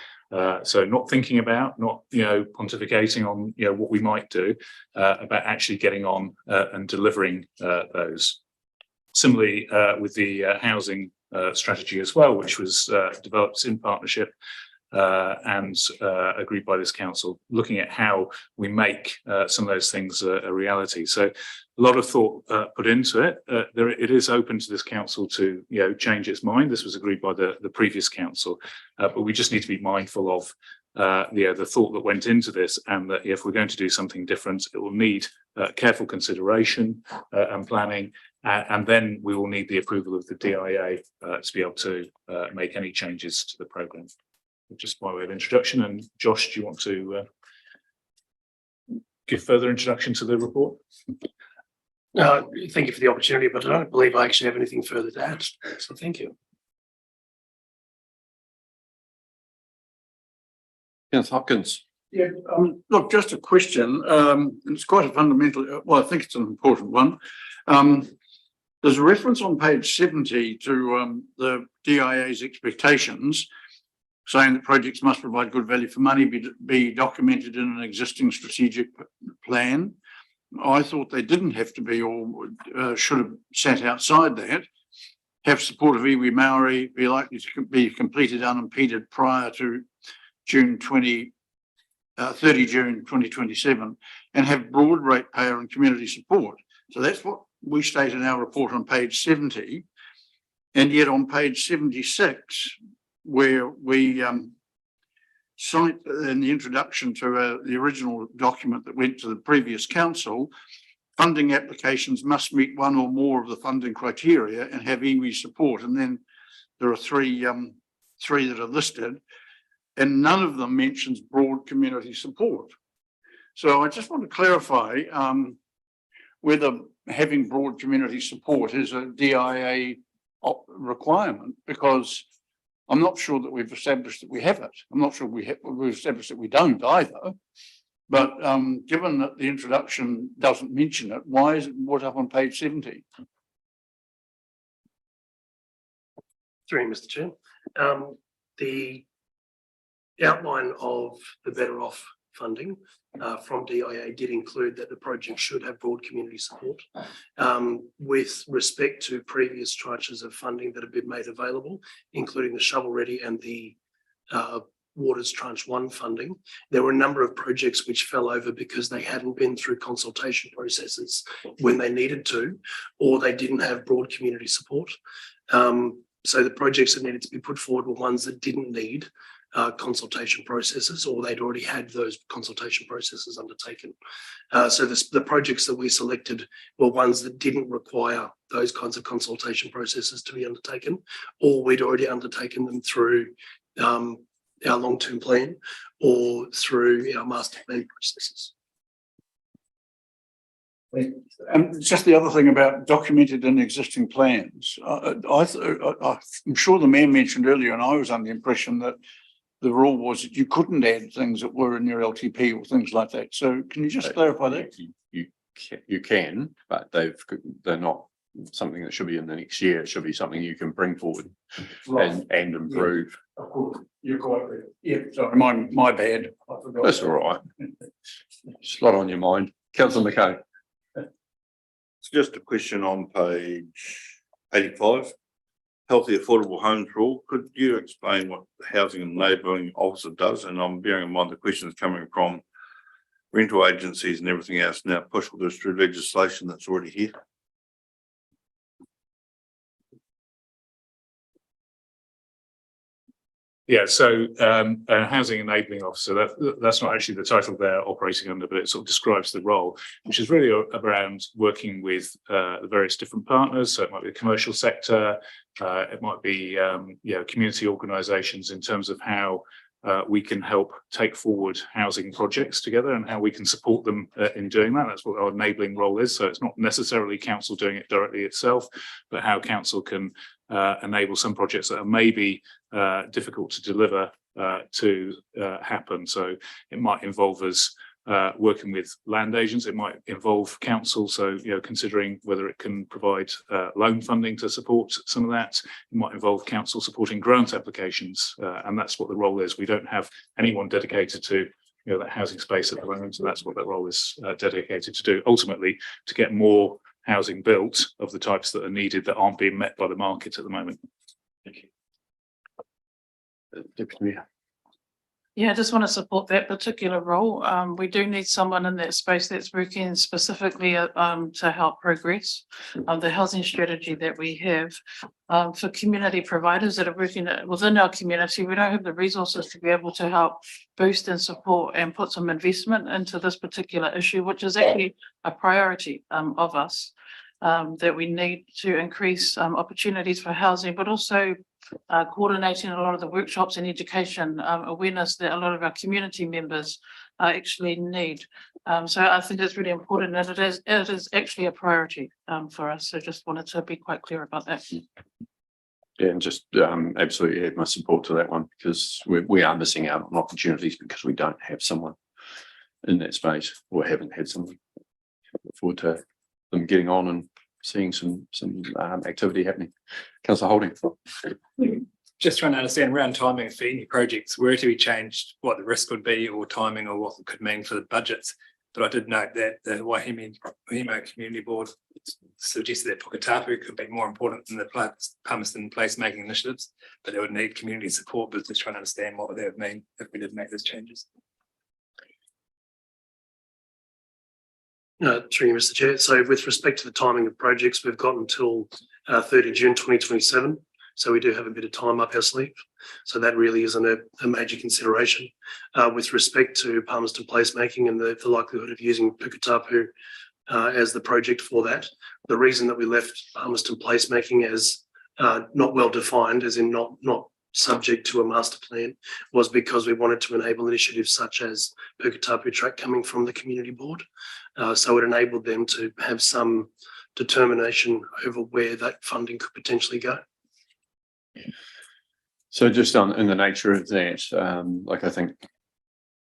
S11: So not thinking about, not, you know, pontificating on, you know, what we might do, about actually getting on and delivering those. Similarly, with the housing strategy as well, which was developed in partnership and agreed by this council, looking at how we make some of those things a reality. So a lot of thought put into it. It is open to this council to, you know, change its mind. This was agreed by the previous council, but we just need to be mindful of the thought that went into this, and that if we're going to do something different, it will need careful consideration and planning, and then we will need the approval of the DIA to be able to make any changes to the programme. Just by way of introduction, and Josh, do you want to give further introduction to the report?
S2: Thank you for the opportunity, but I don't believe I actually have anything further to add. So thank you.
S4: Yes, Hopkins.
S10: Yeah, look, just a question. It's quite a fundamental, well, I think it's an important one. There's a reference on page 70 to the DIA's expectations, saying that projects must provide good value for money, be documented in an existing strategic plan. I thought they didn't have to be, or should have sat outside that. Have support of iwi Maori, be likely to be completed unimpeded prior to 30 June 2027, and have broad ratepayer and community support. So that's what we state in our report on page 70, and yet on page 76, where we cite in the introduction to the original document that went to the previous council, funding applications must meet one or more of the funding criteria and have iwi support. And then there are three that are listed, and none of them mentions broad community support. So I just want to clarify whether having broad community support is a DIA requirement, because I'm not sure that we've established that we have it. I'm not sure we've established that we don't either. But given that the introduction doesn't mention it, why is it brought up on page 70?
S2: Through you, Mr. Chair. The outline of the Better Off funding from DIA did include that the project should have broad community support. With respect to previous tranches of funding that have been made available, including the shovel ready and the Waters Tranche 1 funding, there were a number of projects which fell over because they hadn't been through consultation processes when they needed to, or they didn't have broad community support. So the projects that needed to be put forward were ones that didn't need consultation processes, or they'd already had those consultation processes undertaken. So the projects that we selected were ones that didn't require those kinds of consultation processes to be undertaken, or we'd already undertaken them through our long-term plan or through our master plan processes.
S10: Just the other thing about documented in existing plans. I'm sure the mayor mentioned earlier, and I was under the impression that the rule was that you couldn't add things that were in your LTP or things like that. So can you just clarify that?
S4: You can, but they're not something that should be in the next year. It should be something you can bring forward and improve.
S10: Yeah, of course, you're quite right. Yeah, sorry, my bad. I forgot.
S4: That's all right. It's a lot on your mind. Councillor McKay.
S16: It's just a question on page 85. Healthy affordable homes rule. Could you explain what the housing and neighbouring officer does? And I'm bearing in mind the questions coming from rental agencies and everything else now push all this through legislation that's already here.
S11: Yeah, so a housing enabling officer, that's not actually the title they're operating under, but it sort of describes the role, which is really around working with the various different partners. So it might be the commercial sector, it might be community organisations in terms of how we can help take forward housing projects together and how we can support them in doing that. That's what our enabling role is. So it's not necessarily council doing it directly itself, but how council can enable some projects that are maybe difficult to deliver to happen. So it might involve us working with land agents. It might involve council. So, considering whether it can provide loan funding to support some of that. It might involve council supporting grant applications. And that's what the role is. We don't have anyone dedicated to that housing space at the moment. So that's what that role is dedicated to do. Ultimately, to get more housing built of the types that are needed that aren't being met by the market at the moment. Thank you.
S12: Yeah, I just want to support that particular role. We do need someone in that space that's working specifically to help progress the housing strategy that we have. For community providers that are working within our community, we don't have the resources to be able to help boost and support and put some investment into this particular issue, which is actually a priority of us, that we need to increase opportunities for housing, but also coordinating a lot of the workshops and education awareness that a lot of our community members actually need. So I think it's really important that it is actually a priority for us. So just wanted to be quite clear about that.
S4: Yeah, and just absolutely add my support to that one, because we are missing out on opportunities because we don't have someone in that space or haven't had someone. Look forward to them getting on and seeing some activity happening. Councillor Holding.
S1: Just trying to understand around timing for any projects were to be changed, what the risk would be or timing or what it could mean for the budgets. But I did note that the Waihemo Community Board suggested that Puketapu could be more important than the Palmerston placemaking initiatives, but they would need community support. But just trying to understand what that would mean if we did make those changes.
S2: Through you, Mr. Chair. So with respect to the timing of projects, we've got until 30 June 2027. So we do have a bit of time up our sleeve. So that really isn't a major consideration. With respect to Palmerston placemaking and the likelihood of using Puketapu as the project for that, the reason that we left Palmerston placemaking as not well defined, as in not subject to a master plan, was because we wanted to enable initiatives such as Puketapu Track coming from the community board. So it enabled them to have some determination over where that funding could potentially go.
S4: So just in the nature of that, like I think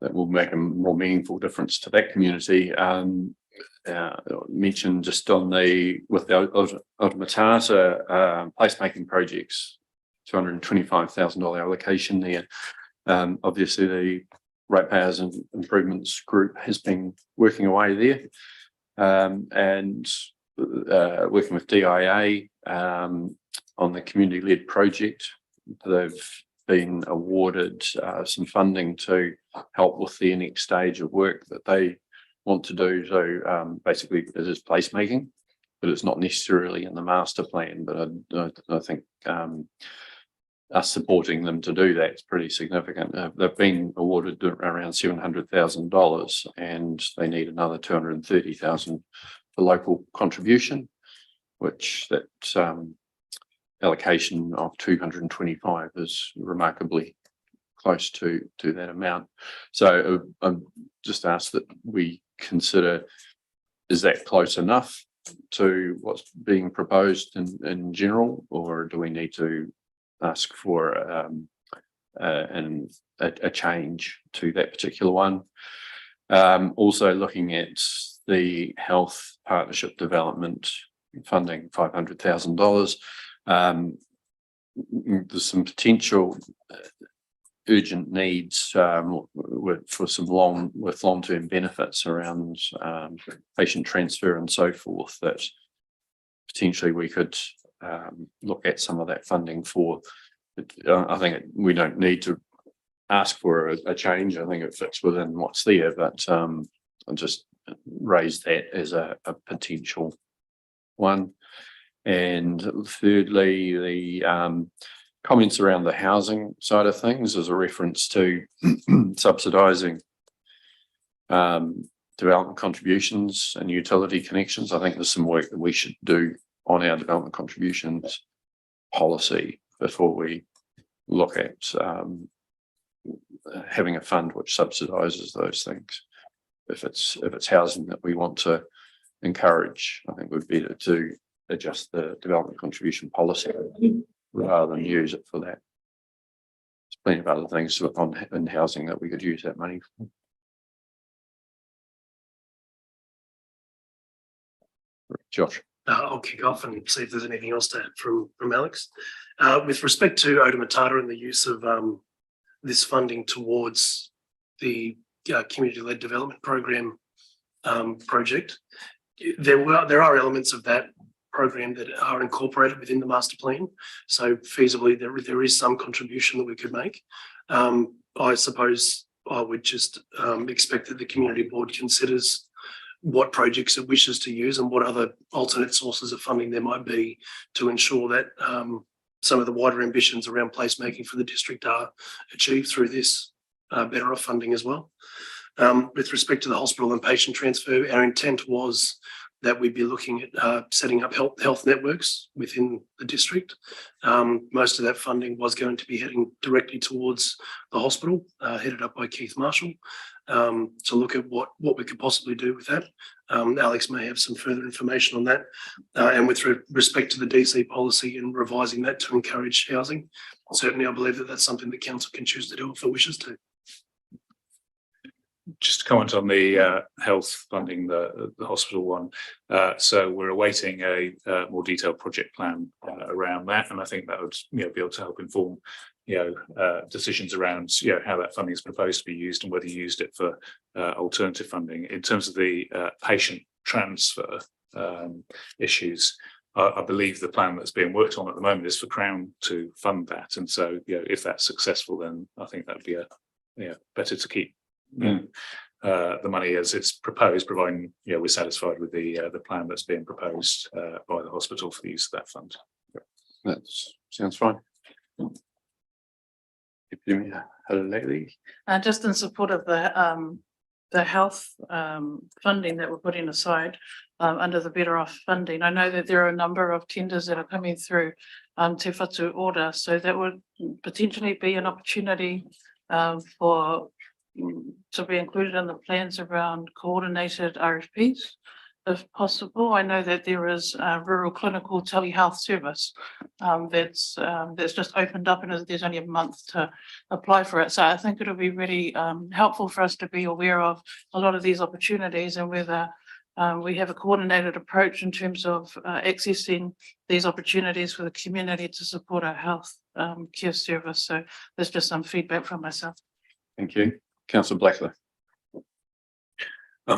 S4: that will make a more meaningful difference to that community. Mentioned just on with the Otamatata placemaking projects, $225,000 allocation there. Obviously the Ratepayers and Improvements Group has been working away there, and working with DIA on the community-led project. They've been awarded some funding to help with the next stage of work that they want to do. So basically it is placemaking, but it's not necessarily in the master plan. But I think us supporting them to do that is pretty significant. They've been awarded around $700,000 and they need another $230,000 for local contribution, which that allocation of 225 is remarkably close to that amount. So I'm just asked that we consider, is that close enough to what's being proposed in general, or do we need to ask for a change to that particular one? Also looking at the health partnership development funding, $500,000. There's some potential urgent needs for some long-term benefits around patient transfer and so forth, that potentially we could look at some of that funding for. I think we don't need to ask for a change. I think it fits within what's there, but I'll just raise that as a potential one. And thirdly, the comments around the housing side of things as a reference to subsidising development contributions and utility connections. I think there's some work that we should do on our development contributions policy before we look at having a fund which subsidises those things. If it's housing that we want to encourage, I think it would be to adjust the development contribution policy rather than use it for that. There's plenty of other things in housing that we could use that money for. Josh.
S2: I'll kick off and see if there's anything else to add from Alex. With respect to Otamatata and the use of this funding towards the community-led development program project, there are elements of that program that are incorporated within the master plan. So feasibly, there is some contribution that we could make. I suppose I would just expect that the community board considers what projects it wishes to use and what other alternate sources of funding there might be to ensure that some of the wider ambitions around placemaking for the district are achieved through this better off funding as well. With respect to the hospital and patient transfer, our intent was that we'd be looking at setting up health networks within the district. Most of that funding was going to be heading directly towards the hospital, headed up by Keith Marshall, to look at what we could possibly do with that. Alex may have some further information on that. And with respect to the DC policy and revising that to encourage housing, certainly I believe that that's something that council can choose to do if it wishes to.
S11: Just to comment on the health funding, the hospital one. So we're awaiting a more detailed project plan around that, and I think that would be able to help inform decisions around how that funding is proposed to be used and whether you used it for alternative funding. In terms of the patient transfer issues, I believe the plan that's being worked on at the moment is for Crown to fund that, and so if that's successful, then I think that would be better to keep the money as it's proposed, providing, we're satisfied with the plan that's being proposed by the hospital for the use of that fund.
S4: That sounds fine.
S12: Just in support of the health funding that we're putting aside under the Better Off funding. I know that there are a number of tenders that are coming through Te Whatu order, so that would potentially be an opportunity for to be included in the plans around coordinated RFPs, if possible. I know that there is a rural clinical telehealth service that's just opened up, and there's only a month to apply for it. So I think it'll be really helpful for us to be aware of a lot of these opportunities and whether we have a coordinated approach in terms of accessing these opportunities for the community to support our health care service. So there's just some feedback from myself.
S4: Thank you. Councillor Blackler.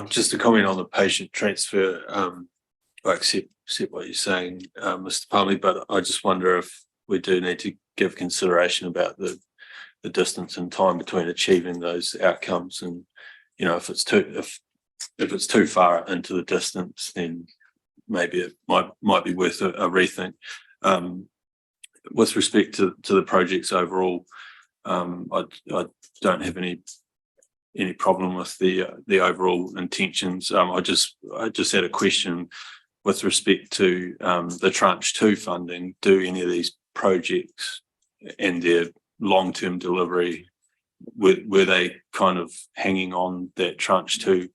S13: Just to comment on the patient transfer, I accept what you're saying, Mr. Palmy, but I just wonder if we do need to give consideration about the distance and time between achieving those outcomes. And, if it's too far into the distance, then maybe it might be worth a rethink. With respect to the projects overall, I don't have any problem with the overall intentions. I just had a question with respect to the tranche 2 funding. Do any of these projects and their long-term delivery, were they kind of hanging on that tranche 2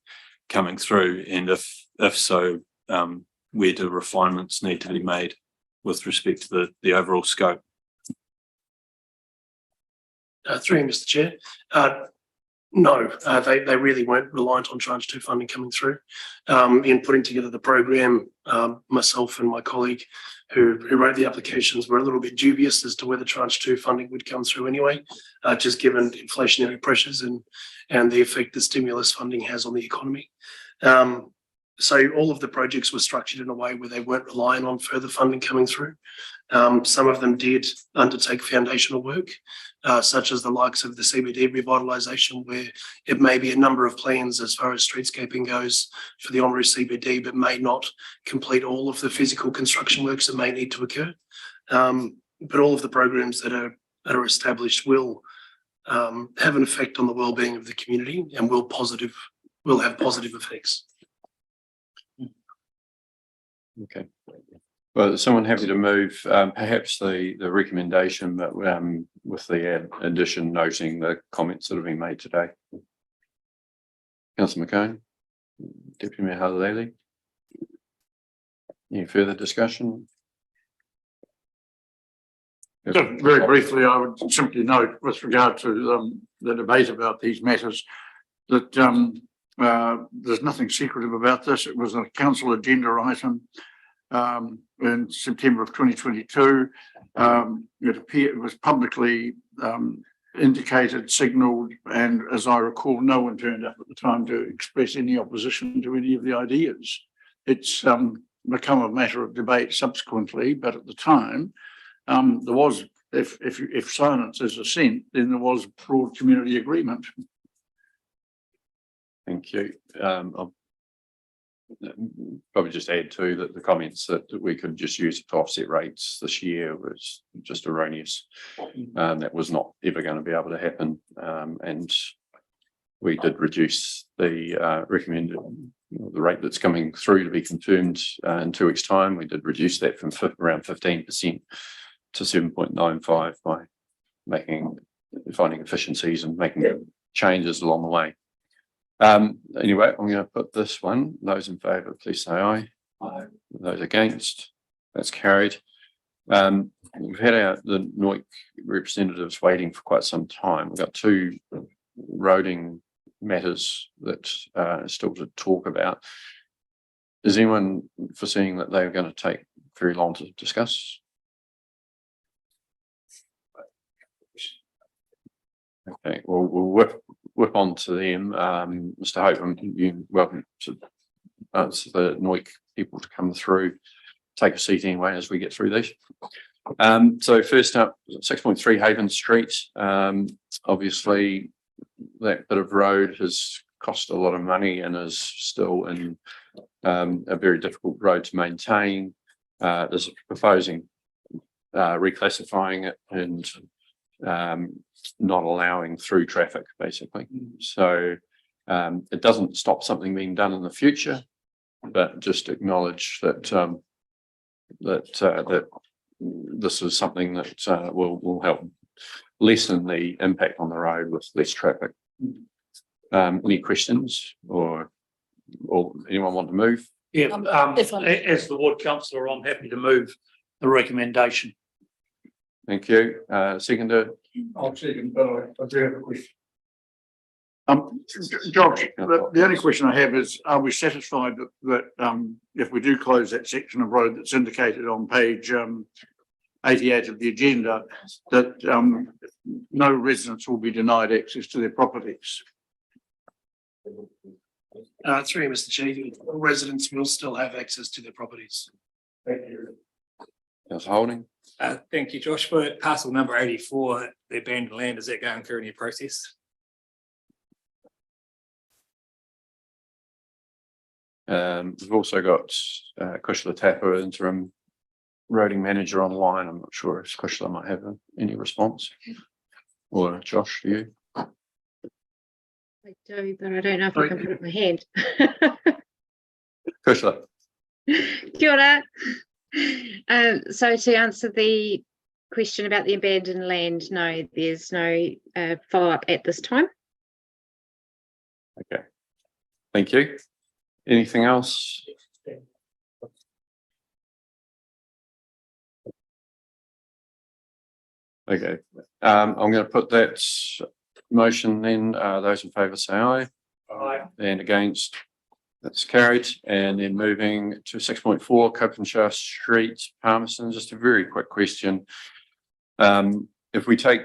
S13: coming through? And if so, where do refinements need to be made with respect to the overall scope?
S2: Through you, Mr. Chair. No, they really weren't reliant on tranche 2 funding coming through. In putting together the program, myself and my colleague who wrote the applications were a little bit dubious as to whether tranche 2 funding would come through anyway, just given inflationary pressures and the effect that stimulus funding has on the economy. So all of the projects were structured in a way where they weren't relying on further funding coming through. Some of them did undertake foundational work, such as the likes of the CBD revitalisation, where it may be a number of plans as far as streetscaping goes for the Oamaru CBD, but may not complete all of the physical construction works that may need to occur. But all of the programs that are established will have an effect on the well-being of the community and will have positive effects.
S4: Okay. Well, is someone happy to move perhaps the recommendation, but with the addition noting the comments that have been made today? Councillor McCone, Deputy Mayor Halilele. Any further discussion?
S10: Just very briefly, I would simply note with regard to the debate about these matters that there's nothing secretive about this. It was a council agenda item in September of 2022. It was publicly indicated, signalled, and as I recall, no one turned up at the time to express any opposition to any of the ideas. It's become a matter of debate subsequently, but at the time, there was, if silence is assent, then there was broad community agreement.
S4: Thank you. I'll probably just add to that the comments that we could just use it to offset rates this year was just erroneous. That was not ever going to be able to happen. And we did reduce the recommended the rate that's coming through to be confirmed in 2 weeks' time. We did reduce that from around 15% to 7.95 by finding efficiencies and making changes along the way. Anyway, I'm going to put this one. Those in favour, please say aye. Aye. Those against, that's carried. We've had the NOIC representatives waiting for quite some time. We've got 2 roading matters that are still to talk about. Is anyone foreseeing that they're going to take very long to discuss? Okay, well, we'll whip on to them. Mr. Hope, you're welcome to the NOIC people to come through. Take a seat anyway as we get through these. So first up, 6.3 Haven Street. Obviously, that bit of road has cost a lot of money and is still in a very difficult road to maintain. There's proposing reclassifying it and not allowing through traffic, basically. So it doesn't stop something being done in the future, but just acknowledge that that this is something that will help lessen the impact on the road with less traffic. Any questions or anyone want to move?
S8: Yeah, as the ward councillor, I'm happy to move the recommendation.
S4: Thank you. Seconder.
S10: I'll second, but I do have a question. Josh, the only question I have is, are we satisfied that if we do close that section of road that's indicated on page 88 of the agenda, that no residents will be denied access to their properties?
S2: Through you, Mr. Chief, residents will still have access to their properties.
S10: Thank you.
S4: Councillor Holding.
S1: Thank you, Josh. For parcel number 84, the abandoned land, is that going through any process?
S4: We've also got Kushla Tapper, interim roading manager, online. I'm not sure if Kushla might have any response. Or Josh, do you?
S20: I do, but I don't know if I can put up my hand.
S4: Kushla.
S20: Kia ora. So to answer the question about the abandoned land, no, there's no follow-up at this time.
S4: Okay. Thank you. Anything else? Okay. I'm going to put that motion then. Those in favour say aye.
S8: Aye.
S4: And against, that's carried. And then moving to 6.4, Copenhagen Street, Palmerston. Just a very quick question. If we take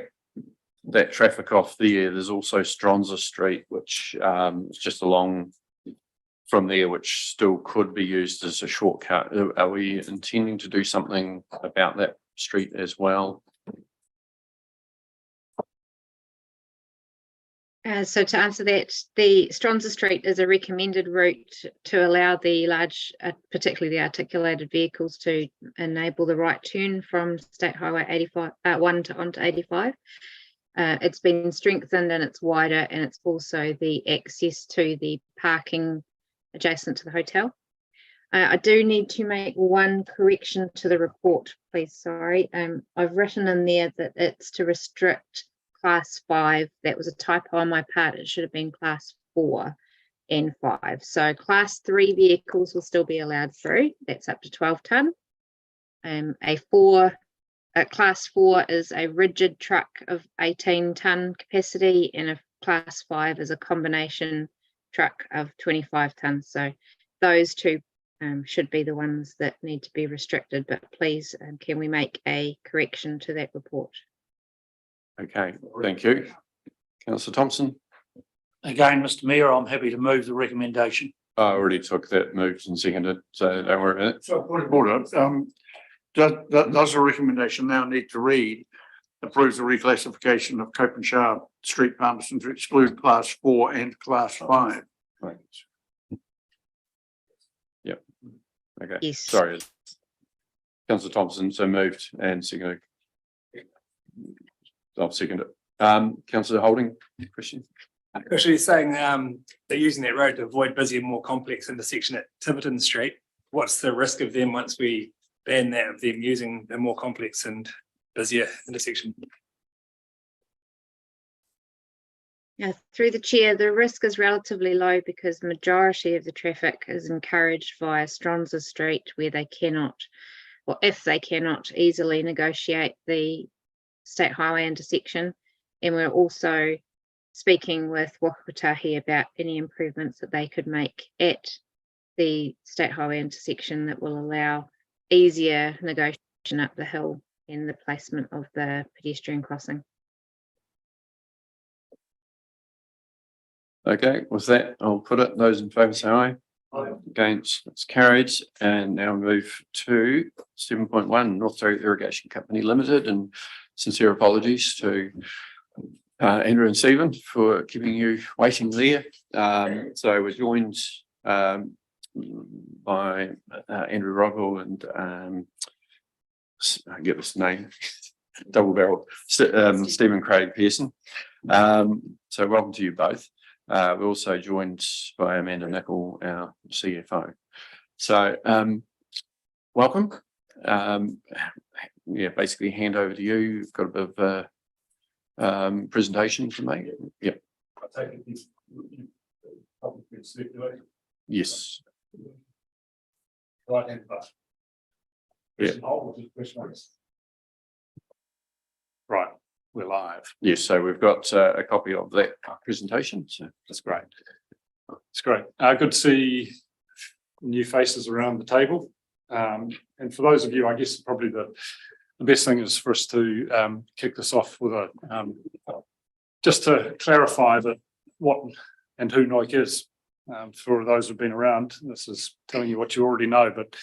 S4: that traffic off there's also Stronza Street, which is just along from there, which still could be used as a shortcut. Are we intending to do something about that street as well?
S20: So to answer that, the Stronza Street is a recommended route to allow the large, particularly the articulated vehicles, to enable the right turn from State Highway 85 1 to onto 85. It's been strengthened and it's wider, and it's also the access to the parking adjacent to the hotel. I do need to make one correction to the report, please. Sorry. I've written in there that it's to restrict Class 5. That was a typo on my part. It should have been Class 4 and 5. So Class 3 vehicles will still be allowed through. That's up to 12 tonne. Class 4 is a rigid truck of 18 tonne capacity, and a Class 5 is a combination truck of 25 tonne. So those two should be the ones that need to be restricted. But please, can we make a correction to that report?
S4: Okay, thank you. Councillor Thompson.
S8: Again, Mr. Mayor, I'm happy to move the recommendation.
S4: I already took that, moved and seconded, so don't worry about it.
S10: So point of order, does the recommendation now need to read, approves the reclassification of Copenhagen Street, Palmerston to exclude Class 4 and Class 5?
S4: Right. Yep. Okay.
S20: Yes.
S4: Sorry. Councillor Thompson, so moved and seconded. I'll second it. Councillor Holding, question?
S1: Actually saying they're using that road to avoid busy and more complex intersection at Tiverton Street. What's the risk of them once we ban that, of them using the more complex and busier intersection?
S20: Yeah, through the chair, the risk is relatively low because the majority of the traffic is encouraged via Stronza Street, where they cannot, or if they cannot, easily negotiate the State Highway intersection. And we're also speaking with Wakaputahi about any improvements that they could make at the State Highway intersection that will allow easier negotiation up the hill and the placement of the pedestrian crossing.
S4: Okay, with that, I'll put it. Those in favour say aye. Aye. Against, it's carried. And now move to 7.1, North Surrey Irrigation Company Limited, and sincere apologies to Andrew and Stephen, for keeping you waiting there. So we're joined by Andrew Rogel and I get this name, double barrel, Stephen Craig Pearson. So welcome to you both. We're also joined by Amanda Nicol, our CFO. So welcome. Yeah, basically hand over to you. You've got a bit of presentation to make. Yeah. Yes.
S18: Right hand button.
S4: Yeah.
S18: Right, we're live.
S4: Yes, so we've got a copy of that presentation, so
S18: That's great. It's great. Good to see new faces around the table. And for those of you, I guess probably the best thing is for us to kick this off with a just to clarify that what and who NOIC is. For those who've been around, this is telling you what you already know, but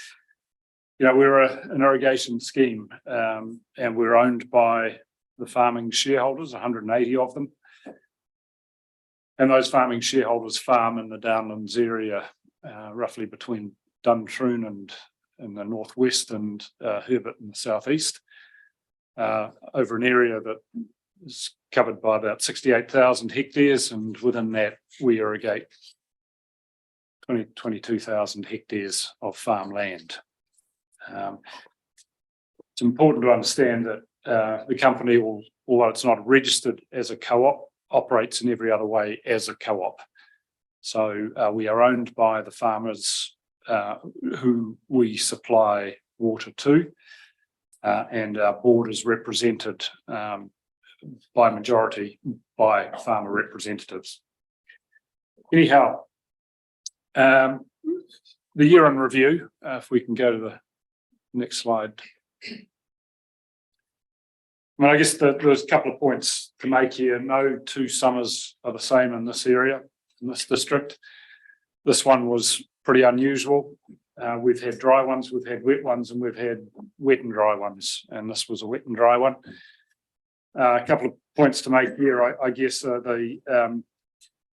S18: you know, we're an irrigation scheme, and we're owned by the farming shareholders, 180 of them. And those farming shareholders farm in the Downlands area, roughly between Duntroon and in the northwest and Herbert in the southeast, over an area that is covered by about 68,000 hectares, and within that we irrigate 22,000 hectares of farmland. It's important to understand that the company, although it's not registered as a co-op, operates in every other way as a co-op. So we are owned by the farmers who we supply water to, and our board is represented by majority by farmer representatives. Anyhow, the year in review, if we can go to the next slide. I mean, I guess there's a couple of points to make here. No two summers are the same in this area, in this district. This one was pretty unusual. We've had dry ones, we've had wet ones, and we've had wet and dry ones, and this was a wet and dry one. A couple of points to make here, I guess, the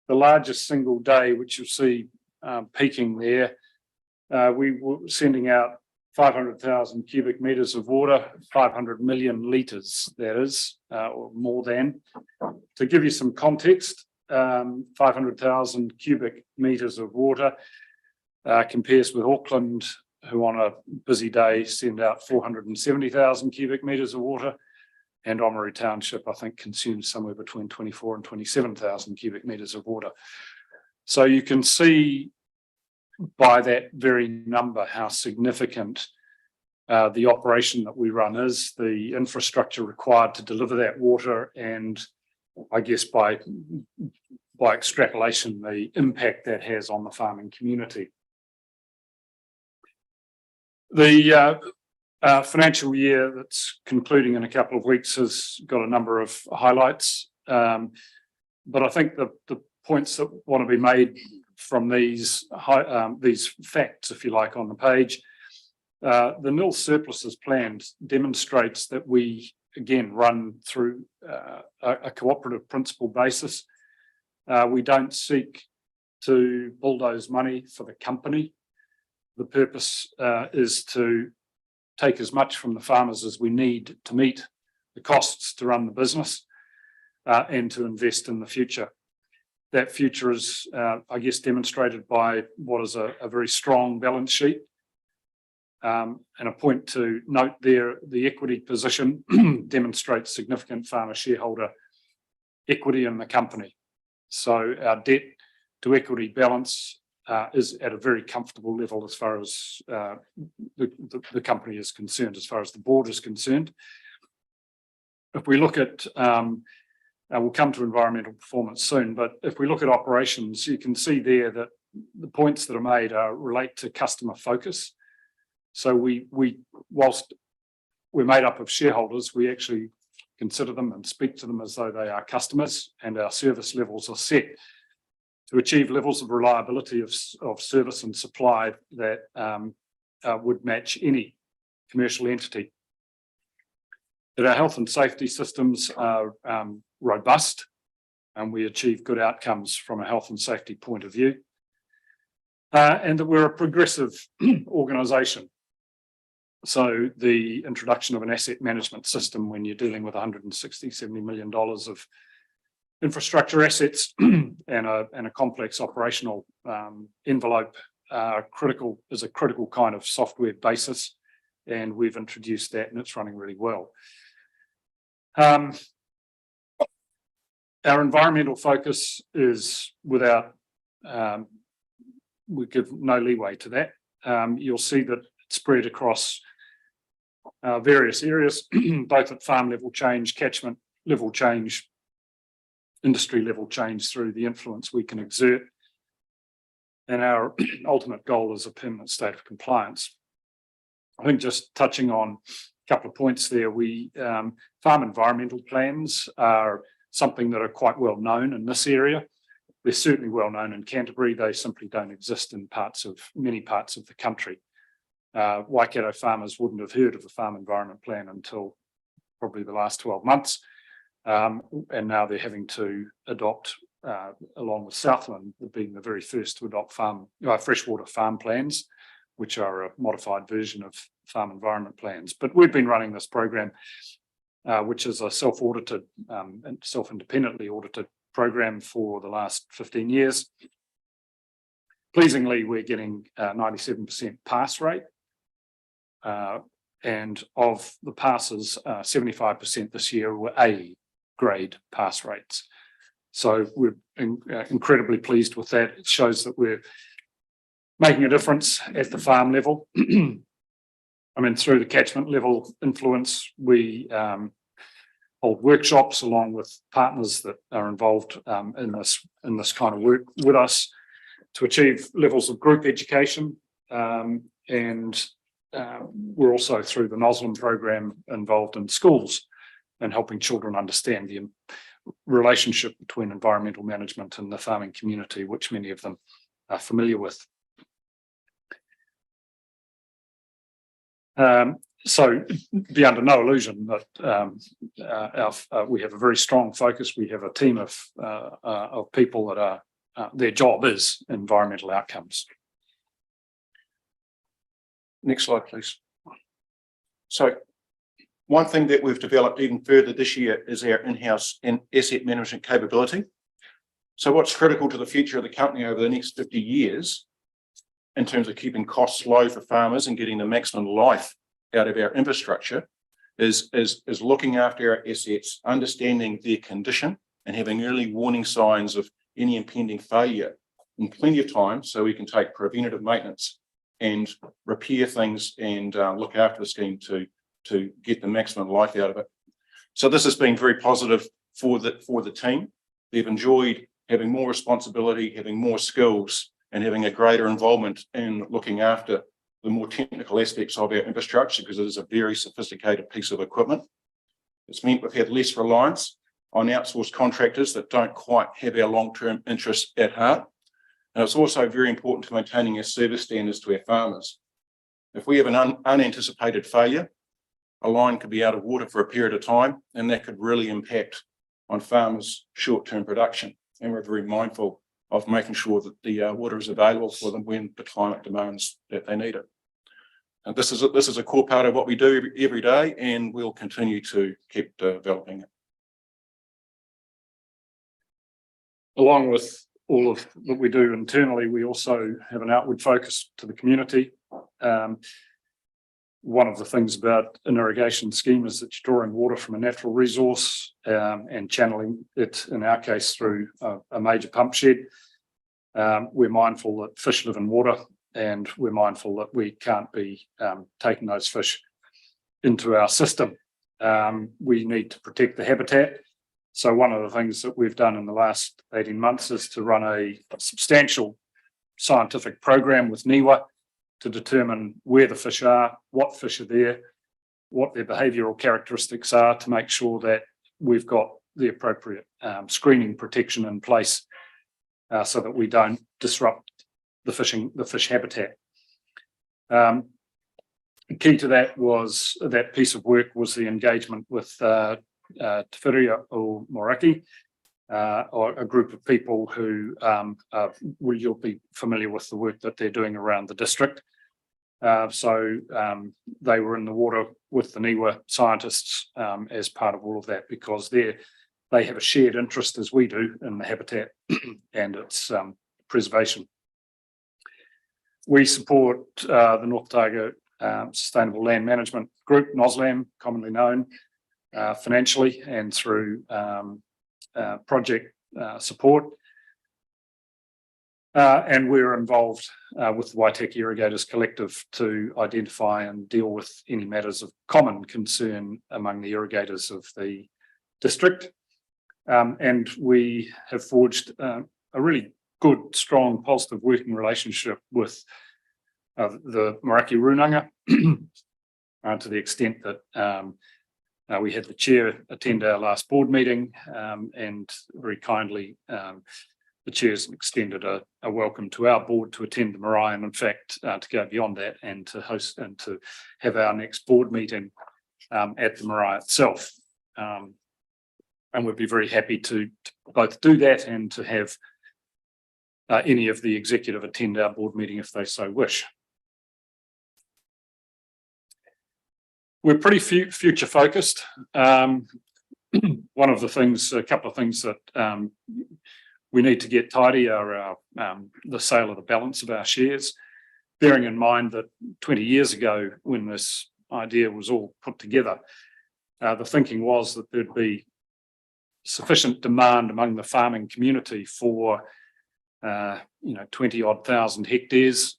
S18: largest single day, which you'll see peaking there, we were sending out 500,000 cubic meters of water, 500 million litres, that is, or more than. To give you some context, 500,000 cubic meters of water compares with Auckland, who on a busy day send out 470,000 cubic meters of water, and Oamaru Township, I think, consumes somewhere between 24 and 27,000 cubic meters of water. So you can see by that very number how significant the operation that we run is, the infrastructure required to deliver that water, and I guess by extrapolation, the impact that has on the farming community. The financial year that's concluding in a couple of weeks has got a number of highlights, but I think the points that want to be made from these facts, if you like, on the page, the nil surpluses planned demonstrates that we again run through a cooperative principle basis. We don't seek to bulldoze money for the company. The purpose is to take as much from the farmers as we need to meet the costs to run the business and to invest in the future. That future is, I guess, demonstrated by what is a very strong balance sheet. And a point to note there, the equity position demonstrates significant farmer shareholder equity in the company. So our debt to equity balance is at a very comfortable level as far as the company is concerned, as far as the board is concerned. If we look at, we'll come to environmental performance soon, but if we look at operations, you can see there that the points that are made relate to customer focus. So whilst we're made up of shareholders, we actually consider them and speak to them as though they are customers, and our service levels are set to achieve levels of reliability of service and supply that would match any commercial entity. That our health and safety systems are robust and we achieve good outcomes from a health and safety point of view. And that we're a progressive organisation. So the introduction of an asset management system when you're dealing with $160–70 million of infrastructure assets and a complex operational envelope is a critical kind of software basis, and we've introduced that and it's running really well. Our environmental focus is without, we give no leeway to that. You'll see that it's spread across various areas, both at farm level change, catchment level change, industry level change through the influence we can exert. And our ultimate goal is a permanent state of compliance. I think just touching on a couple of points there, farm environmental plans are something that are quite well known in this area. They're certainly well known in Canterbury. They simply don't exist in many parts of the country. Waikato farmers wouldn't have heard of a farm environment plan until probably the last 12 months. And now they're having to adopt, along with Southland being the very first to adopt freshwater farm plans, which are a modified version of farm environment plans. But we've been running this program, which is a self-audited and self-independently audited program for the last 15 years. Pleasingly, we're getting 97% pass rate. And of the passes, 75% this year were A grade pass rates. So we're incredibly pleased with that. It shows that we're making a difference at the farm level. I mean, through the catchment level influence, we hold workshops along with partners that are involved in this kind of work with us to achieve levels of group education. And we're also through the NOSLM program involved in schools and helping children understand the relationship between environmental management and the farming community, which many of them are familiar with. So be under no illusion that we have a very strong focus. We have a team of people that are their job is environmental outcomes.
S21: Next slide, please. So one thing that we've developed even further this year is our in-house asset management capability. So what's critical to the future of the company over the next 50 years in terms of keeping costs low for farmers and getting the maximum life out of our infrastructure is looking after our assets, understanding their condition and having early warning signs of any impending failure in plenty of time so we can take preventative maintenance and repair things and look after the scheme to get the maximum life out of it. So this has been very positive for the team. They've enjoyed having more responsibility, having more skills, and having a greater involvement in looking after the more technical aspects of our infrastructure, because it is a very sophisticated piece of equipment. It's meant we've had less reliance on outsourced contractors that don't quite have our long-term interests at heart. And it's also very important to maintaining our service standards to our farmers. If we have an unanticipated failure, a line could be out of water for a period of time, and that could really impact on farmers' short-term production. And we're very mindful of making sure that the water is available for them when the climate demands that they need it. And this is a core part of what we do every day, and we'll continue to keep developing it.
S18: Along with all of what we do internally, we also have an outward focus to the community. One of the things about an irrigation scheme is that you're drawing water from a natural resource and channeling it, in our case, through a major pump shed. We're mindful that fish live in water, and we're mindful that we can't be taking those fish into our system. We need to protect the habitat. So one of the things that we've done in the last 18 months is to run a substantial scientific program with NIWA to determine where the fish are, what fish are there, what their behavioural characteristics are, to make sure that we've got the appropriate screening protection in place so that we don't disrupt the fish habitat. Key to that piece of work was the engagement with Te Whiria o Moraki, or a group of people who you'll be familiar with the work that they're doing around the district. So they were in the water with the NIWA scientists as part of all of that, because they have a shared interest, as we do, in the habitat and its preservation. We support the North Otago Sustainable Land Management Group, NOSLAM, commonly known, financially and through project support. And we're involved with the Waitaki Irrigators Collective to identify and deal with any matters of common concern among the irrigators of the district. And we have forged a really good, strong, positive working relationship with the Meraki Runanga to the extent that we had the chair attend our last board meeting, and very kindly the chair's extended a welcome to our board to attend the marae, and in fact to go beyond that and to host and to have our next board meeting at the marae itself. And we'd be very happy to both do that and to have any of the executive attend our board meeting if they so wish. We're pretty future focused. One of the things, a couple of things that we need to get tidy are the sale of the balance of our shares, bearing in mind that 20 years ago, when this idea was all put together, the thinking was that there'd be sufficient demand among the farming community for 20-odd thousand hectares.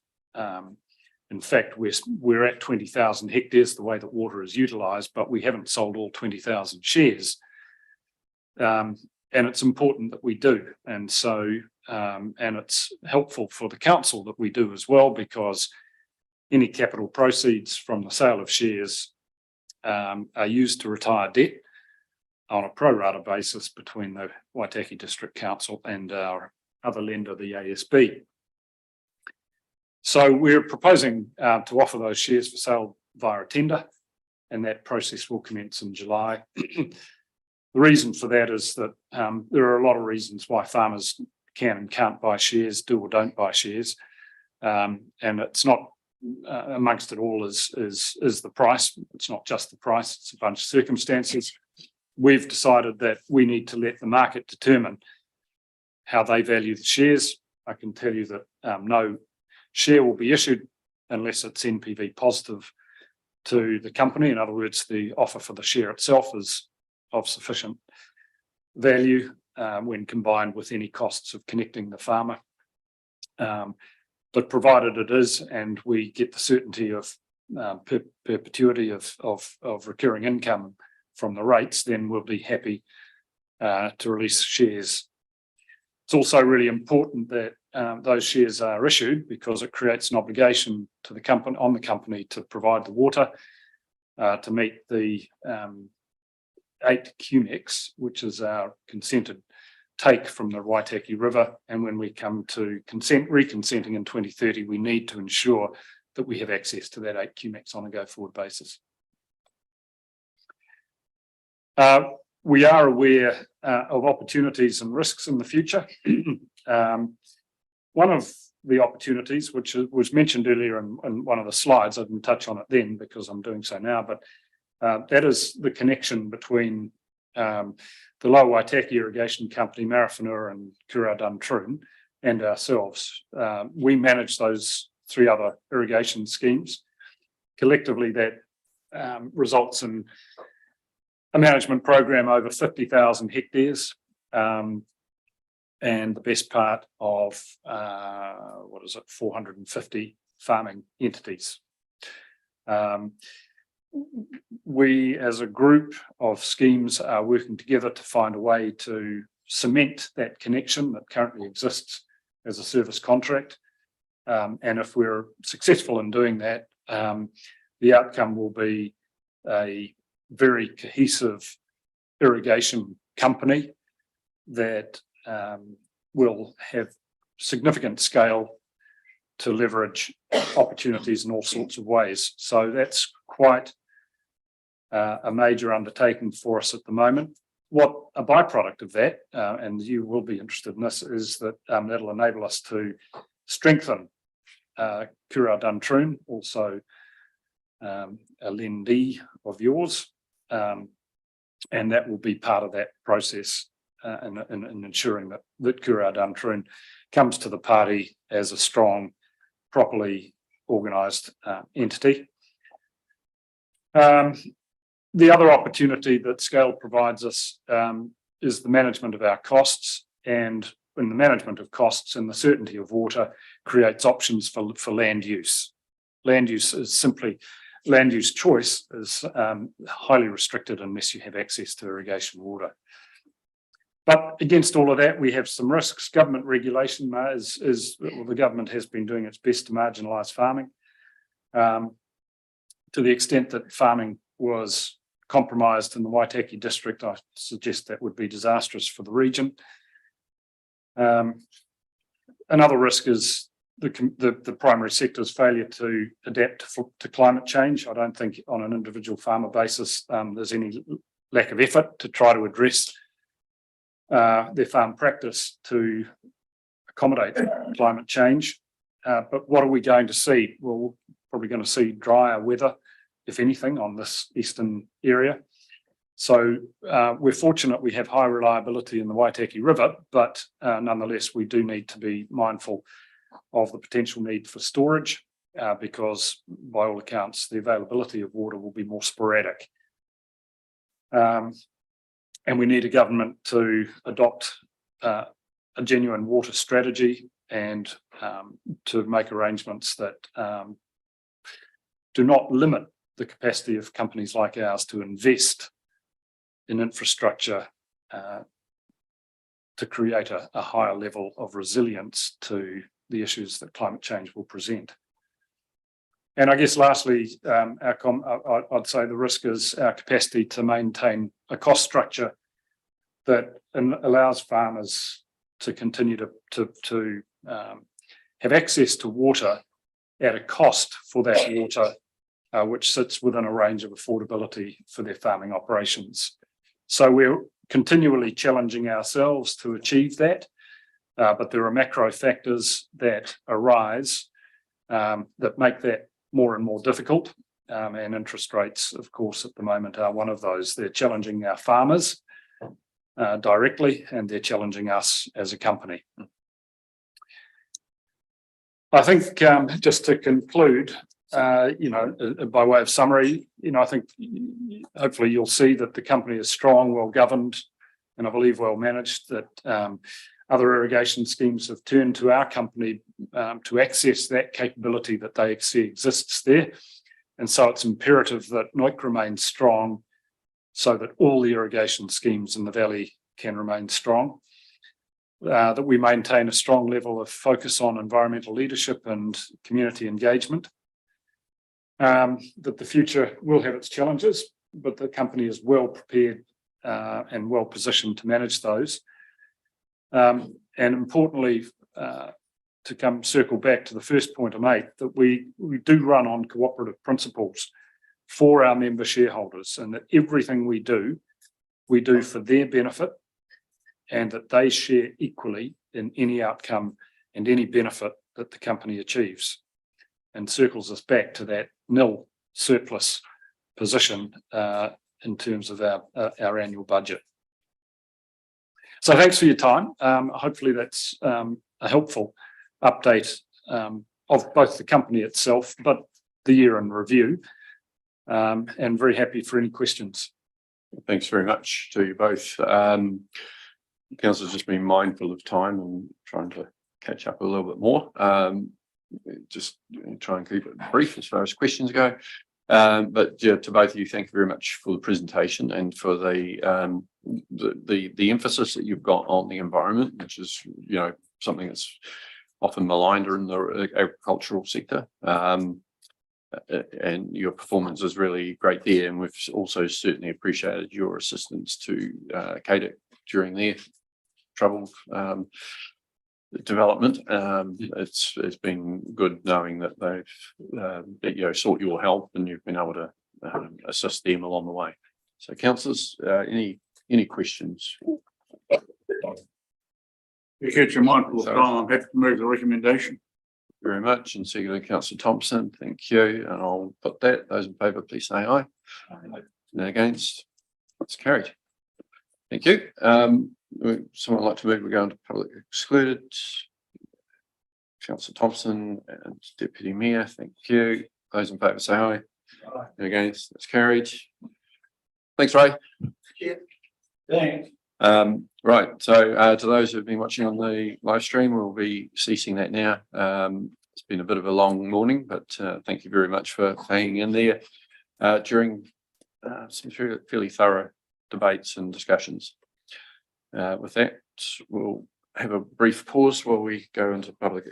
S18: In fact, we're at 20,000 hectares the way that water is utilised, but we haven't sold all 20,000 shares. And it's important that we do. And so, and it's helpful for the council that we do as well, because any capital proceeds from the sale of shares are used to retire debt on a pro rata basis between the Waitaki District Council and our other lender, the ASB. So we're proposing to offer those shares for sale via a tender, and that process will commence in July. The reason for that is that there are a lot of reasons why farmers can and can't buy shares, do or don't buy shares. And it's not amongst it all is the price. It's not just the price, it's a bunch of circumstances. We've decided that we need to let the market determine how they value the shares. I can tell you that no share will be issued unless it's NPV positive to the company. In other words, the offer for the share itself is of sufficient value when combined with any costs of connecting the farmer. But provided it is, and we get the certainty of perpetuity of recurring income from the rates, then we'll be happy to release shares. It's also really important that those shares are issued, because it creates an obligation to the company, on the company, to provide the water to meet the 8 cumecs, which is our consented take from the Waitaki River. And when we come to reconsenting in 2030, we need to ensure that we have access to that 8 cumecs on a go-forward basis. We are aware of opportunities and risks in the future. One of the opportunities, which was mentioned earlier in one of the slides, I didn't touch on it then because I'm doing so now, but that is the connection between the Lower Waitaki Irrigation Company, Marafanua and Kura Duntroon, and ourselves. We manage those 3 other irrigation schemes. Collectively, that results in a management program over 50,000 hectares, and the best part of 450 farming entities. We, as a group of schemes, are working together to find a way to cement that connection that currently exists as a service contract. And if we're successful in doing that, the outcome will be a very cohesive irrigation company that will have significant scale to leverage opportunities in all sorts of ways. So that's quite a major undertaking for us at the moment. What a byproduct of that, and you will be interested in this, is that that'll enable us to strengthen Kura Duntroon, also a lendee of yours, and that will be part of that process in ensuring that Kura Duntroon comes to the party as a strong, properly organised entity. The other opportunity that scale provides us is the management of our costs, and in the management of costs and the certainty of water creates options for land use. Land use choice is highly restricted unless you have access to irrigation water. But against all of that, we have some risks. Government regulation the government has been doing its best to marginalise farming. To the extent that farming was compromised in the Waitaki district, I suggest that would be disastrous for the region. Another risk is the primary sector's failure to adapt to climate change. I don't think on an individual farmer basis there's any lack of effort to try to address their farm practice to accommodate climate change. But what are we going to see? Well, we're probably going to see drier weather, if anything, on this eastern area. So we're fortunate we have high reliability in the Waitaki River, but nonetheless, we do need to be mindful of the potential need for storage because by all accounts, the availability of water will be more sporadic. And we need a government to adopt a genuine water strategy and to make arrangements that do not limit the capacity of companies like ours to invest in infrastructure to create a higher level of resilience to the issues that climate change will present. And I guess lastly, I'd say the risk is our capacity to maintain a cost structure that allows farmers to continue to have access to water at a cost for that water which sits within a range of affordability for their farming operations. So we're continually challenging ourselves to achieve that, but there are macro factors that arise that make that more and more difficult. And interest rates, of course, at the moment are one of those. They're challenging our farmers directly, and they're challenging us as a company. I think just to conclude, by way of summary, I think hopefully you'll see that the company is strong, well governed, and I believe well managed, that other irrigation schemes have turned to our company to access that capability that they see exists there. And so it's imperative that NOIC remains strong so that all the irrigation schemes in the valley can remain strong. That we maintain a strong level of focus on environmental leadership and community engagement. That the future will have its challenges, but the company is well prepared and well positioned to manage those. And importantly, to circle back to the first point I made, that we do run on cooperative principles for our member shareholders, and that everything we do for their benefit, and that they share equally in any outcome and any benefit that the company achieves, and circles us back to that nil surplus position in terms of our annual budget. So thanks for your time. Hopefully that's a helpful update of both the company itself, but the year in review, and very happy for any questions.
S4: Thanks very much to you both. Council's just been mindful of time and trying to catch up a little bit more. Just try and keep it brief as far as questions go. But yeah, to both of you, thank you very much for the presentation and for the emphasis that you've got on the environment, which is something that's often maligned in the agricultural sector. And your performance is really great there, and we've also certainly appreciated your assistance to KDIC during their troubled development. It's been good knowing that they've sought your help and you've been able to assist them along the way. So councillors, any questions?
S10: Because you're mindful of time, I'm happy to move the recommendation.
S4: Very much, and secondly, Councillor Thompson, thank you, and I'll put that, those in favour, please say aye. And against, that's carried. Thank you. Would someone like to move, we're going to public excluded. Councillor Thompson and Deputy Mayor, thank you. Those in favour say aye. And against, that's carried. Thanks, Ray.
S8: Thanks.
S4: Right, so to those who've been watching on the live stream, we'll be ceasing that now. It's been a bit of a long morning, but thank you very much for hanging in there during some fairly thorough debates and discussions. With that, we'll have a brief pause while we go into public